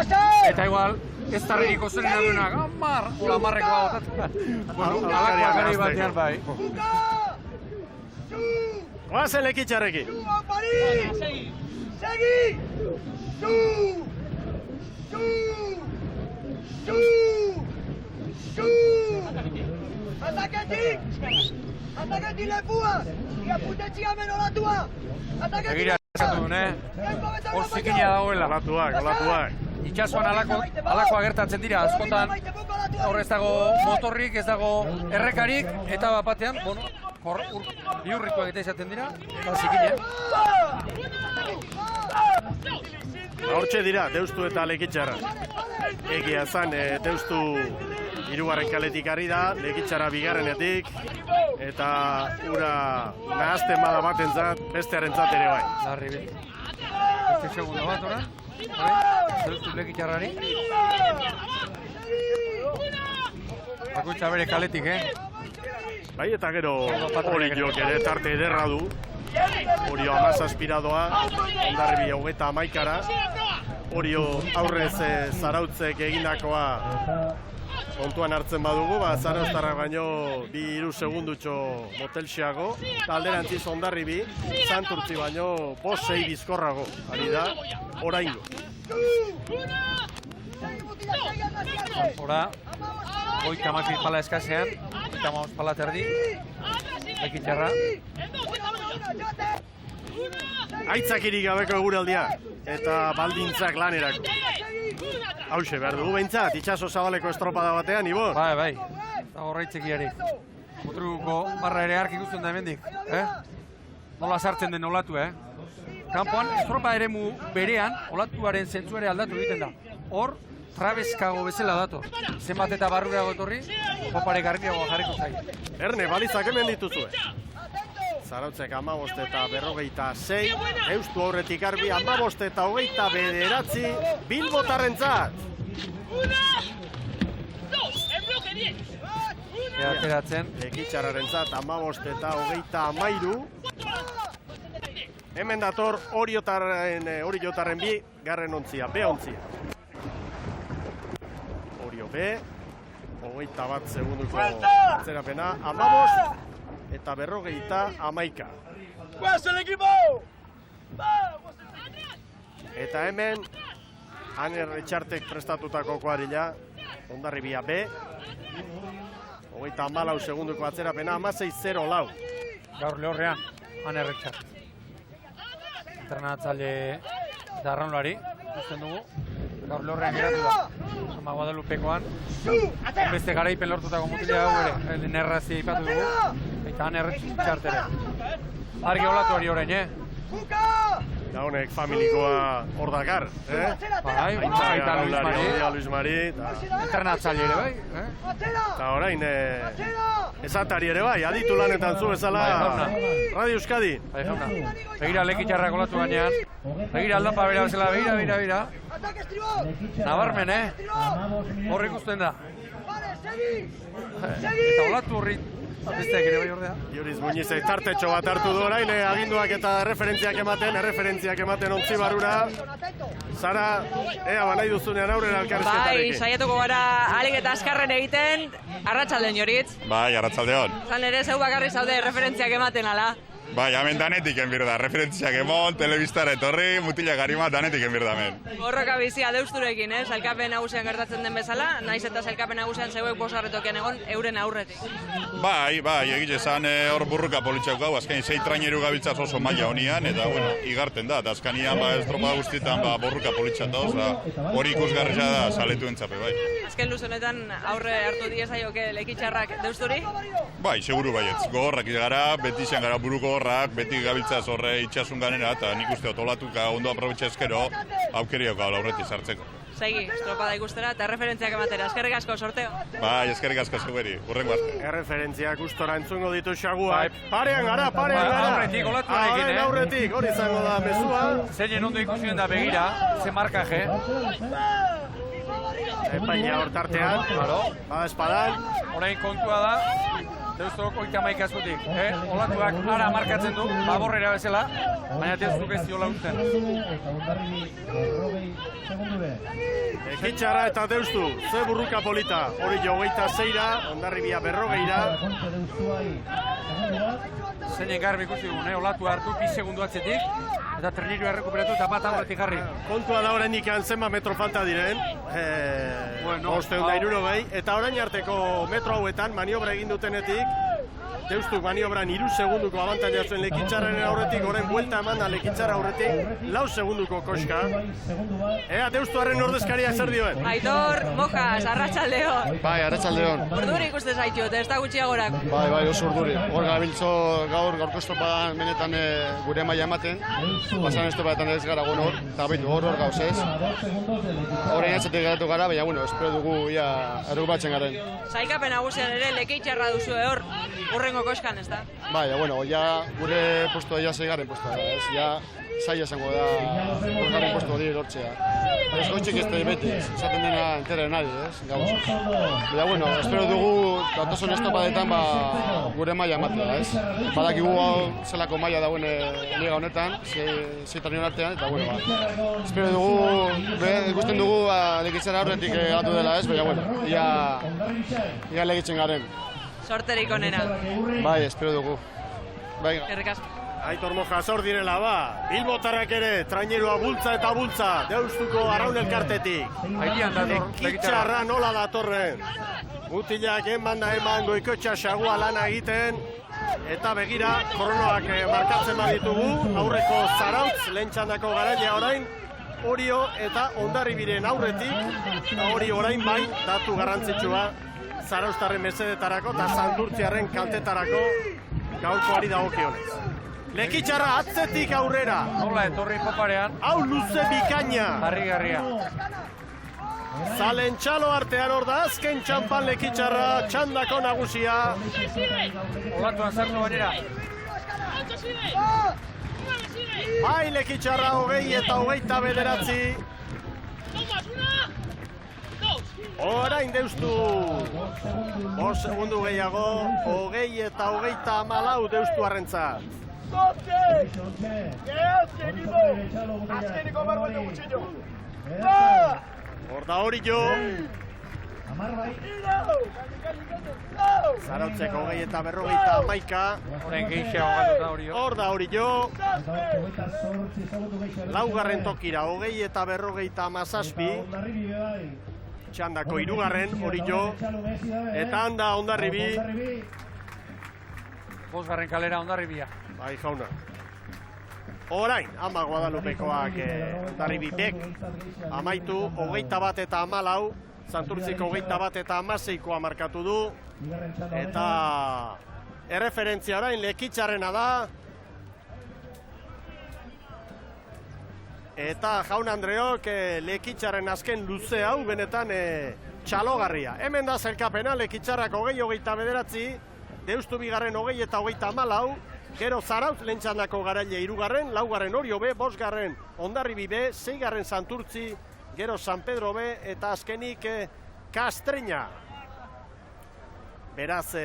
Eta igual, ez tarririko zeren aduenak, 10-rekoa botatzen. Alakoa gari batean bai. Oazen lekitxarrekin. Segi! Ataketik lepua! Ia putetxia menolatua! Egira eskatu dune, hor zikina dagoela. Olatuak. Itxasuan alako agertatzen dira, askotan hor ez dago motorrik, ez dago errekarik, eta bapatean, biurrituak eta izaten dira, eta zikina. Hortxe dira, Deustu eta lekitxarra. Egia zan, Deustu hirugarren kaletik ari da, lekitxarra bigarrenetik, eta ura nahazten bada batentzat, bestearentzat ere bai. Larri beti. Beste segundo bat, ora? Deustu lekitxarrari. Bakoitza bere kaletik, Bai, eta gero Oriok ere tarte ederra du. Orio 17 doa, Hondarribia 31-ra. Orio aurrez Zarautzek egindakoa kontuan hartzen badugu, Zarauztarrak baino 2 segundutxo motelxeago. Alderantziz Hondarribi, Santurtzi baino 5-6 bizkorrago. Ari da, oraingo. Ora, goik amak pala eskasean, eta maus pala terdi, lekitxarra. Aitzakirik gabeko eguraldia, eta baldintzak lanerako. Hauxe, behar dugu behintzat, itxaso zabaleko estropada batean, Ibor? Bai, eta horreitzekiari. Mutruko barra ere ark ikusten da hemendik, Nola sartzen den olatu, Kanpoan, estropa eremu berean, olatuaren zentzuare aldatu egiten da. Hor, trabeskago bezala dator. Zenbat eta barrurago etorri, popare garbiagoa jarriko zai. Erne, balizak hemen dituzue. Zarautzek 15 eta 56, Deustu aurretik garbi 15 eta 29, Bilbotarrentzat. Ateratzen. Lekitxarrarentzat 15 eta 33. Hemen dator Oriotarren bi, garren ontzia, B ontzia. Orio B, 21 segunduko atzerapena, 15 eta 51. ¡Guazen equipo! Eta hemen, Aner Etxartek prestatutako kuadrilla, Hondarribia B, 24 segunduko atzerapena, 16-0 Gaur lehorrean, Aner Etxart. Entrenatzaile darraunlari, ikusten dugu. Gaur lehorrean geratu da. Ama Guadalupekoan. Beste garaipen lortutako mutila hau ere. Nerrazia ipatu dugu. Eta Aner Etxart ere. Argi olatu hori orain, Da honek familikoa hor dakar, Bai, Aita Luis Mari. Entrenatzaile ere bai, Eta orain, esatari ere bai, aditu lanetan zu bezala Radio Euskadi. Bai, jauna. Begira lekitxarrak olatu gainean. Begira aldapa bera bezala, begira. Nabarmen, Horri ikusten da. Eta olatu horri besteak ere bai ordea. Iuriz Muñizek tartetxo bat hartu du orain, aginduak eta erreferentziak ematen ontzi barura. Zara, ea nahi duzunean aurrera elkarrizketarekin. Bai, saiatuko gara alik eta askarren egiten, arratsaldeon Joritz. Bai, arratsaldeon. Zan ere zeu bakarri zaude erreferentziak ematen ala. Bai, hemen danetik enbir da, referentziak emon, telebistara etorri, mutilak harima danetik enbir da hemen. Borroka bizia deusturekin, sailkapen nagusian gertatzen den bezala, naiz eta sailkapen nagusian zeuek bosgarretokian egon euren aurretik. Bai, egite esan hor burruka politxak gau, azkain 6 traineru gabiltzaz oso maila honian, eta bueno, igarten da, eta azkanian estropada guztietan borruka politxak dauz, hori ikusgarria da saletu entzape, bai. Azken luz honetan aurre hartu diezaioke lekitxarrak deusturi? Bai, seguru baietz, gogorrak gara, beti izan gara buruko beti gabiltzaz horre itxasun ganera, eta nik uste otolatuka ondo aprobetxe ezkero, aukerioko aurretik sartzeko. Segi, estropada ikustera eta referentziak ematera. Eskerrik asko, sorteo. Bai, eskerrik asko zeuberi, hurrengo arte. Erreferentziak gustora entzungo ditu xaguak. Parean gara! Aurretik, olatu egin, Aurretik, hori izango da mezua. Zeinen ondo ikusien da begira, ze markaje. Epaina hor tartean, bada espadan. Orain kontua da, Deustok 31 azkutik, olatuak ara markatzen du, baborrera bezala, baina Deustok ez diola usten. Ekitxarra eta Deustu, ze burruka polita, hori jo 26ra, Hondarribia 40ra. Zeinen garbi ikusi dugun, olatu hartu 2 segundu atzetik, eta treniru errekuperatu eta bat aurretik jarri. Kontua da orain ikan zenba metro falta diren, 560, eta orain arteko metro hauetan maniobra egin dutenetik, Deustuk maniobran 3 segunduko abantaila zuen lekitxarren aurretik, orain buelta eman da lekitxarra aurretik, 4 segunduko koska. Ea, Deustuaren ordezkaria zer dioen? Aitor, Mojas, arratsaldeon. Bai, arratsaldeon. Urduri ikusten zaitut, ez da gutxiagorak. Bai, oso urduri. Hor gabiltzo gaurko estropadan benetan gure maila ematen. Pasan estropadetan ez gara hor, eta baitu hor gauz ez. Horrein atzatik geratu gara, baina, espero dugu errubatzen garen. Sailkapen nagusian ere lekitxarra duzu hor, urrengo koskan, ez da? Bai, gure postua ja 6. postua da, ez? Ja zaila esango da 4. postu hori lortzea. Ez goitxik ez da beti, esaten dena entera nari, ez? Gauz. Baina, espero dugu datosun estropadetan gure maila ematea, ez? Badakigu zelako maila dagoen liga honetan, 6 traineron artean, eta, espero dugu, ikusten dugu lekitzara aurretik gatu dela, ez? Baina, ia legitzen garen. Sorterik onena. Bai, espero dugu. Bai. Eskerrik asko. Aitor Mojas hor direla Bilbotarrak ere, trainerua bultza eta bultza, Deustuko Arraun elkartetik. Ekitxarra nola datorren. Mutilak eman Goikotxa xagua lana egiten. Eta begira, kronoak markatzen baditugu, aurreko Zarautz, lehen txandako garailea orain, Orio eta Hondarribiren aurretik, hori orain bai, datu garrantzitsua, Zarauztarren mesedetarako eta Santurtziarren kaltetarako gaurkoari dagokionez. Lekitxarra atzetik aurrera. Nola etorri poparean. Hau luze bikaina. Harrigarria. Zalen txalo artean hor da, azken txampan Lekitxarra, txandako nagusia. Olatuan zartu bainera. Bai Lekitxarra 20 eta 29. Orain Deustu, 5 segundu gehiago, 20 eta 34 Deustu arrentzat. Hor da hori jo. Zarautzeko 20 eta 51. Horen gehiago hori jo. Hor da hori jo. Laugarren tokira, 20 eta 57. Txandako 3. hori jo. Eta handa Hondarribi. 5. kalera Hondarribia. Bai, jauna. Orain, ama Guadalupekoak Hondarribi bek amaitu, 21 eta 14, Santurtziko 21 eta 16koa markatu du. Eta erreferentzia orain Lekitxarrena da. Eta Jaun Andreok Lekitzaren azken luze hau benetan txalogarria. Hemen da zelkapena, Lekitzarrak 20-29, Deustu bigarren 20 eta 34, gero Zarautz lehen txandako garaile 3, 4 Orio B, 5 Hondarribi B, 6 Santurtzi, gero San Pedro B, eta azkenik Kastreña. Beraz,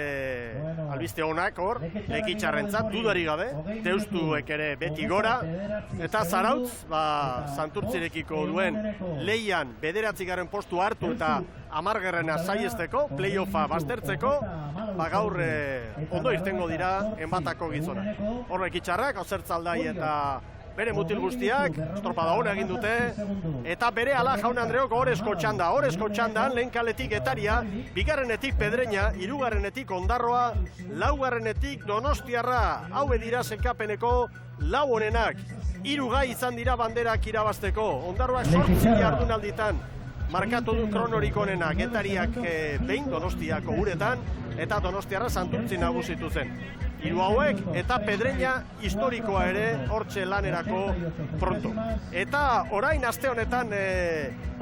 albiste honak hor, Lekitzarrentzat, dudari gabe, Deustuek ere beti gora, eta Zarautz, Santurtzirekiko duen lehian 9. postu hartu eta 10. saiesteko, playoffa baztertzeko, gaur ondo irtengo dira enbatako gizonak. Hor Lekitzarrak, Ozertzaldai eta bere mutil guztiak, estropada hona egin dute, eta bere ala Jaun Andreok Orezko txandan, lehen kaletik Getaria, 2. Pedreña, 3. Ondarroa, 4. Donostiarra, hau dira zelkapeneko 4 honenak, 3 gai izan dira banderak irabazteko, Ondarroak 8 jardunalditan markatu du kronorik onena, Getariak behin Donostiako uretan, eta Donostiarra Santurtzi nagusitu zen. 3 hauek eta Pedreña historikoa ere hortxe lanerako pronto. Eta orain aste honetan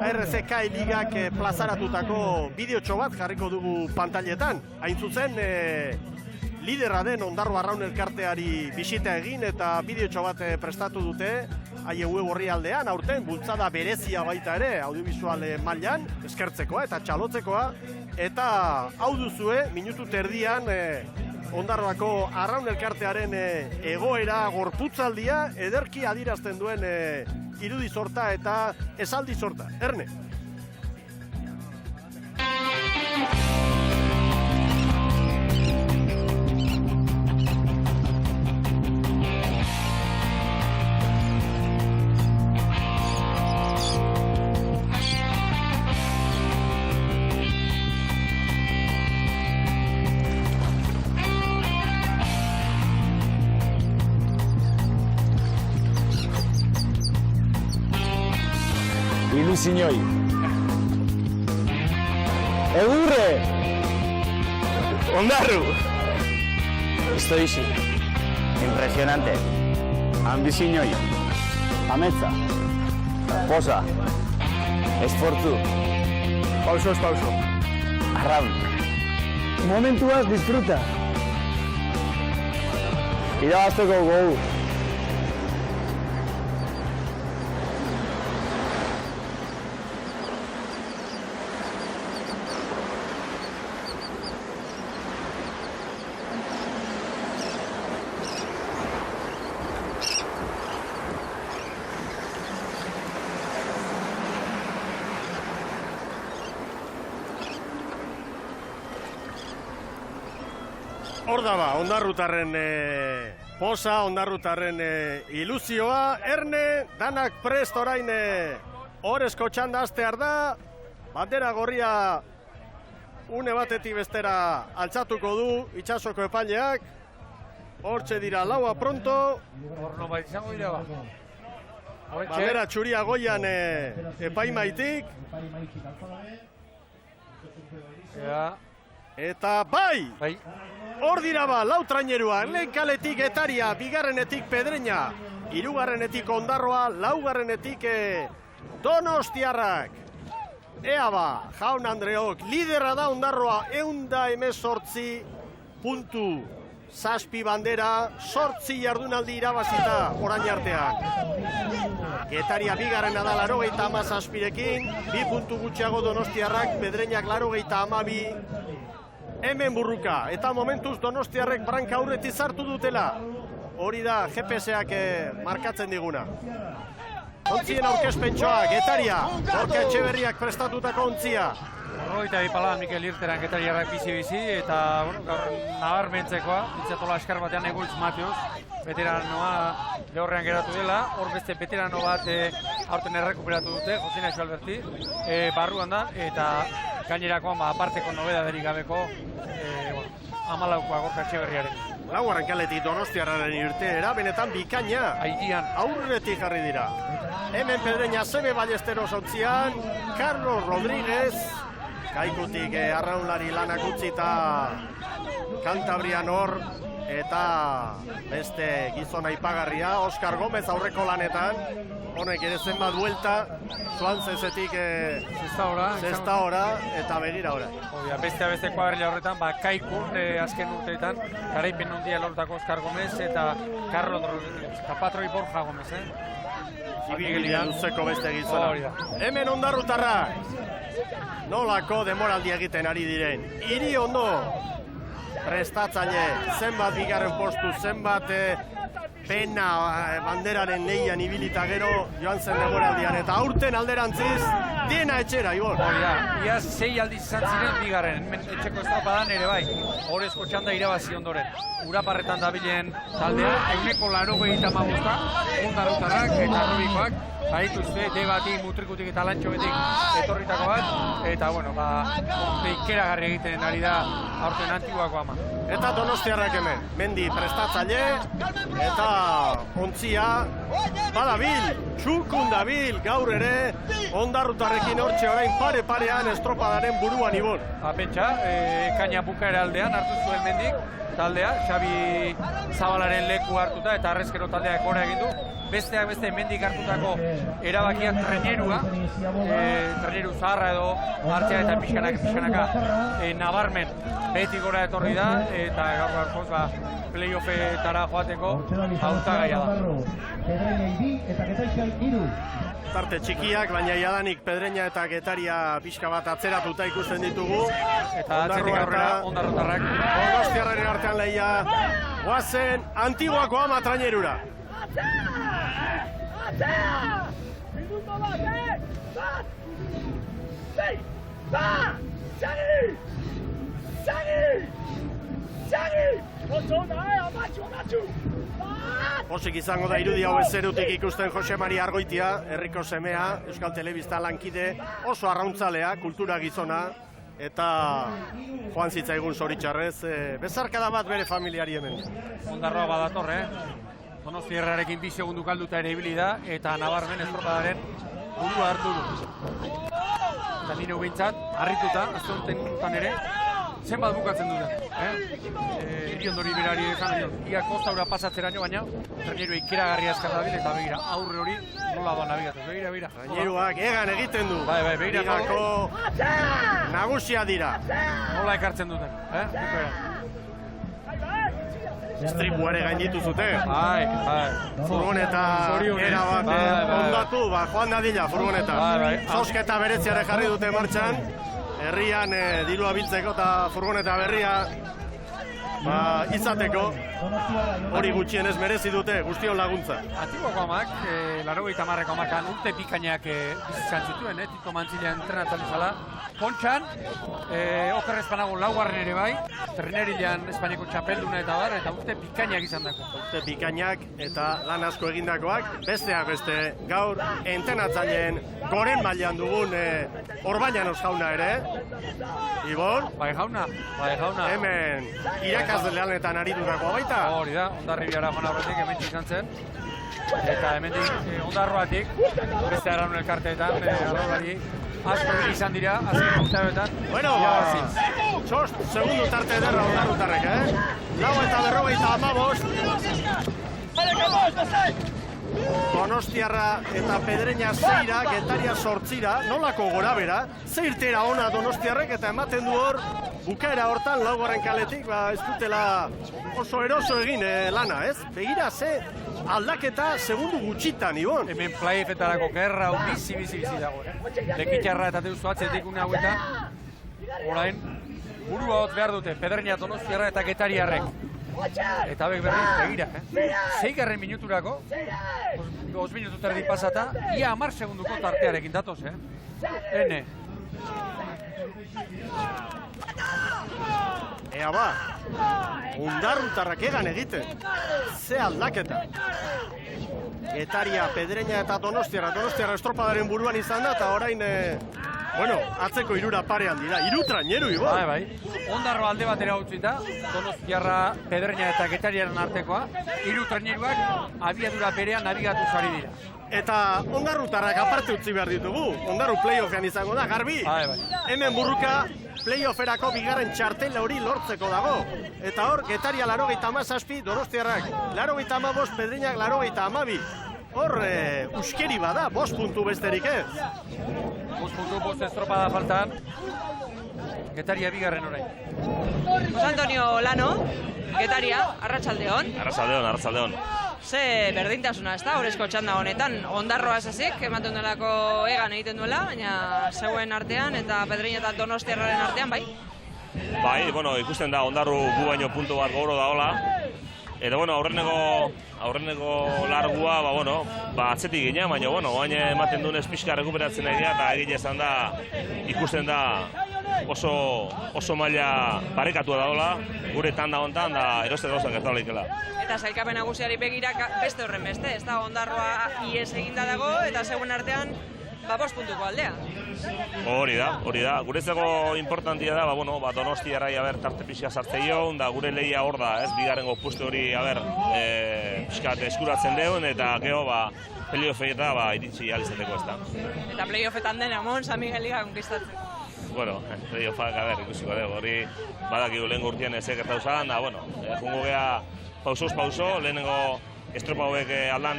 ARC Ligak plazaratutako bideotxo bat jarriko dugu pantailetan. Hain zuzen, liderra den Ondarroa Arraun Elkarteari bisita egin eta bideotxo bat prestatu dute haien web orrialdean, aurten bultzada berezia baita ere audiovisual mailan, eskertzekoa eta txalotzekoa, eta hau duzue, minutu terdian Ondarroako Arraun Elkartearen egoera gorputzaldia ederki adirazten duen irudi sorta eta esaldi sorta. Erne. Ilusiñoi. Egurre! Ondarru! Estoizu. Impresionante. Ambiziñoi. Ametza. Posa. Esfortzu. Pausos, pauso. Arraun. Momentuaz disfruta. Irabazteko gogu. Hor daba, ondarrutarren posa, ondarrutarren ilusioa, Erne, danak prest orain Orezko txanda hastear da, bandera gorria une batetik bestera altzatuko du itsasoko epaileak, hortxe dira laua pronto, Horno bai izango dira ba. Bandera txuria goian epaimaitik, eta bai! Hor dira ba, lau trainerua, lehen kaletik Getaria, 2. Pedreña, 3. Ondarroa, 4. Donostiarrak. Ea ba, Jaun Andreok, lidera da Ondarroa, 118 puntu, 7 bandera, 8 jardunaldi irabazita orain artean. Getaria 2. da 97rekin, 2 puntu gutxiago Donostiarrak, Pedreñak 92. Hemen burruka, eta momentuz Donostiarrek branka aurretik zartu dutela. Hori da GPS-ak markatzen diguna. Ontzien aurkezpentsoa, Getaria, Gorka Etxeberriak prestatutako ontzia. Horroita bipala Mikel Irteran Getariarrak bizi-bizi, eta gaur nabarmentzekoa, ditzatola eskar batean Egoitz Mateus, veteranoa lehorrean geratu dela, hor beste veterano bat aurten errekuperatu dute, Josina Alberti, barruan da, eta gainerakoan aparteko nobedaderik gabeko 14koa Gorka Etxeberriaren. Laugarren kaletik Donostiarraren irteera, benetan bikaina. Aigian. Aurretik jarri dira. Hemen Pedreña Sebe Ballesteros ontzian, Carlos Rodríguez, Kaikutik arraunlari lanak utzita Kantabrian hor, eta beste gizona aipagarria, Oskar Gomez aurreko lanetan, honek ere zenbat buelta, joan zezetik zesta hora, eta begira ora. Beste kuadrilla horretan, Kaikun azken urteetan, garaipen handia lortutako Oskar Gomez eta Carlos Rodríguez, Patroi Borja Gomez, Ibilbidea luzeko beste gizona. Hemen Ondarrutarra, nolako demoraldi egiten ari diren. Hiri ondo, prestatzaile, zenbat bigarren postu, zenbat pena banderaren lehian ibilita gero joan zen demoraldian. Eta aurten alderantziz, diena etxera, Ibon. Iaz 6 aldiz izan ziren bigarren, etxeko estropadan ere bai. Horezko txanda irabazi ondoren. Uraparretan dabilen taldea, 185 Ondarrutarrak eta Rubikoak. Baituzte, debati, mutrikutik eta lantxobetik etorritako bat. Eta, ikeragarri egiten ari da aurten Antiguako ama. Eta Donostiarrak hemen, Mendi prestatzaile eta ontzia badabil, txukun dabil, gaur ere Ondarrutarrekin hortxe orain pare-parean estropadaren buruan Ibon. Pentsa, kaina bukaera aldean hartu zuen Mendik taldea, Xabi Zabalaren leku hartuta eta Arrezkero taldeak gora egin du. Besteak beste Mendik hartutako erabakiak trenerua, treneru zaharra edo hartzea eta pixkanaka nabarmen beti gora etorri da eta gaur gaurkoz playoffetara joateko hautagaia da. Tarte txikiak, baina jadanik Pedreña eta Getaria pixka bat atzeratuta ikusten ditugu. Eta atzetik aurrera Ondarrutarrak. Donostiarraren artean lehia, guazen Antiguako ama trainerura. Minuto bat, sei, Txagi! Oso ona, amatxu! Posik izango da irudi hau ezerutik ikusten Jose Maria Argoitia, herriko semea, Euskal Telebista lankide, oso arrauntzalea, kultura gizona, eta joan zitzaigun zoritxarrez, bezarkada bat bere familiari hemen. Ondarroa badator, Donostiarrarekin 2 segundu galduta ere ibili da, eta nabarmen estropadaren burua hartu du. Eta nire bintzat, harrituta, azontenutan ere, zenbat bukatzen duten. Iriondori berari ezan, ia kostaura pasatzeraino, baina traineru ikeragarria azkar dabil, eta begira, aurre hori nola doa nabigatu. Begira. Traineruak egan egiten du. Begira. Ligako nagusia dira. Nola ekartzen duten, Estripu ere gainditu zute. Furgoneta erabat ondatu, joan dadila furgoneta. Zosketa beretziare jarri dute martxan. Herrian dirua biltzeko eta furgoneta berria izateko. Hori gutxienez merezi dute guztion laguntza. Antiguako amak, 80ko amakan urte pikainak bizitzan zituen, Tito Mantzila entrenatzalizala. Pontxan, okerrezpanago laugarren ere bai, trenerilean Espainiako txapelduna eta bar, eta urte pikainak izan dako. Urte pikainak eta lan asko egindakoak, besteak beste gaur entrenatzaileen goren mailan dugun Orbañanos jauna ere. Ibon? Bai jauna. Hemen irakasle lanetan aritutakoa baita. Hori da, Hondarribiara joan aurretik hemen izan zen. Eta hemendik Ondarroatik, beste Arraun elkarteetan, arraunari asko izan dira, azken urteetan. Bueno, txost, segundu tarte ederra Ondarrutarrek, 4:55. Donostiarra eta Pedreña 6ra, Getaria 8ra, nolako gora bera, zeirtera ona Donostiarrek eta ematen du hor, bukaera hortan laugarren kaletik, ez dutela oso eroso egin lana, ez? Begira, ze aldaketa segundu gutxitan, Ibon. Hemen playoffetarako gerra bizi dago, Lekitxarra eta Deustu atzetik une hauetan, orain, burua hot behar dute, Pedreña, Donostiarra eta Getariarrek. Eta hauek berriz, begira, 6. minuturako, 5 minutu terdi pasata, ia 10 segunduko tartearekin datoz, Ene. Ea ba, Ondarrutarrak egan egiten, ze aldaketa. Getaria, Pedreña eta Donostiarra estropadaren buruan izan da, eta orain, atzeko 3 parean dira, 3 traineru, Ibon. Bai. Ondarro alde batera utzita, Donostiarra, Pedreña eta Getariaren artekoa, 3 traineruak abiadura berean nabigatu zari dira. Eta Ondarrutarrak aparte utzi behar ditugu, Ondarru playoffean izango da, garbi. Hemen burruka playofferako bigarren txartela hori lortzeko dago. Eta hor, Getaria 97, Donostiarrak 95, Pedreñak 92. hor uskeri bada, 5 puntu besterik ez. 5 puntu, 5 estropada faltan. Getaria bigarren orain. Jose Antonio Lano, Getaria, arratsaldeon. Arratsaldeon. Ze berdintasuna, ez da, horrezko txanda honetan, ondarroa ezik, ematen duelako egan egiten duela, baina zeuen artean eta Pedreña eta Donostiarraren artean, bai? Bai, bueno, ikusten da, ondarru gu baino puntu bat goro da hola. Eta, bueno, aurreneko largua, atzetik gina, baina, oain ematen duen pixka rekuperatzen nahi eta egile esan da, ikusten da oso maila parekatua da hola, gure tanda hontan da eroste gauzak gertatu leikela. Eta sailkapen nagusiari begira beste horren beste, ez da ondarroa ies eginda dago eta zeuen artean 5 puntuko aldea. Hori da. Guretzako importantia da, Donostiarrai tarte pixka sartzeio, da gure lehia hor da, ez, bigarrengo puesto hori, pixkat eskuratzen deun, eta gero, playoffeta iritsi alizateko ez da. Eta playoffetan dena, San Miguel Liga konkistatzen. Playoffak, ikusiko dugu, hori badakigu lehen urtean ezek gertatu zan, da, jungo geha pauso, lehenengo estropa hauek aldan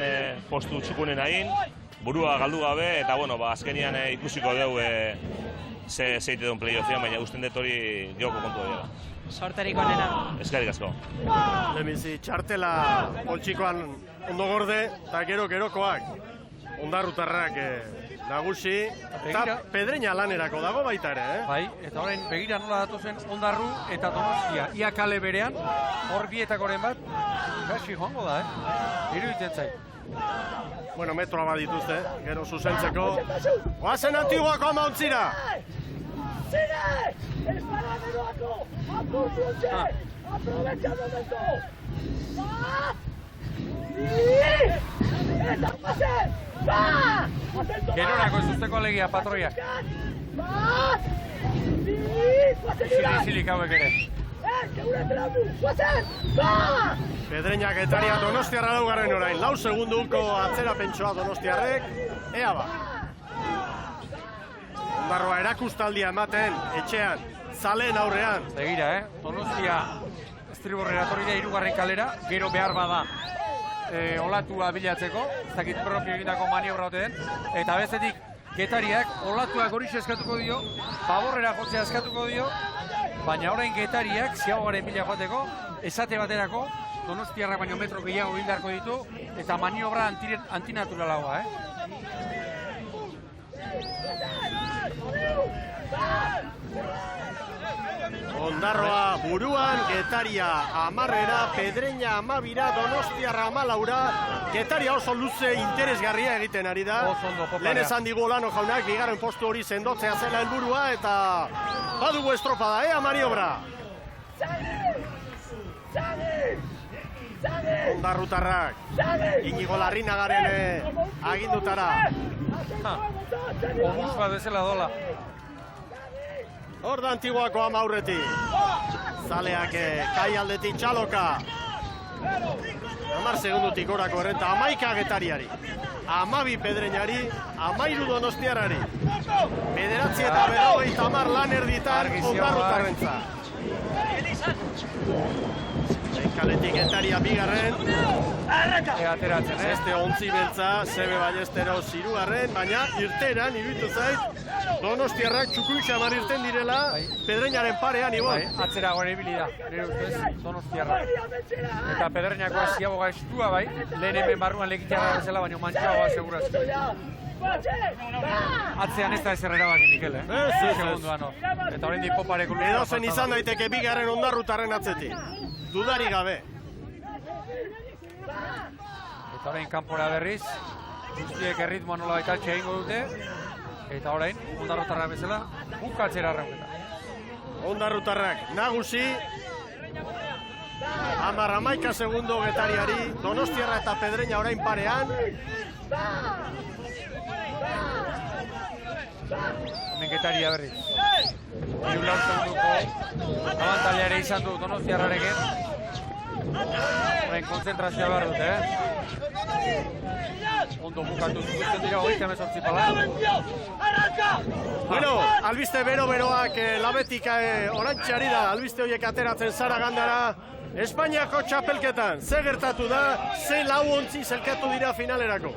postu txukunen hain, burua galdu gabe, eta, azkenian ikusiko dugu zeite duen playoffian, baina guztien dut hori geoko kontu dela. Sorterik onena. Eskerrik asko. Lehenbizi, txartela poltsikoan ondo gorde, eta gerokoak. Ondarrutarrak nagusi, eta Pedreña lanerako dago baita ere, Bai, eta horrein begira nola datozen Ondarru eta Donostia. Ia kale berean, hor bietakoren bat, kasi joango da, iruditzen zait. Metroa bat dituzte, gero zuzentzeko. Oazen Antiguako amauntzira! ¡Sigue! ¡Es para Meroaco! ¡Apúrtense! ¡Aprovecha el momento! ¡Va! ¡Eta pase! ¡Va! Gerorako ez usteko alegia, patroiak. ¡Va! Isilik hauek ere. Pedreña Getaria Donostiarra daugarren orain. 4 segunduko atzera pentsoa Donostiarrek. Ea ba. Ondarroa erakustaldia ematen, etxean, zaleen aurrean. Begira, Donostia estriborrera torri da 3. kalera, gero behar bada olatua bilatzeko, ez dakit propio egindako maniobra ote den, eta bestetik Getariak olatuak horixe eskatuko dio, favorrera jotzea eskatuko dio, baina orain Getariak ziagogaren bila joateko, esate baterako, Donostiarrak baino metro gehiago hildarko ditu, eta maniobra antinaturalagoa, Ondarroa buruan, Getaria 10, Pedreña 12, Donostiarra 14, Getaria oso luze interesgarria egiten ari da. Lehen esan digu Lano jaunak, bigarren postu hori sendotzea zela helburua eta badugu estropada, maniobra. Ondarrutarrak, Inigo Larrinagaren agindutara. Obus bat bezala dola. Hor da Antiguako ama aurretik. Zaleak kai aldetik txaloka. 10 segundutik orako errenta 11 Getariari. 12 Pedreñari, 13 Donostiarrari. 9 eta 50 lan erditan Ondarrutarrentza. Kaletik Getaria bigarren. Ateratzen, Beste 11 beltza, Sebe Ballesteros 3, baina irteran, iruditu zait, Donostiarrak txukun xamar irten direla, Pedreñaren parean, Ibon. Atzera gore ibili da, nire ustez, Donostiarra. Eta Pedreñakoa ziaboga estua bai, lehen hemen barruan lekitiarra bezala, baina mantxagoa segurazko. Atzean ez da ezer erabaki, Mikel, Segunduan hor. Eta horrein dipopareko luzea. Edozen izan daiteke bigarren Ondarrutarren atzetik. Dudari gabe. Eta orain kanpora berriz, guztiek erritmoa nola baitatxe egingo dute, eta orain, Ondarrutarrak bezala, bukatzera arrauketa. Ondarrutarrak nagusi, 11 segundo Getariari, Donostiarra eta Pedreña orain parean. Hemen Getaria berriz. 3 segunduko abantaliare izan du Donostiarrarekin. Orain konzentrazioa behar dute, Ondo bukatu zuzten dira 38 pala. Bueno, albiste bero-beroak labetik orantxari da, albiste horiek ateratzen Zara Gandara, Espainiako txapelketan, ze gertatu da, ze lau ontzi zelkatu dira finalerako?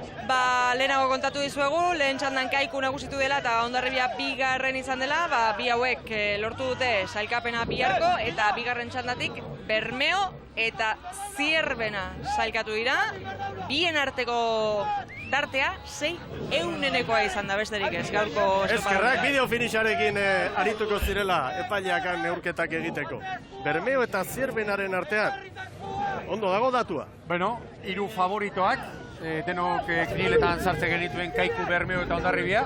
Lehenago kontatu dizuegu, lehen txandan Kaiku nagusitu dela eta Hondarribia bigarren izan dela, bi hauek lortu dute sailkapena biharko eta bigarren txandatik Bermeo eta Zierbena sailkatu dira, bien arteko tartea 600-enekoa izan da besterik ez, gaurko Eskerrak bideo finixarekin arituko zirela epaileakan neurketak egiteko. Bermeo eta Zierbenaren artean, ondo dago datua? Bueno, 3 favoritoak, denok kiniletan sartzen genituen Kaiku, Bermeo eta Hondarribia,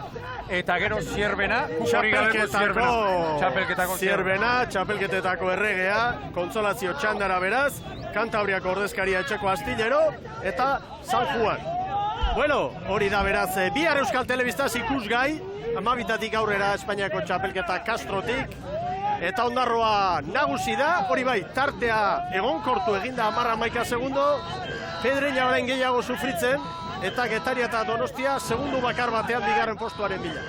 eta gero Zierbena, txapelketako Zierbena, txapelketetako erregea, kontsolazio txandara beraz, Kantabriako ordezkaria etxeko astillero, eta San Juan. Bueno, hori da beraz, bihar Euskal Telebistaz ikusgai, 12-tik aurrera Espainiako txapelketa Castrotik, eta Ondarroa nagusi da, hori bai, tartea egonkortu eginda 10-11 segundo, Pedreña orain gehiago sufritzen, eta Getaria eta Donostia segundu bakar batean bigarren postuaren bila.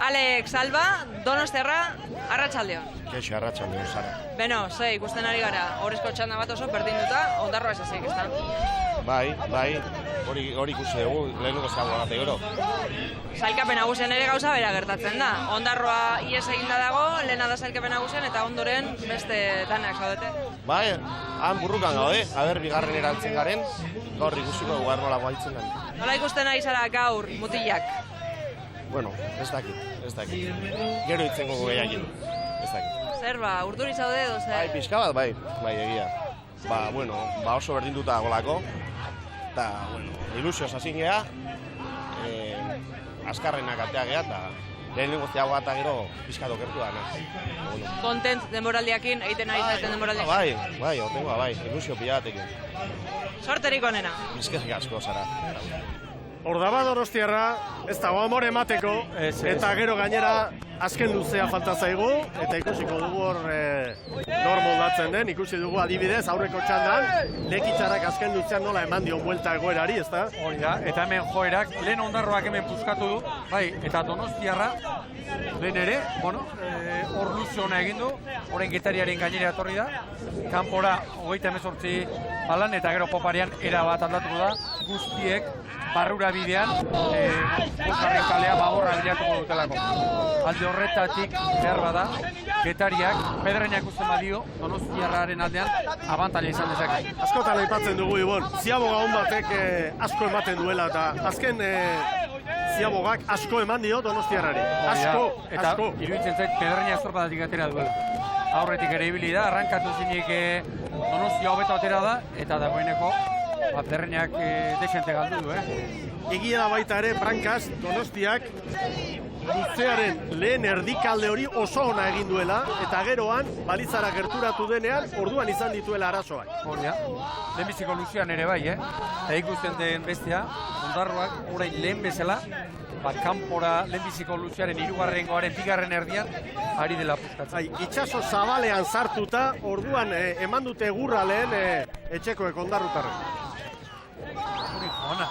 Alex Alba, Donostiarra, arratsaldeon. Keixo, arratsaldeon, Sara. Beno, ze ikusten ari gara, horrezko txanda bat oso berdinduta, Ondarroa ez ezik, ezta? Bai, hori ikusi dugu, lehenengo zagoa bat egoro. Sailkapen nagusian ere gauza bera gertatzen da. Ondarroa ies eginda dago, lehena da sailkapen nagusian eta ondoren beste danak zaudete. Bai, han burrukan gaude, aber bigarren erantzen garen, gaur ikusiko dugu nola baitzen garen. Nola ikusten ari zara gaur, mutilak? Bueno, ez dakit. Gero itzen gogo gehiagin, ez dakit. Zer urduri zaude edo zer? Bai, pixka bat, bai, egia. Oso berdinduta golako, eta, ilusioz hasi geha, azkarrenak atea geha, eta lehenengo ziago eta gero pixka dokertu da. Kontent denboraldiakin, egiten ari zaten denboraldiakin? Bai, hortengoa, ilusio pila batekin. Sorterik onena? Bizkerrik asko, Sara. Ordaba Donostiarra, ez dago amore emateko, eta gero gainera azken luzea falta zaigu, eta ikusiko dugu hor nor moldatzen den, ikusi dugu adibidez aurreko txandan, Lekitxarrak azken luzean nola eman dion buelta egoerari, ez da? Hori da, eta hemen joerak, lehen Ondarroak hemen puskatu du, bai, eta Donostiarra, lehen ere, hor luze hona egin du, horren Getariaren gainera etorri da, kanpora 38 balan, eta gero poparian era bat aldatuko da, guztiek barrura bidean, Bosgarren kalea baborra bilatuko dutelako. Alde horretatik behar bada, Getariak, Pedreñak usten badio, Donostiarraren aldean, abantaila izan dezake. Askotan aipatzen dugu, Ibon, ziaboga hon batek asko ematen duela, eta azken ziabogak asko eman dio Donostiarrari. Asko. Eta iruditzen zait, Pedreña estorpadatik atera duela. Aurretik ere ibili da, arrankatu zinik Donostia hobeto atera da, eta dagoeneko Pedreñak desente galdu du, Egia da baita ere, Brankaz, Donostiak luzearen lehen erdikalde hori oso ona egin duela, eta geroan, balizara gerturatu denean, orduan izan dituela arazoak. Hori da, lehenbiziko luzean ere bai, eta ikusten den bestea, Ondarroak orain lehen bezala, kanpora lehenbiziko luzearen 3. bigarren erdian, ari dela puskatzen. Itxaso zabalean sartuta, orduan eman dute gurra lehen etxekoek Ondarrutarren. Ona,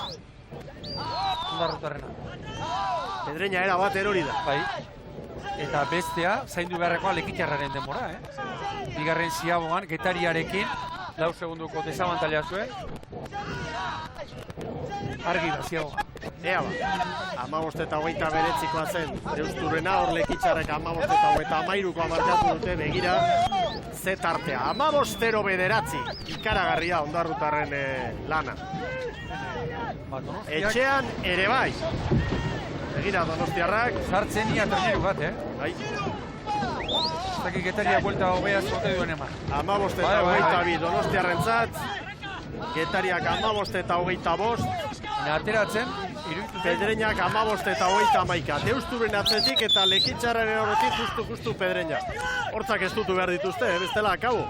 Ondarrutarrena. Pedreña era bat erori da. Bai, eta bestea, zaindu beharrekoa Lekitxarraren denbora, Bigarren ziabogan, Getariarekin, 4 segunduko desabantaila zuen. Argi da, ziaboga. Ea ba, 15 eta 29koa zen, Deusturrena, hor Lekitxarrek 15 eta 33koa markatu dute, begira, ze tartea. 15-9, ikaragarria Ondarrutarren lana. Etxean ere bai. Begira Donostiarrak. Sartzen ia terneru bat, Bai. Zaki Getaria buelta hobea zote duen eman. 15 eta 22 Donostiarrentzat. Getariak 15 eta 25. Ateratzen, Pedreñak 15 eta 31. Deusturen atzetik eta Lekitxarraren horretik justu Pedreña. Hortzak ez dutu behar dituzte, bestela akabo.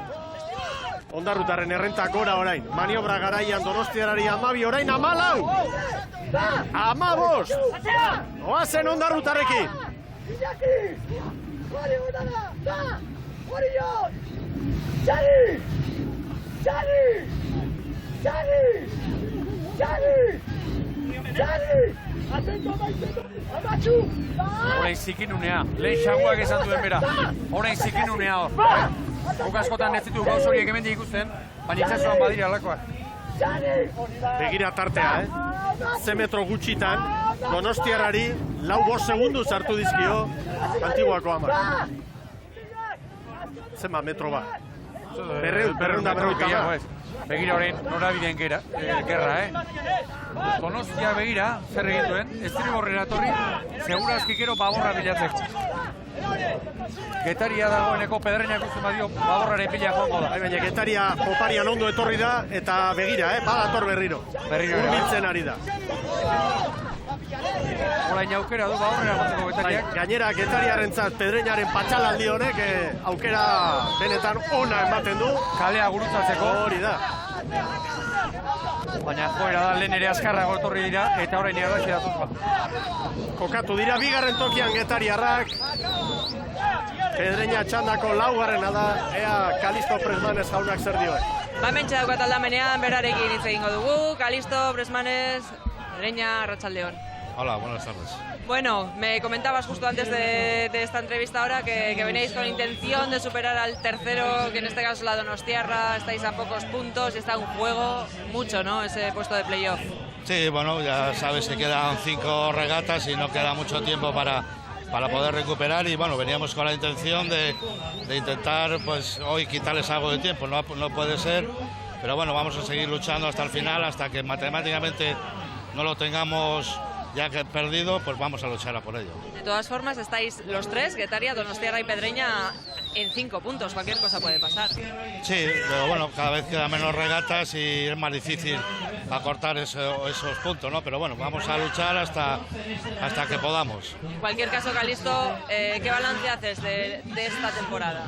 Ondarrutarren errentak gora orain. Maniobra garaian Donostiarrari 12, orain 14! 15! Oazen Ondarrutarrekin! Iñaki! Hori gutara! Da! Hori joan! Txari! Txari! Txari! Txari! Horain zikinunea, lehen xaguak esan duen bera. Horain zikinunea hor. Guk askotan ez ditu gauz horiek hemendik ikusten, baina itxasuan badira alakoak. Begira tartea, Ze metro gutxitan, Donostiarrari 4-5 segundu sartu dizkio Antiguako Amar. Zenba metro ba? 200 metro. Begira horrein, norabideen gerra, Donostia begira, zer egin duen, estriborrera torri, segurazki gero baborra bilatzeko. Getaria dagoeneko Pedreña ikusten badio baborraren bila joango da. Baina Getaria poparian ondo etorri da, eta begira, badator berriro. Urbiltzen ari da. Orain aukera du baborrera batzeko Getariak. Gainera Getariarentzat Pedreñaren patxalaldi honek aukera benetan ona ematen du. Kalea gurutzatzeko. Hori da. Baina joera da, lehen ere azkarrago etorri dira, eta orain erraxi datuz Kokatu dira, bigarren tokian Getariarrak. Pedreña txandako 4. da, ea Kalisto Presmanes jaunak zer dioen. Hementxe daukat aldamenean, berarekin hitz egingo dugu. Kalisto Presmanes, Pedreña, arratsaldeon. Hola, buenas tardes. Bueno, me comentabas justo antes de esta entrevista ahora que venéis con intención de superar al tercero, que en este caso es la Donostiarra, estáis a pocos puntos y está en juego mucho, ¿no? Ese puesto de playoff. Sí, bueno, ya sabes que quedan 5 regatas y no queda mucho tiempo para poder recuperar y bueno, veníamos con la intención de intentar pues hoy quitarles algo de tiempo, no puede ser, pero bueno, vamos a seguir luchando hasta el final, hasta que matemáticamente no lo tengamos ya que perdido, pues vamos a luchar a por ello. De todas formas, estáis los tres, Getaria, Donostiarra y Pedreña, en 5 puntos. Cualquier cosa puede pasar. Sí, pero bueno, cada vez quedan menos regatas y es más difícil acortar esos puntos, ¿no? Pero bueno, vamos a luchar hasta que podamos. En cualquier caso, Calisto, ¿qué balance haces de esta temporada?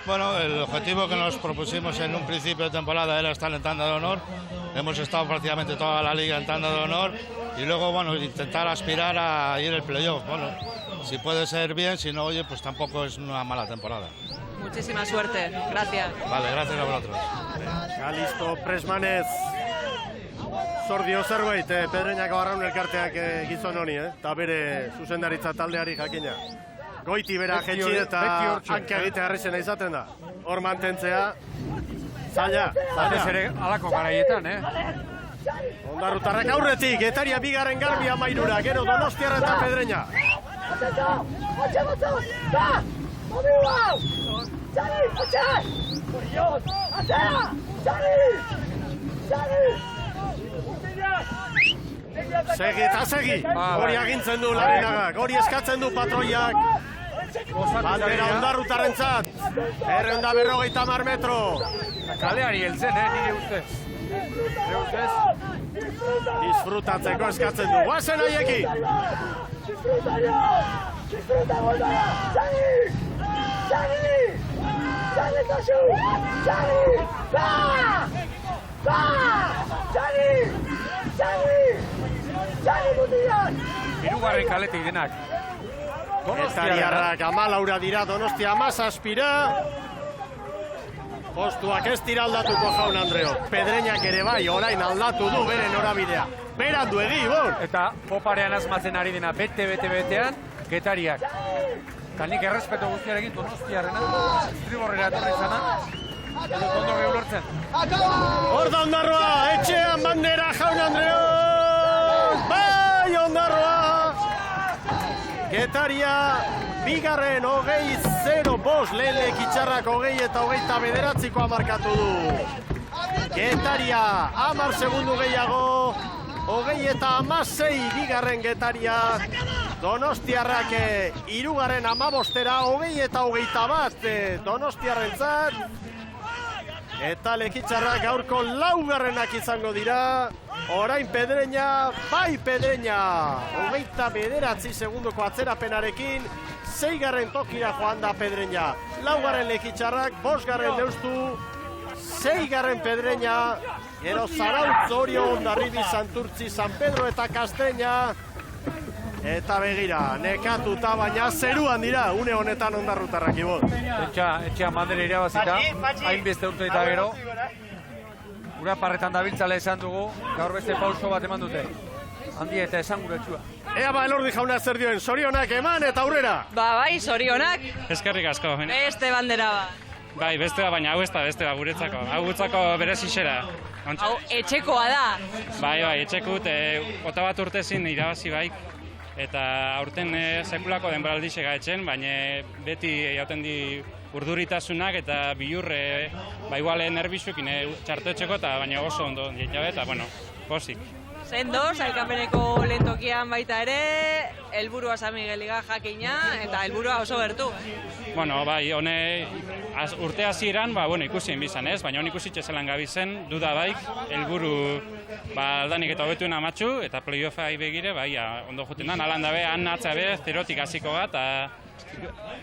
Bueno, el objetivo que nos propusimos en un principio de temporada era estar en tanda de honor. Hemos estado prácticamente toda la liga en tanda de honor y luego, bueno, intentar aspirar a ir al playoff. Bueno, si puede ser bien, si no, oye, pues tampoco es una mala temporada. Muchísima suerte. Gracias. Vale, gracias a vosotros. Kalisto Presmanez. Zordio zerbait, Pedreñako Arraun elkarteak gizon honi, eta bere zuzendaritza taldeari jakina. Goiti bera jetxi eta hanka egitea harrizena izaten da. Hor mantentzea, zaila. Batez ere alako garaietan, Ondarrutarrak aurretik, Getaria bigarren Garbi 13, gero Donostiarra eta Pedreña. Segi eta segi, hori agintzen du Larinagak, hori eskatzen du patroiak. Bandera Ondarrutarrentzat, 250 metro. Kaleari heltzen, nire ustez. Disfrutatzeko eskatzen du, guazen haiekin. Hirugarren kaletik denak. Getariarrak 14 dira, Donostia 17. Postuak ez dira aldatuko Jaun Andreo. Pedreñak ere bai, orain aldatu du bere norabidea. Berandu egi, bon! Eta poparean asmatzen ari dena betean, Getariak. Eta nik errespeto guztiarekin Donostiarrena, estriborrera etorri zana, edo tondo geulortzen. Hor da Ondarroa, etxean bandera Jaun Andreo! Bai, Ondarroa! Getaria, bigarren 20-0 lehen lekitxarrak 20 eta 29 markatu du. Getaria, 10 segundu gehiago, 20 eta 16 bigarren Getaria. Donostiarrak hirugarren 15-era, 20 eta 21 Donostiarrentzat. Eta lekitxarrak gaurko 4. izango dira. Orain Pedreña, bai Pedreña. 29 segunduko atzerapenarekin, 6. tokira joan da Pedreña. 4. lekitxarrak, 5. neustu, 6. Pedreña. Gero Zarautz, Orio, Hondarribi, Santurtzi, San Pedro eta Kastreña. Eta begira, nekatuta baina zeruan dira, une honetan Ondarrutarrak ibot. Etxean bandera irabazita, hainbeste urte eta gero. Ura parretan dabiltzala esan dugu, gaur beste pauso bat eman dute. handia eta esanguratsua. Ea ba, Elordi jauna zer dioen, zorionak eman eta aurrera. Ba, bai, zorionak. Eskerrik asko. Beste bandera ba. Bai, beste baina hau ez da beste guretzako. Hau gutzako berezixera. Hau etxekoa da. Bai, etxekut, ota bat urtezin irabazi baik. Eta aurten sekulako denboraldi sega etxen, baina beti jauten di urduritasunak eta bilurre, ba igual nerbizukin txartetxeko eta baina oso ondo jabe eta, bueno, posik. Sendo, sailkapeneko lehen tokian baita ere, helburua San Migueliga jakina eta helburua oso gertu. Bueno, bai, hone urte hasieran, ba, bueno, ikusien bizan ez, baina hon ikusi txezelan gabizen, duda baik, helburu ba, aldanik eta hobetuen amatxu, eta playoffai begire, bai, ondo juten da, nalan dabe, han atzabe, zerotik hasiko bat, eta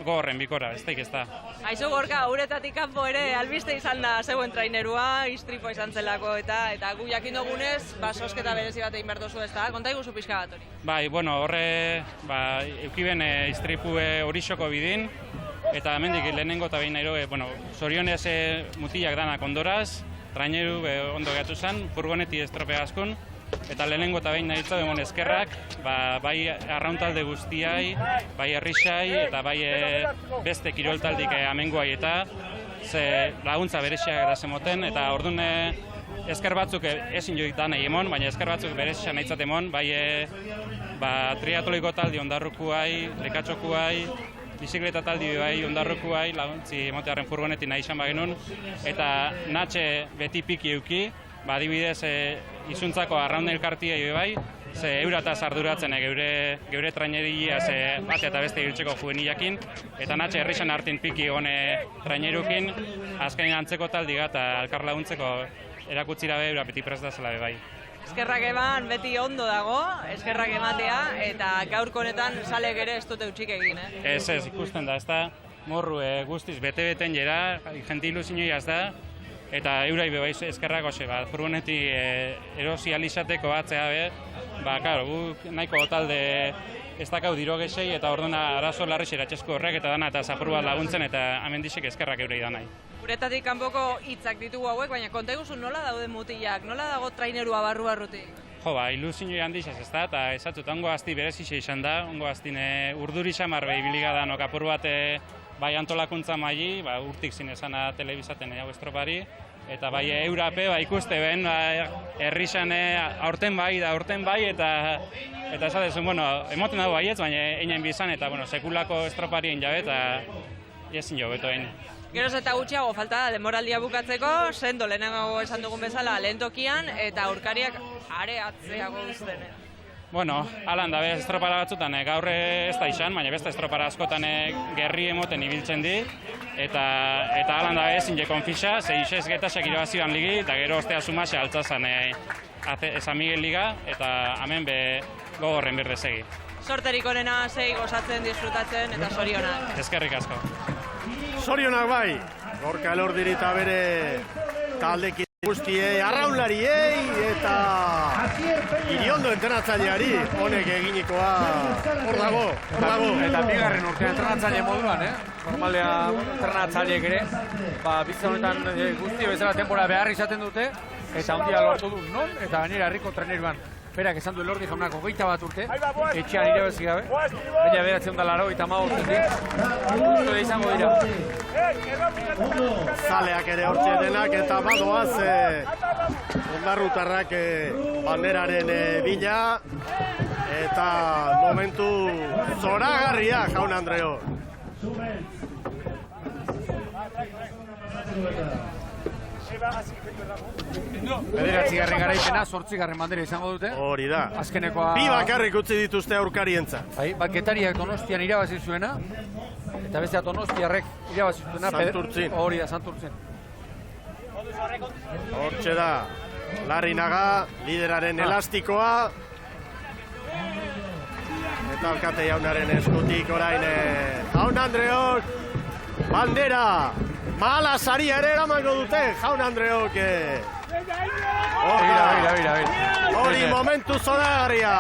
gorren bikora, ez daik ez da. Aizu Gorka, uretatik kanpo ere, albiste izan da zeuen trainerua, istripoa izan zelako, eta gu jakin dugunez, ba, sosketa berezi bat egin behar dozu ez da, konta iguzu pixka bat hori. Bai, bueno, horre, ba, eukiben istripue horixoko bidin, eta hemendik lehenengo eta behin nahi bueno, zorionez mutilak danak ondoraz, traineru ondo gehatu zen, furgoneti estropea askun, eta lehenengo eta behin nahi demon eskerrak, bai arrauntalde guztiai, bai herrixai, eta bai beste kiroltaldik amenguai eta ze laguntza berexiak da zemoten, eta orduan esker batzuk ezin joik da nahi emon, baina esker batzuk berexia nahi zatemon, bai triatloiko taldi ondarrukuai, lekatxokuai, bizikleta taldi bai ondarrukuai, laguntzi emotearen furgonetik nahi izan bagenun, eta natxe beti piki euki, adibidez izuntzako arraun elkartiei bai, ze eurataz arduratzen geure traineria bat eta beste hiltzeko jueniakin, eta natxe herrixan hartin piki hone trainerukin, azkenin antzeko taldi eta alkar laguntzeko erakutzira beura beti prest da zela bai. Eskerrak eman beti ondo dago, eskerrak ematea, eta gaurko honetan salek ere ez dute utxik egin, Ez, ikusten da, ez da, morru guztiz bete-beten jera, jenti ilusioa ez da, eta eurai bebaiz eskerrak hoxe, furgoneti erosi alizateko batzea be, karo, gu nahiko talde ez dakau diro gesei, eta orduan arazo larri eratxezko horrek, eta dana eta zapur bat laguntzen, eta amendixek eskerrak eurei da nahi. Uretatik kanpoko hitzak ditugu hauek, baina konta iguzu nola daude mutilak, nola dago trainerua barru-barrutik? Jo, ilusioi handixaz ez da, eta esatzut, ongo azti berezixe izan da, ongo aztine urduri xamar behibili da, apur bat bai antolakuntza maili, urtik zinezana telebizaten hau estropari, eta bai eurape ikuste ben, herrixan aurten bai, eta esatezun, bueno, emoten dago baietz, baina einen bizan, eta sekulako estroparien jabe, eta ezin jo beto egin. Geroz eta gutxiago falta da denboraldia bukatzeko, sendo lehenago esan dugun bezala lehen tokian, eta aurkariak areatzeago uzten. Bueno, alan da, estropara batzutan gaur ez da izan, baina beste estropara askotan gerri emoten ibiltzen di, eta alan da ezin jekon fixa, ze isez getasak irabazioan ligi, eta gero ostea sumase altzazan San Miguel Liga, eta hemen gogorren berdezegi. Sorterik onena, sei gozatzen, disfrutatzen, eta zorionak. Eskerrik asko. Zorionak bai, Gorka Elordiri eta bere taldeki guztiei, arraunlariei eta Iriondo entrenatzaileari honek eginikoa hor dago. Eta bigarren urtean entrenatzaile moduan, normalea entrenatzaileek ere, bizitza honetan guzti bezala denbora behar izaten dute, eta ondia lortu du non, eta gainera herriko treneruan. Berak esan du Elordi jaunak 21 urte, etxean irabazi gabe, baina 1985 urtetik, gustu izango dira. Zaleak ere hortxe denak eta badoaz ondarrutarrak banderaren bila, eta momentu zoragarria jaun Andreo. Bederatzigarren garaipena, 8. bandera izango dute. Hori da. Azkenekoa... Bi bakarrik utzi dituzte aurkarientza. Getariak Donostian irabazi zuena, eta bestea Donostiarrek irabazi zuena. Santurtzin. Hori da, Santurtzin. Hortxe da, Larrinaga, lideraren elastikoa. Eta alkate jaunaren eskutik orain. Jaun Andreok, bandera! Mala saria ere eramango dute, jaun Andreok. Hori momentu zoragarria.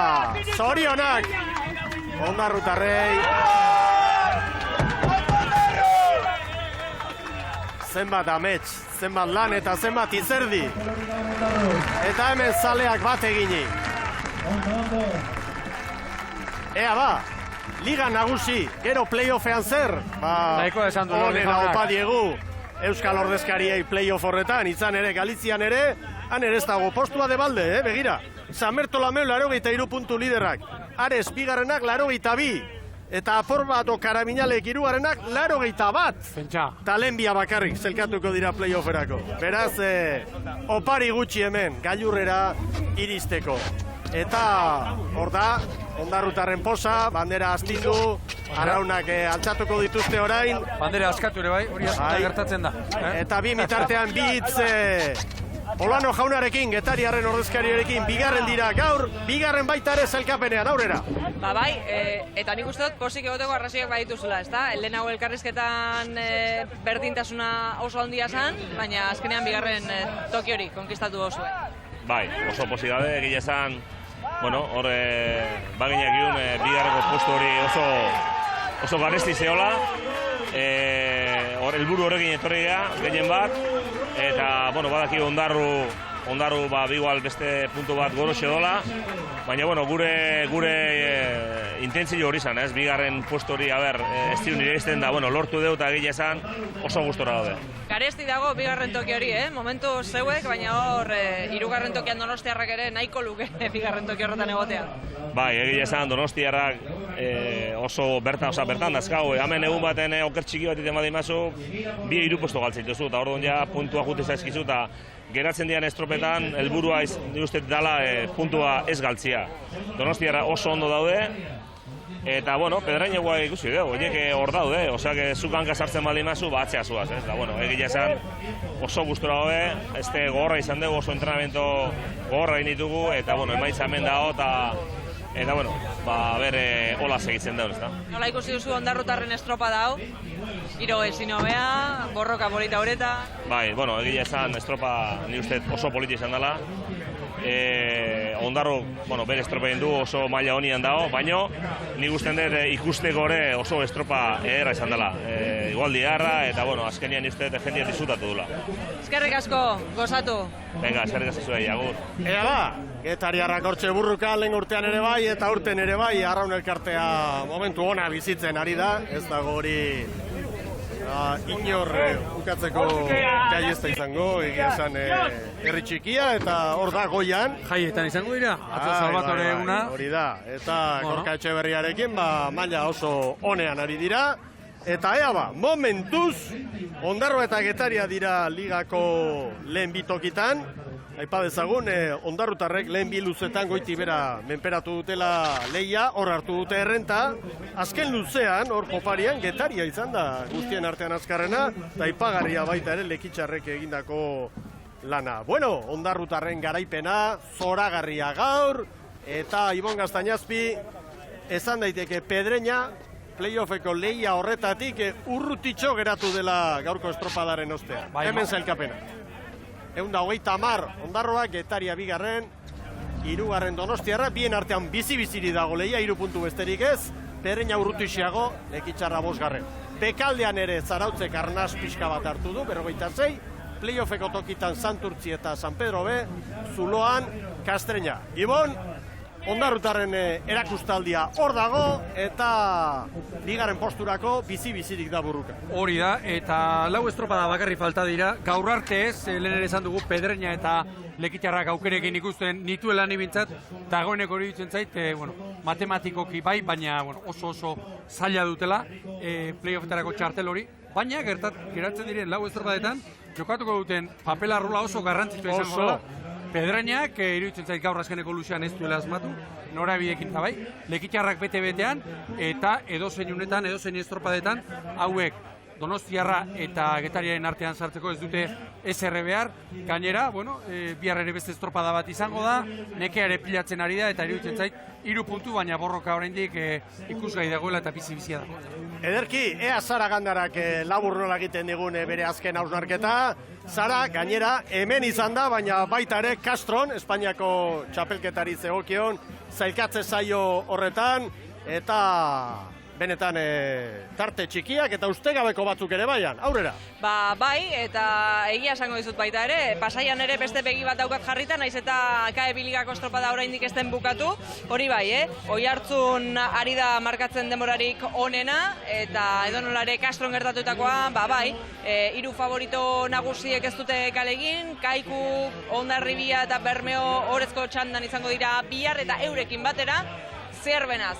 Zorionak. Ondarrutarrei. Zenbat amets, zenbat lan eta zenbat izerdi. Eta hemen zaleak bat egini. Ea ba, Liga nagusi, gero playoffean zer? Nahiko esan du, Onena opa diegu Euskal Ordezkariei playoff horretan, izan ere Galizian ere, han ere ez dago postua de balde, begira. San Bertolameu 83 puntu liderrak, Ares bigarrenak 82, eta Aporbato Karaminalek hirugarrenak 81. Pentsa. Talenbia bakarrik zelkatuko dira playofferako. Beraz, opari gutxi hemen, gailurrera iristeko. Eta hor da, Ondarrutarren posa, bandera astindu, arraunak altxatuko dituzte orain. Bandera askatu ere bai, hori askotan gertatzen da. Eta bi mitartean bitz Olano jaunarekin, Getariarren ordezkariarekin, bigarren dira gaur, bigarren baita ere zelkapenean, aurrera. Ba bai, eta nik uste dut posik egoteko arrazoiak badituzula, ezta? Lehenago elkarrizketan berdintasuna oso handia zen, baina azkenean bigarren toki hori konkistatu oso. Bai, oso posik gabe, egile esan, bueno, hor baginak giun bigarreko postu hori oso garesti zehola, hor helburu horrekin etorri gara, gehien bat, eta, bueno, badaki ondarru bigual beste puntu bat goroxe dola, baina, bueno, gure intentzio hori izan, ez, bigarren postu hori, ez ziun nire izten da, bueno, lortu deu eta egile esan oso gustora daude. Garesti dago bigarren toki hori, momentu zeuek, baina hor, hirugarren tokian Donostiarrak ere nahiko luke bigarren toki horretan egotea. Bai, egile esan Donostiarrak oso bertan dazkau, hemen egun baten oker txiki bat iten badimazu, bi hiru postu galtzen dituzu, eta orduan ja puntua jute zaizkizu, eta geratzen dian estropetan, helburua uste dala puntua ez galtzia. Donostiarra oso ondo daude, eta, bueno, Pedrainegoa ikusi dugu, horiek hor daude, oseak zuk hanka sartzen balimazu, atzea zuaz, ez? Eta, bueno, egile esan oso gustura daude, gogorra izan dugu, oso entrenamento gogorra egin ditugu, eta, bueno, emaitza hemen dago, eta, bueno, hola segitzen dago, ezta? Nola ikusi duzu Ondarrutarren estropa dau, giro ezin hobea, borroka polita horeta. Bai, bueno, egia esan estropa ni uste oso politi izan dela. Ondarru, bueno, bere estropa egin du oso maila honian dago, baina nik usten dut ikusteko ere oso estropa ederra izan dela. Igual diarra, eta, bueno, azkenian nik uste dut jendia disfrutatu dula. Eskerrik asko, gozatu. Venga, eskerrik asko zuei, agur. Ea da, Getariarrak hortxe burruka, lehen urtean ere bai, eta urten ere bai, Arraun elkartea momentu ona bizitzen ari da, ez dago hori inor ukatzeko gai ez da izango, egia esan herri txikia, eta hor da goian. Jaietan izango dira, atzo Salvatore eguna. Hori da, eta Gorka Etxeberriarekin maila oso onean ari dira. Eta ea ba, momentuz, Ondarroa eta Getaria dira ligako lehen bitokitan. Aipa dezagun, Ondarrutarrek lehen bi luzetan goiti bera menperatu dutela lehia, hor hartu dute errenta. Azken luzean, hor poparian, Getaria izan da guztien artean azkarrena, eta aipagarria baita ere Lekitxarrek egindako lana. Bueno, Ondarrutarren garaipena, zoragarria gaur, eta Ibon Gaztañazpi, esan daiteke Pedreña, playoffeko lehia horretatik urrutitxo geratu dela gaurko estropadaren ostea. Hemen zailkapena. 130 Ondarroa, Getaria bigarren, hirugarren Donostiarra, bien artean bizi-biziri dago lehia, 3 puntu besterik ez, Pedreña urrutixiago, Lekitxarra 5. Bekaldean ere Zarautzek arnaz pixka bat hartu du, 56, playoffeko tokitan Santurtzi eta San Pedro B, Zuloan, Kastreña. Ibon, Ondarrutarren erakustaldia hor dago, eta bigarren posturako bizi-bizirik da burruka. Hori da, eta lau estropada bakarri falta dira. Gaur arte ez, lehen ere esan dugu Pedreña eta Lekitxarrak aukerekin ikusten nituela nibintzat, eta goenek hori ditzen zait, matematikoki bai, baina oso zaila dutela playoffetarako txartel hori. Baina geratzen diren lau estropadetan, jokatuko duten papela rula oso garrantzitsua izango da. Pedreñak, iruditzen zait gaur azkeneko luzean ez duela asmatu, norabidekin eta bai, Lekitxarrak bete-betean, eta edozein unetan, edozein estropadetan, hauek Donostiarra eta Getariaren artean sartzeko ez dute eserre behar. Gainera, bihar ere beste estropada bat izango da, nekea ere pilatzen ari da, eta iruditzen zait, 3 puntu, baina borroka oraindik ikusgai dagoela eta bizi-bizia dago. Ederki, ea Sara Gandarak labur nola egiten digun bere azken hausnarketa. Sara, gainera, hemen izan da, baina baita ere Castron, Espainiako txapelketari zegokion, zailkatze zaio horretan, eta benetan tarte txikiak eta ustegabeko batzuk ere baian, aurrera. Bai, eta egia esango dizut baita ere, Pasaian ere beste begi bat daukat jarrita, naiz eta KE Ligako estropada oraindik ez den bukatu, hori bai, Oiartzun ari da markatzen denborarik onena, eta edonola ere Castron gertatutakoa, bai, 3 favorito nagusiek ez dute kalegin, Kaiku, Hondarribia eta Bermeo orezko txandan izango dira bihar, eta eurekin batera, zierbena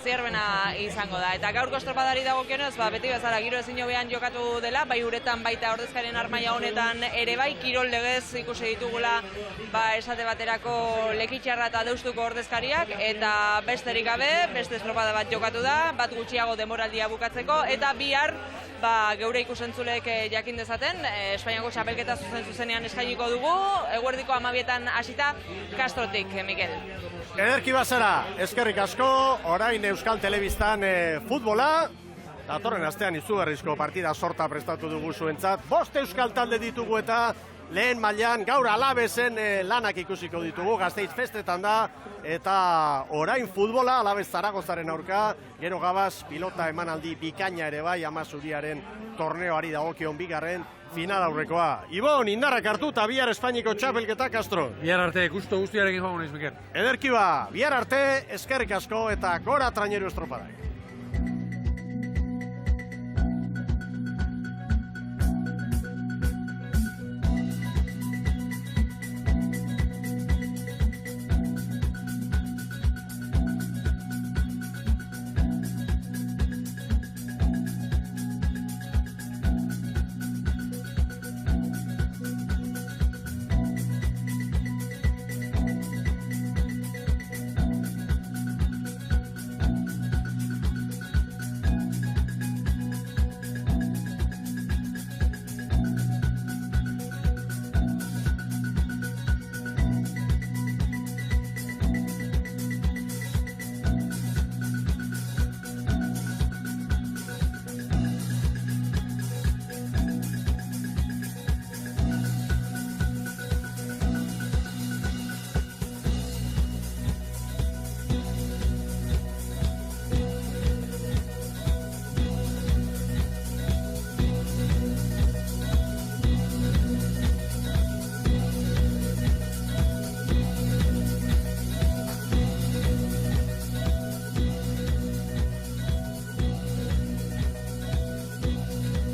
izango da. Eta gaurko estropadari dagokionez, beti bezala giro ezin hobean jokatu dela, bai uretan baita ordezkarien armaia honetan ere bai, kirol legez ikusi ditugula esate baterako Lekitxarra eta Deustuko ordezkariak, eta besterik gabe, beste estropada bat jokatu da, bat gutxiago demoraldia bukatzeko, eta bihar geure ikusentzulek jakin dezaten, Espainiako txapelketa zuzenean eskainiko dugu, eguerdiko 12etan hasita Castrotik, Mikel. Ederki bazara, eskerrik asko, orain Euskal Telebistan futbola, datorren astean izugarrizko partida sorta prestatu dugu zuentzat, 5 euskal talde ditugu eta lehen mailan gaur Alabezen lanak ikusiko ditugu, Gasteiz festetan da, eta orain futbola Alabez Zaragozaren aurka, gero gabaz pilota emanaldi bikaina ere bai, Amazuriaren torneoari dagokion bigarren final aurrekoa. Ibon, indarrak hartu eta bihar Espainiko txapelketa, Castro. Bihar arte, gusto guztiarekin joango naiz, Mikel. Ederki ba, bihar arte, eskerrik asko eta gora traineru estropadak.